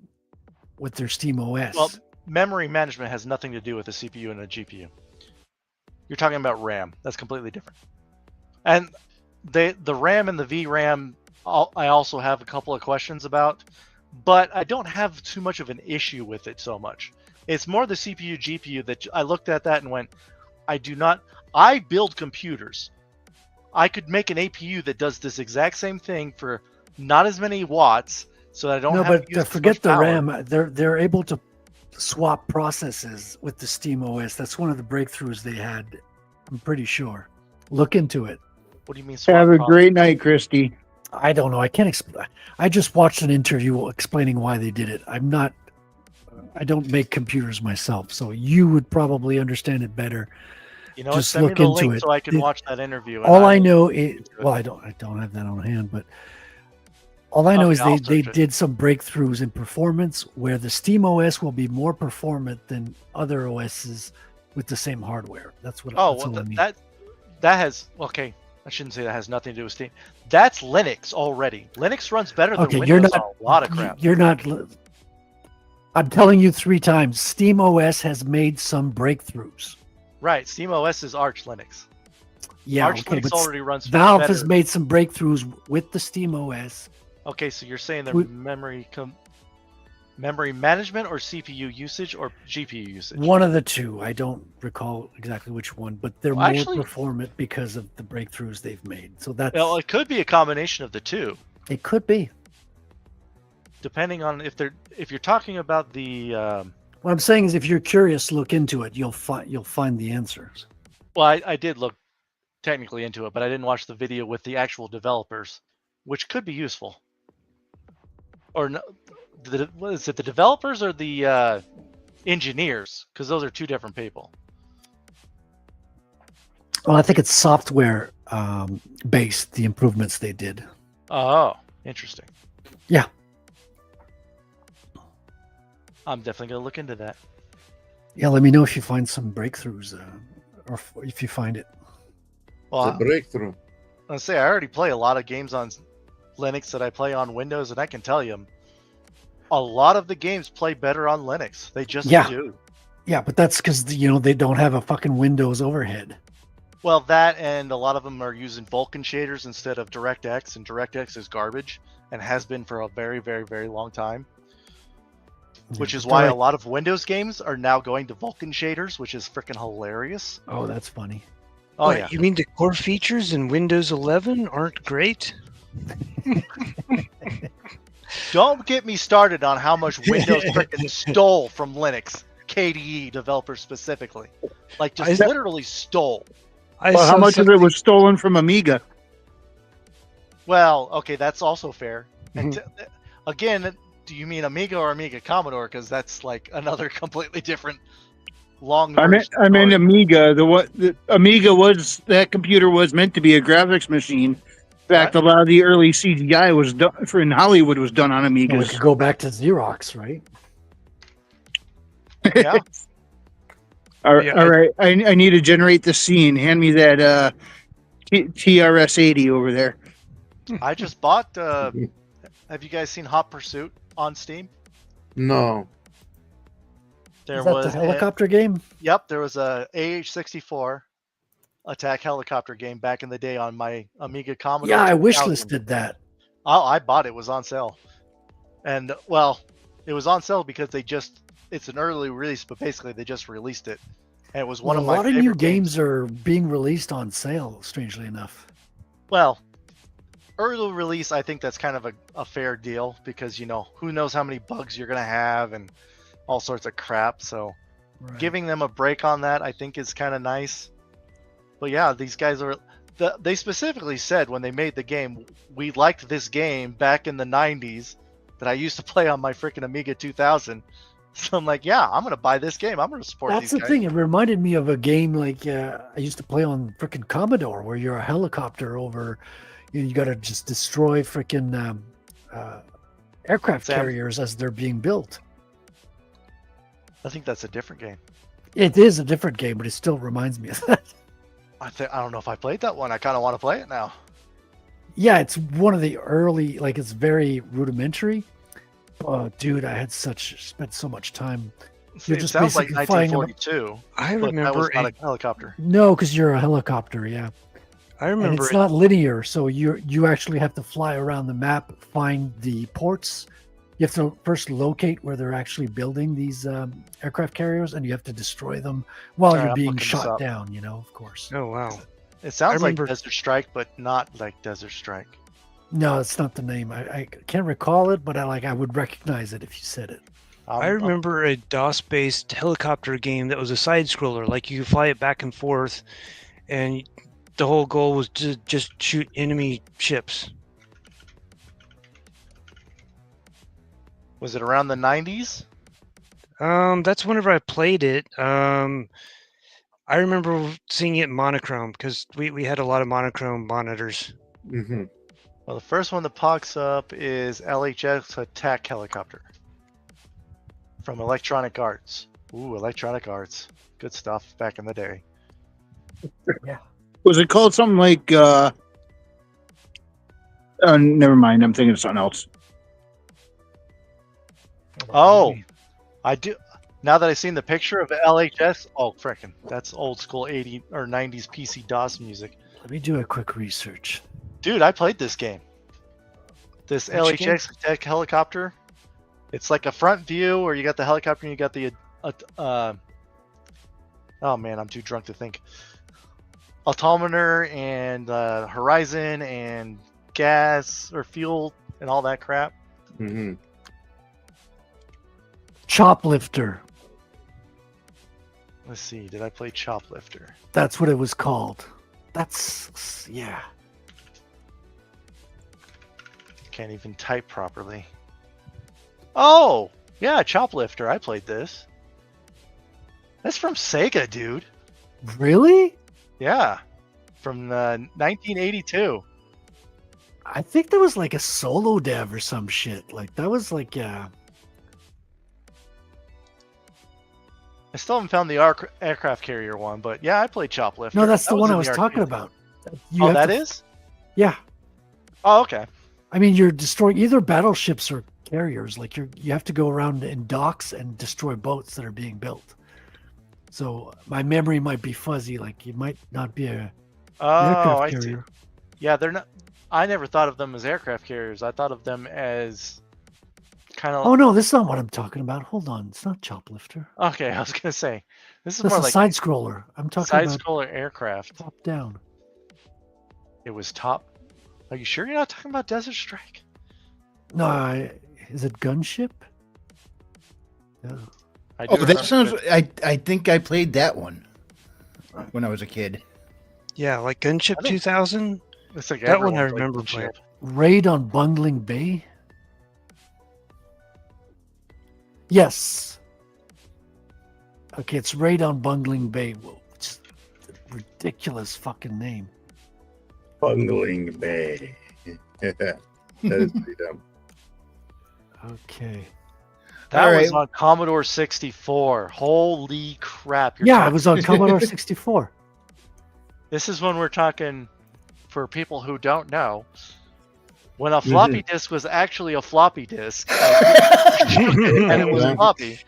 with their Steam OS. Well, memory management has nothing to do with a CPU and a GPU. You're talking about RAM. That's completely different. And the RAM and the VRAM, I also have a couple of questions about, but I don't have too much of an issue with it so much. It's more the CPU, GPU that I looked at that and went, I build computers. I could make an APU that does this exact same thing for not as many watts, so that I don't have to use forget the power. RAM. They're able to swap processes with the Steam OS. That's one of the breakthroughs they had. I'm pretty sure. Look into it. What do you mean? Have a great night, Christy. I don't know. I can't explain. I just watched an interview explaining why they did it. I don't make computers myself, so you would probably understand it better. You know, just send look me the into link it. so I can watch that interview. All I know is, well, I don't have that on hand, but All I know Okay, is I'll they search it. did some breakthroughs in performance where the Steam OS will be more performant than other OSs with the same hardware. That's what. Oh, that's well, all I mean. that has okay. I shouldn't say that has nothing to do with Steam. That's Linux already. Linux runs better than Okay, Windows you're not. on a lot of crap. You're not. I'm telling you 3 times. Steam OS has made some breakthroughs. Right, Steam OS is Arch Linux. Yeah, Arch okay, Linux but already runs Valve better. has made some breakthroughs with the Steam OS. Okay, so you're saying their With- memory management or CPU usage or GPU usage? One of the two. I don't recall exactly which one, but they're Well, more actually- performant because of the breakthroughs they've made. So that's Well, it could be a combination of the two, it. Could be. depending on if you're talking about the. What I'm saying is, if you're curious, look into it. You'll find the answers. Well, I did look technically into it, but I didn't watch the video with the actual developers, which could be useful. Or no, what is it? The developers or the engineers? Because those are two different people. Well, I think it's software based. The improvements they did. Oh, interesting. Yeah. I'm definitely gonna look into that. Yeah, let me know if you find some breakthroughs, or if you find it. Well, It's a breakthrough. I say I already play a lot of games on Linux that I play on Windows, and I can tell you, a lot of the games play better on Linux. They just do. Yeah, but that's because they don't have a fucking Windows overhead. Well, that and a lot of them are using Vulkan shaders instead of DirectX, and DirectX is garbage and has been for a very, very, very long time. Which is why a lot of Windows games are now going to Vulkan shaders, which is freaking hilarious. Oh, that's funny. Oh, What, yeah. You mean the core features in Windows 11 aren't great? Don't get me started on how much Windows freaking stole from Linux, KDE developers specifically. Like, just literally stole. Well, how much of it was stolen from Amiga? Well, okay, that's also fair. And again, do you mean Amiga or Amiga Commodore? Because that's like another completely different long. I meant Amiga. The Amiga was that computer was meant to be a graphics machine. In fact, a lot of the early CGI was done in Hollywood was done on Amigas. We could go back to Xerox, right? Yeah. All right. I need to generate the scene. Hand me that TRS-80 over there. I just bought. Have you guys seen Hot Pursuit on Steam? No. There Is that was the helicopter game? Yep, there was a AH-64 attack helicopter game back in the day on my Amiga Commodore. Yeah, I 2000. wishlisted that. Oh, I bought it. It was on sale. And, well, it was on sale because it's an early release, but basically they just released it. And it was one of my A lot of favorite new games are being released on sale, strangely enough. Well, early release, I think that's kind of a fair deal because, who knows how many bugs you're going to have and all sorts of crap. So giving them a break on that, I think, is kind of nice. But yeah, these guys they specifically said when they made the game, we liked this game back in the 90s that I used to play on my freaking Amiga 2000. So I'm like, yeah, I'm going to buy this game. I'm going to support That's these the guys. thing. It reminded me of a game like I used to play on freaking Commodore where you're a helicopter over, you got to just destroy freaking aircraft carriers as they're being built. I think that's a different game. It is a different game, but it still reminds me of that. I don't know if I played that one. I kind of want to play it now. Yeah, it's one of the early, like it's very rudimentary. Oh, dude, I had spent so much time. You're It sounds like 1942. I but remember that was not a helicopter. No, because you're a helicopter, yeah. I remember and it's not linear, so you actually have to fly around the map, find the ports. You have to first locate where they're actually building these aircraft carriers, and you have to destroy them while you're being shot down. Of course. Oh wow! It sounds like Desert Strike, but not like Desert Strike. No, it's not the name. I can't recall it, but I would recognize it if you said it. I remember a DOS-based helicopter game that was a side scroller. Like you could fly it back and forth, and the whole goal was to just shoot enemy ships. Was it around the 90s? That's whenever I played it. I remember seeing it in monochrome because we had a lot of monochrome monitors. Mm-hmm. Well, the first one that pops up is LHX attack helicopter from Electronic Arts. Ooh, Electronic Arts. Good stuff back in the day. Yeah. Was it called something like? Never mind. I'm thinking of something else. Oh, I do. Now that I've seen the picture of LHS, oh frickin', that's old school 80 or 90s PC DOS music. Let me do a quick research. Dude, I played this game. This Which game? LHX attack helicopter. It's like a front view where you got the helicopter and you got the oh man, I'm too drunk to think. Altimeter and horizon and gas or fuel and all that crap. Mm-hmm. Choplifter. Let's see, did I play Choplifter? That's what it was called. That's, yeah. Can't even type properly. Oh, yeah, Choplifter. I played this. That's from Sega, dude. Really? Yeah, from 1982. I think there was like a solo dev or some shit. Like that was like, I still haven't found the aircraft carrier one, but yeah, I played Choplifter. no, that's That the one in I was the talking arcade. about. Oh, that is? Yeah. Oh, okay. I mean, you're destroying either battleships or carriers. Like you have to go around in docks and destroy boats that are being built. So my memory might be fuzzy. Like it might not be a aircraft I see. carrier. Yeah, they're not. I never thought of them as aircraft carriers. I thought of them as kind of. Oh no, this is not what I'm talking about. Hold on, it's not Choplifter. Okay, I was gonna say this is That's more a like side scroller. I'm talking side about scroller aircraft. top down. It was top. Are you sure you're not talking about Desert Strike? No, is it gunship? No. I do Oh, that remember sounds. it. I think I played that one when I was a kid. Yeah, like Gunship 2000. It's like That one I everyone played remember Gunship. playing. Raid on Bungling Bay. Yes. Okay, it's Raid on Bungling Bay. Whoa, it's a ridiculous fucking name. Bungling Bay. That is pretty dumb. Okay. That All was right. on Commodore 64. Holy crap! You're Yeah, it talking- was on Commodore 64. This is when we're talking. For people who don't know, when a floppy disk was actually a floppy disk, and it was Yeah. floppy.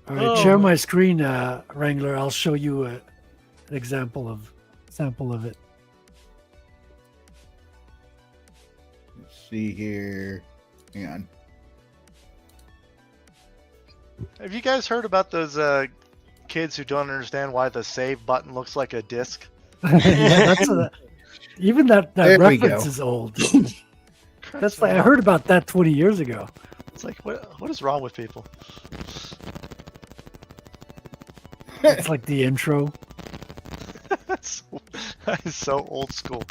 All right, Oh. share my screen, Wrangler. I'll show you an sample of it. Let's see here. Hang on. Have you guys heard about those kids who don't understand why the save button looks like a disc? Yeah, even that There we reference go. is old. That's like I heard about that 20 years ago. It's like what is wrong with people? It's like the intro. That is so old school.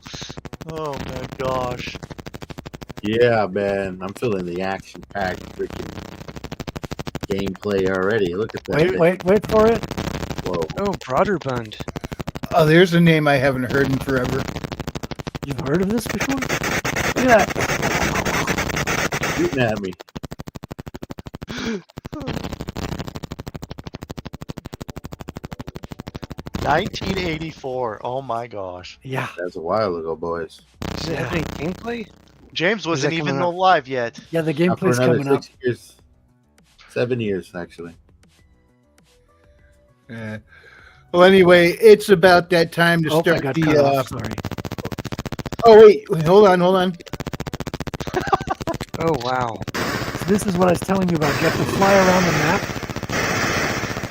Oh my gosh. Yeah, man. I'm feeling the action-packed freaking gameplay already. Look at that. thing. Wait for it. Whoa. Oh, Broderbund. Oh, there's a name I haven't heard in forever. You've heard of this before? Look at that. Shooting at me. $1984. Oh my gosh. Yeah. That's a while ago, boys. Does it have any gameplay? James wasn't that even coming up? alive yet. Yeah, the Not for gameplay's another coming up. 6 years. 7 years, actually. Yeah. Well, anyway, it's about that time to Oh, I start got cut the. off. Sorry. Oh wait, hold on. Oh, wow. So this is what I was telling you about. You have to fly around the map,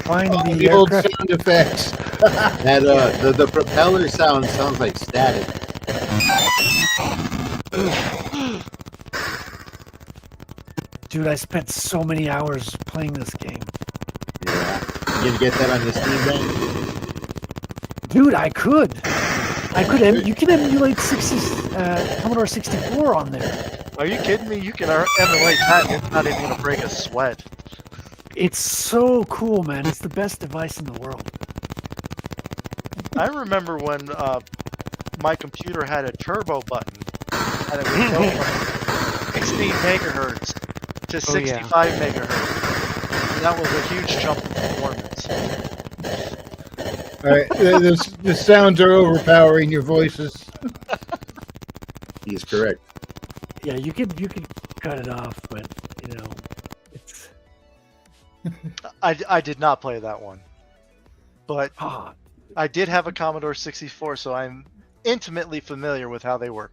find Oh, the the old aircraft. sound effects. That the propeller sounds like static. Dude, I spent so many hours playing this game. Yeah. You gonna get that on the Steam Deck? Dude, I could. You can emulate Commodore 64 on there. Are you kidding me? You can emulate that and it's not even going to break a sweat. It's so cool, man. It's the best device in the world. I remember when my computer had a turbo button and it would go from 16 megahertz to 65 megahertz. And that was a huge jump in performance. All right, the sounds are overpowering your voices. He's correct. Yeah, you could cut it off, but it's. I did not play that one, but I did have a Commodore 64, so I'm intimately familiar with how they work.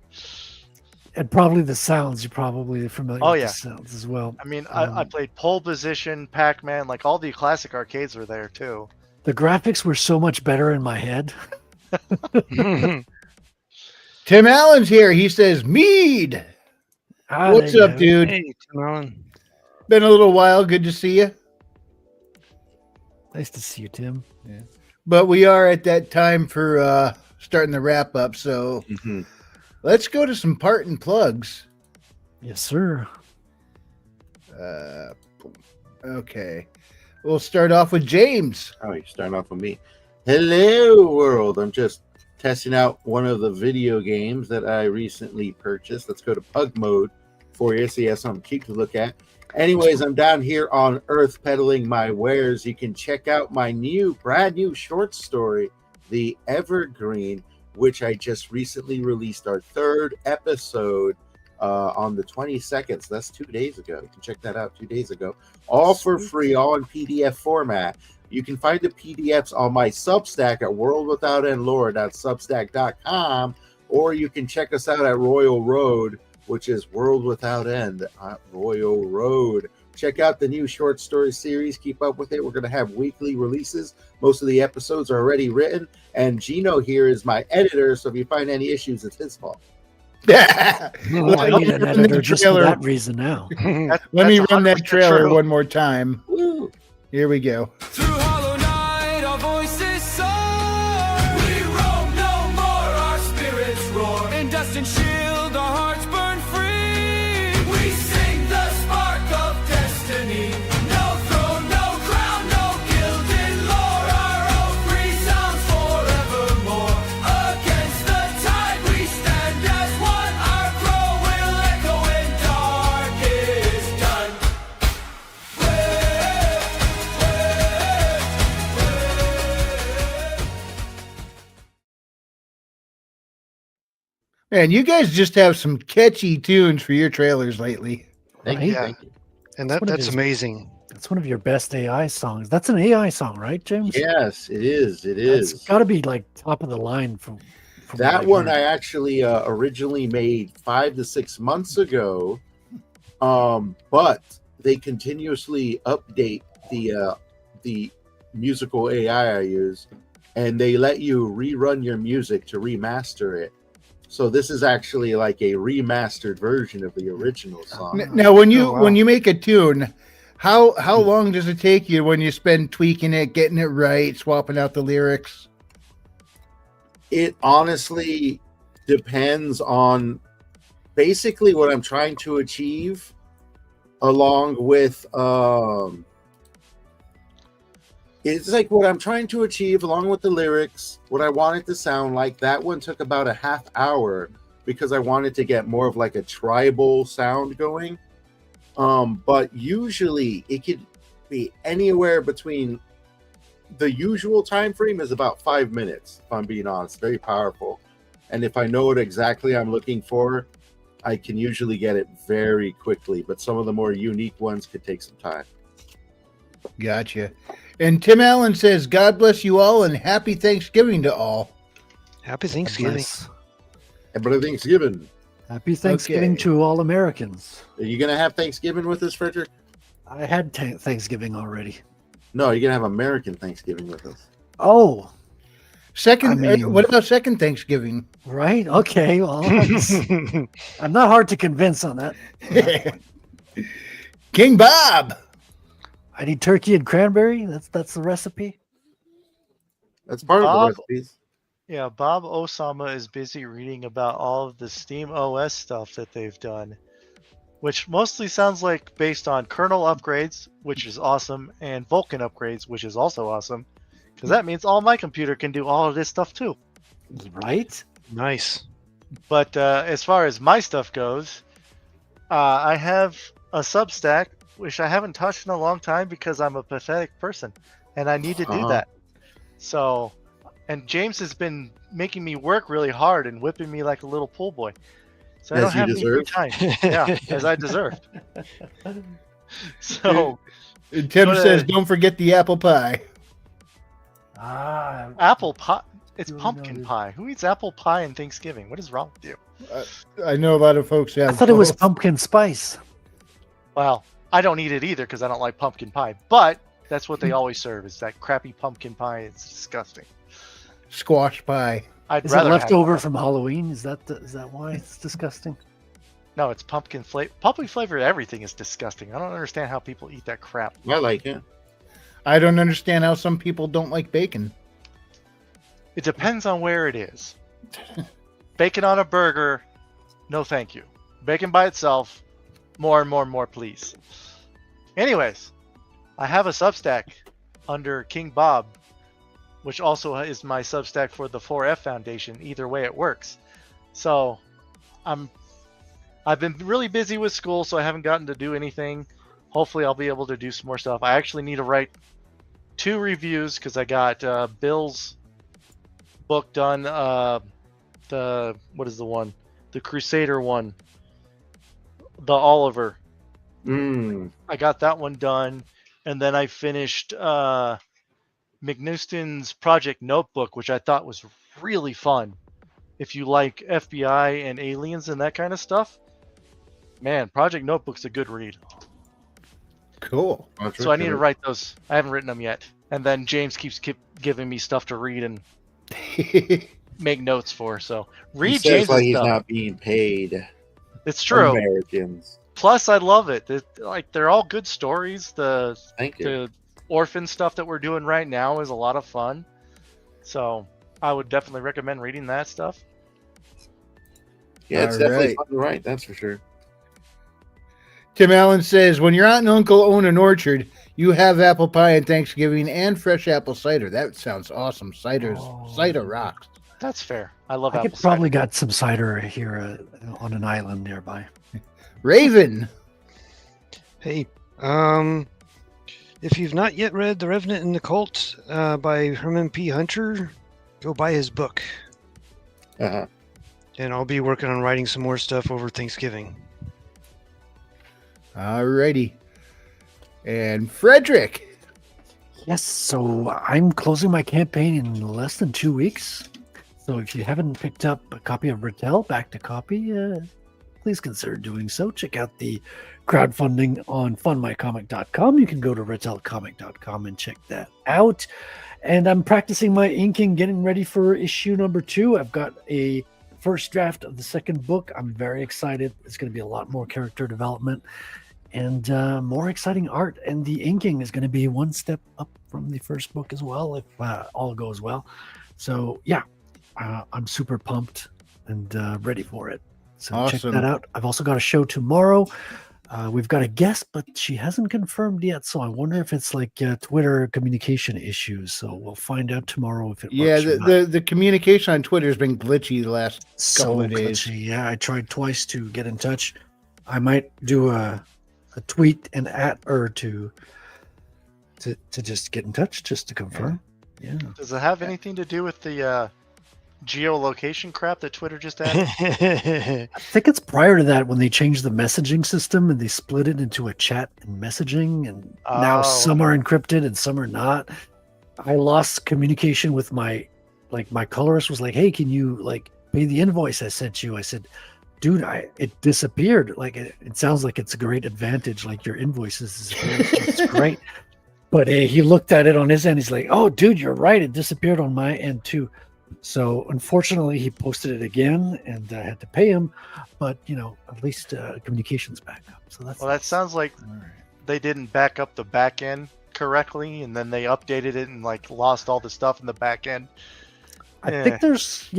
And probably the sounds. You're probably familiar with the sounds as well. I mean, I played Pole Position, Pac-Man, like all the classic arcades were there too. The graphics were so much better in my head. Tim Allen's here. He says, Mead. What's up, dude? Hey, Tim Allen. Been a little while. Good to see you. Nice to see you, Tim. Yeah. But we are at that time for starting the wrap up. So let's go to some parting plugs. Yes, sir. Okay. We'll start off with James. Oh, you're starting off with me. Hello, world. I'm just testing out one of the video games that I recently purchased. Let's go to Pug Mode for you so you have something cute to look at. Anyways, I'm down here on Earth peddling my wares. You can check out my brand new short story, The Evergreen, which I just recently released our 3rd episode on the 22nd. So that's 2 days ago. You can check that out 2 days ago. All for free, all in PDF format. You can find the PDFs on my Substack at worldwithoutendlore.substack.com, or you can check us out at Royal Road, which is World Without End at Royal Road. Check out the new short story series. Keep up with it. We're going to have weekly releases. Most of the episodes are already written, and Geno here is my editor, so if you find any issues, it's his fault. I need an editor just for that reason now. Let me run that trailer one more time. Woo. Here we go. Through hollow night, our voices soar. We roam no more, our spirits roar. In dust and shield, our hearts burn free. We sing the spark of destiny. No throne, no crown, no gilded lore. Our own free sounds forevermore. Against the tide, we stand as one. Our crow will echo when dark is done. Man, you guys just have some catchy tunes for your trailers lately. Thank you. Thank you. And that's amazing. That's one of your best AI songs. That's an AI song, right, James? Yes, it is. It is. It's got to be like top of the line from that one. I actually originally made 5 to 6 months ago, but they continuously update the musical AI I use, and they let you rerun your music to remaster it. So this is actually like a remastered version of the original song. Now, when you make a tune, how long does it take you when you spend tweaking it, getting it right, swapping out the lyrics? It honestly depends on basically what I'm trying to achieve, along with it's like what I'm trying to achieve along with the lyrics, what I want it to sound like. That one took about a half hour because I wanted to get more of like a tribal sound going. But usually it could be anywhere between, the usual time frame is about 5 minutes, if I'm being honest. Very powerful. And if I know what exactly I'm looking for, I can usually get it very quickly. But some of the more unique ones could take some time. Gotcha. And Tim Allen says, God bless you all and happy Thanksgiving to all. Happy Thanksgiving. Happy Thanksgiving. Happy Thanksgiving to all Americans. Are you going to have Thanksgiving with us, Frederick? I had Thanksgiving already. No, you're going to have American Thanksgiving with us. Oh. What about second Thanksgiving? Right? Okay. Well, I'm not hard to convince on that. King Bawb. I need turkey and cranberry. That's the recipe. That's part of the recipes. Yeah, Bob Osama is busy reading about all of the Steam OS stuff that they've done, which mostly sounds like based on kernel upgrades, which is awesome, and Vulkan upgrades, which is also awesome, because that means all my computer can do all of this stuff too. Right? Nice. But as far as my stuff goes, I have a Substack, which I haven't touched in a long time because I'm a pathetic person, and I need to do that. So, and James has been making me work really hard and whipping me like a little pool boy. So I don't have any free time. Yeah, as I deserved. So, Tim says, "Don't forget the apple pie." Apple pie. It's pumpkin pie. Who eats apple pie on Thanksgiving? What is wrong with you? I know a lot of folks have. I thought it was pumpkin spice. Well, I don't eat it either because I don't like pumpkin pie. But that's what they always serve, is that crappy pumpkin pie. It's disgusting. Squash pie. Is it leftover from Halloween? Is that why it's disgusting? No, it's pumpkin flavor. Pumpkin flavored everything is disgusting. I don't understand how people eat that crap. I like it. I don't understand how some people don't like bacon. It depends on where it is. Bacon on a burger, no thank you. Bacon by itself, more and more and more, please. Anyways, I have a Substack under King Bawb, which also is my Substack for the 4F Foundation. Either way, it works. So, I've been really busy with school, so I haven't gotten to do anything. Hopefully, I'll be able to do some more stuff. I actually need to write 2 reviews because I got Bill's book done. What is the one? The Crusader one. The Oliver. I got that one done, and then I finished McNeuston's Project Notebook, which I thought was really fun. If you like FBI and aliens and that kind of stuff, man, Project Notebook's a good read. Cool. So I need to write those. I haven't written them yet. And then James keeps giving me stuff to read and make notes for. So read James' like he's stuff. not being paid. It's true. Americans. Plus, I love it. They're all good stories. Thank you. The orphan stuff that we're doing right now is a lot of fun. So I would definitely recommend reading that stuff. Yeah, it's definitely fun to write. That's for sure. Tim Allen says, when your aunt and uncle own an orchard, you have apple pie on Thanksgiving and fresh apple cider. That sounds awesome. Cider rocks. That's fair. I love I apple could probably cider. got some cider here on an island nearby. Raven. Hey, if you've not yet read The Revenant and the Cult by Herman P. Hunter, go buy his book. Uh-huh. And I'll be working on writing some more stuff over Thanksgiving. Alrighty. And Frederick. Yes, so I'm closing my campaign in less than 2 weeks. So if you haven't picked up a copy of Rattel, back to copy, please consider doing so. Check out the crowdfunding on fundmycomic.com. You can go to rattelcomic.com and check that out. And I'm practicing my inking, getting ready for issue number 2. I've got a first draft of the second book. I'm very excited. It's going to be a lot more character development and more exciting art. And the inking is going to be one step up from the first book as well, if all goes well. So, yeah, I'm super pumped and ready for it. So awesome. Check that out. I've also got a show tomorrow. We've got a guest, but she hasn't confirmed yet. So I wonder if it's like Twitter communication issues. So we'll find out tomorrow if it works. Yeah, the communication on Twitter has been glitchy the last couple of days. Glitchy. Yeah, I tried twice to get in touch. I might do a tweet and at her to just get in touch, just to confirm. Yeah. Does it have anything to do with the geolocation crap that Twitter just added? I think it's prior to that when they changed the messaging system and they split it into a chat and messaging, and now some are encrypted and some are not. I lost communication with my colorist was like, "Hey, can you like pay the invoice I sent you?" I said, "Dude, it disappeared. Like it sounds like it's a great advantage. Like your invoices is great." But he looked at it on his end. He's like, "Oh, dude, you're right. It disappeared on my end too." So unfortunately, he posted it again, and I had to pay him. But at least communication's back up. So that's that sounds like they didn't back up the back end correctly, and then they updated it and like lost all the stuff in the back end. I think there's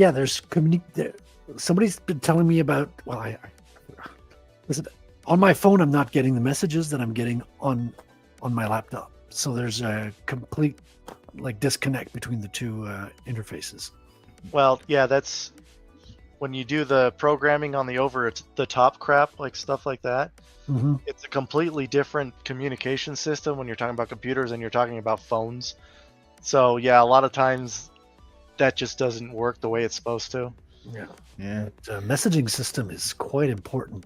somebody's been telling me about. Well, I listen, on my phone, I'm not getting the messages that I'm getting on my laptop. So there's a complete disconnect between the two interfaces. Well, yeah, that's when you do the programming on the over the top crap, like stuff like that, it's a completely different communication system when you're talking about computers and you're talking about phones. So yeah, a lot of times that just doesn't work the way it's supposed to. Yeah. The messaging system is quite important.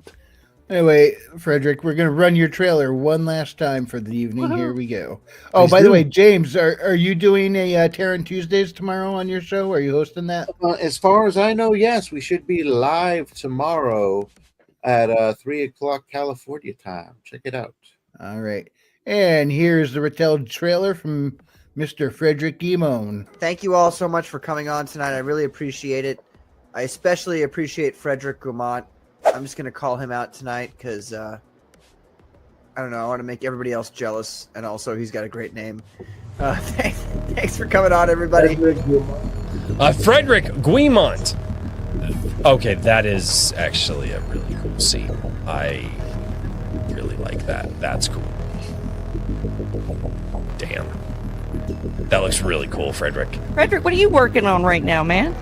Anyway, Frederick, we're going to run your trailer one last time for the evening. Woohoo. Here we go. Oh, Please by the do. way, James, are you doing a Terran Tuesdays tomorrow on your show? Are you hosting that? As far as I know, yes, we should be live tomorrow at 3:00 California time. Check it out. All right. And here's the Rattel trailer from Mr. Frederick Guimond. Thank you all so much for coming on tonight. I really appreciate it. I especially appreciate Frederick Guimond. I'm just going to call him out tonight because, I don't know, I want to make everybody else jealous. And also, he's got a great name. Thanks for coming on, everybody. Frederick Guimond. Okay, that is actually a really cool scene. I really like that. That's cool. Damn. That looks really cool, Frederick. Frederick, what are you working on right now, man?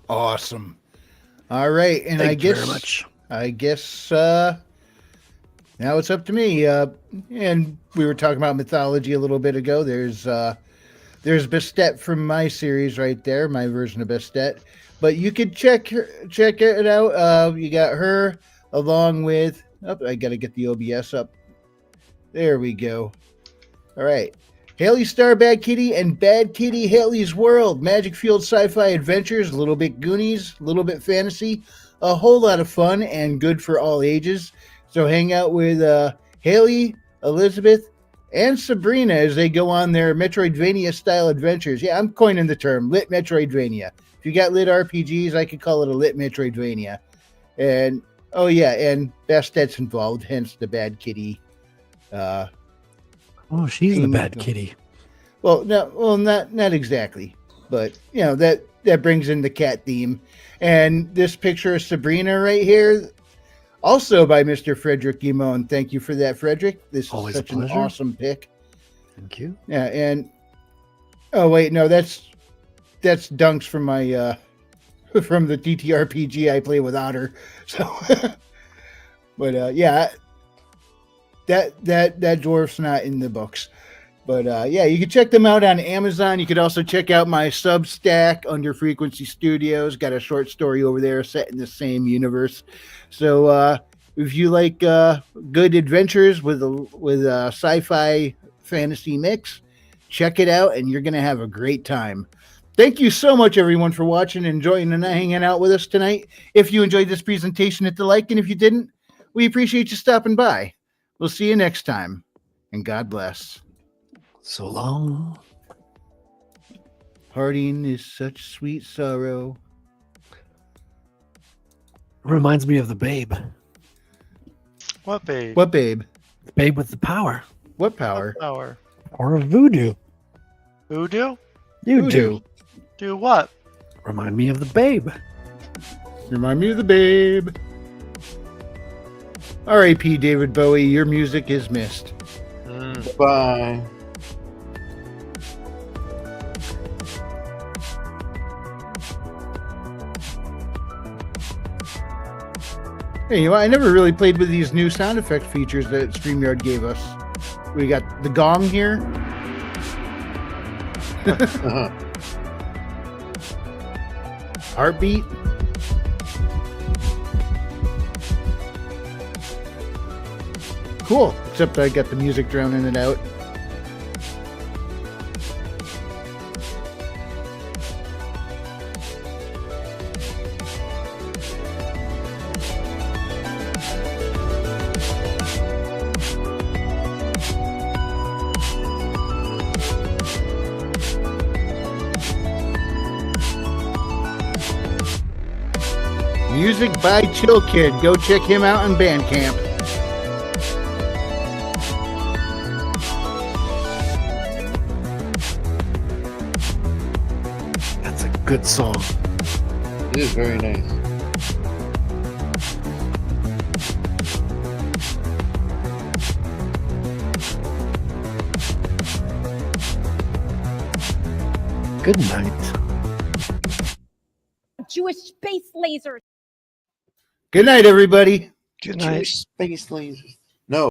Awesome. All right, and Thank you very much. I guess now it's up to me. And we were talking about mythology a little bit ago. There's Bastet from my series right there, my version of Bastet. But you could check it out. You got her along with. Oh, I got to get the OBS up. There we go. All right. Haley Star Bad Kitty and Bad Kitty Haley's World. Magic-fueled sci-fi adventures, a little bit Goonies, a little bit fantasy, a whole lot of fun and good for all ages. So hang out with Haley, Elizabeth, and Sabrina as they go on their Metroidvania-style adventures. Yeah, I'm coining the term, lit Metroidvania. If you got lit RPGs, I could call it a lit Metroidvania. And, oh yeah, and Bastet's involved, hence the Bad Kitty. Oh, she's the bad kitty. Well, no, not exactly, but you know that brings in the cat theme. And this picture of Sabrina right here, also by Mr. Frederick Guimond. Thank you for that, Frederick. This Always is such a an pleasure. awesome pick. Thank you. Yeah, and oh wait, no, that's Dunks from my from the TTRPG I play with Otter. So, but yeah. That dwarf's not in the books. But yeah, you can check them out on Amazon. You could also check out my Substack under Frequency Studios. Got a short story over there set in the same universe. So if you like good adventures with a sci-fi fantasy mix, check it out and you're going to have a great time. Thank you so much, everyone, for watching and enjoying and hanging out with us tonight. If you enjoyed this presentation, hit the like, and if you didn't, we appreciate you stopping by. We'll see you next time, and God bless. So long. Parting is such sweet sorrow. Reminds me of the Babe. What babe? What babe? The Babe with the power. What power? Power. Or a voodoo. Voodoo? You do. Do what? Remind me of the Babe. Remind me of the Babe. R.I.P. David Bowie, your music is missed. Bye. Hey, you know, I never really played with these new sound effect features that StreamYard gave us. We got the gong here. Heartbeat. Cool, except I got the music drowning it out. Music by Chill Kid. Go check him out on Bandcamp. That's a good song. It is very nice. Good night. Jewish space lasers. Good night, everybody. Good night. Space lasers.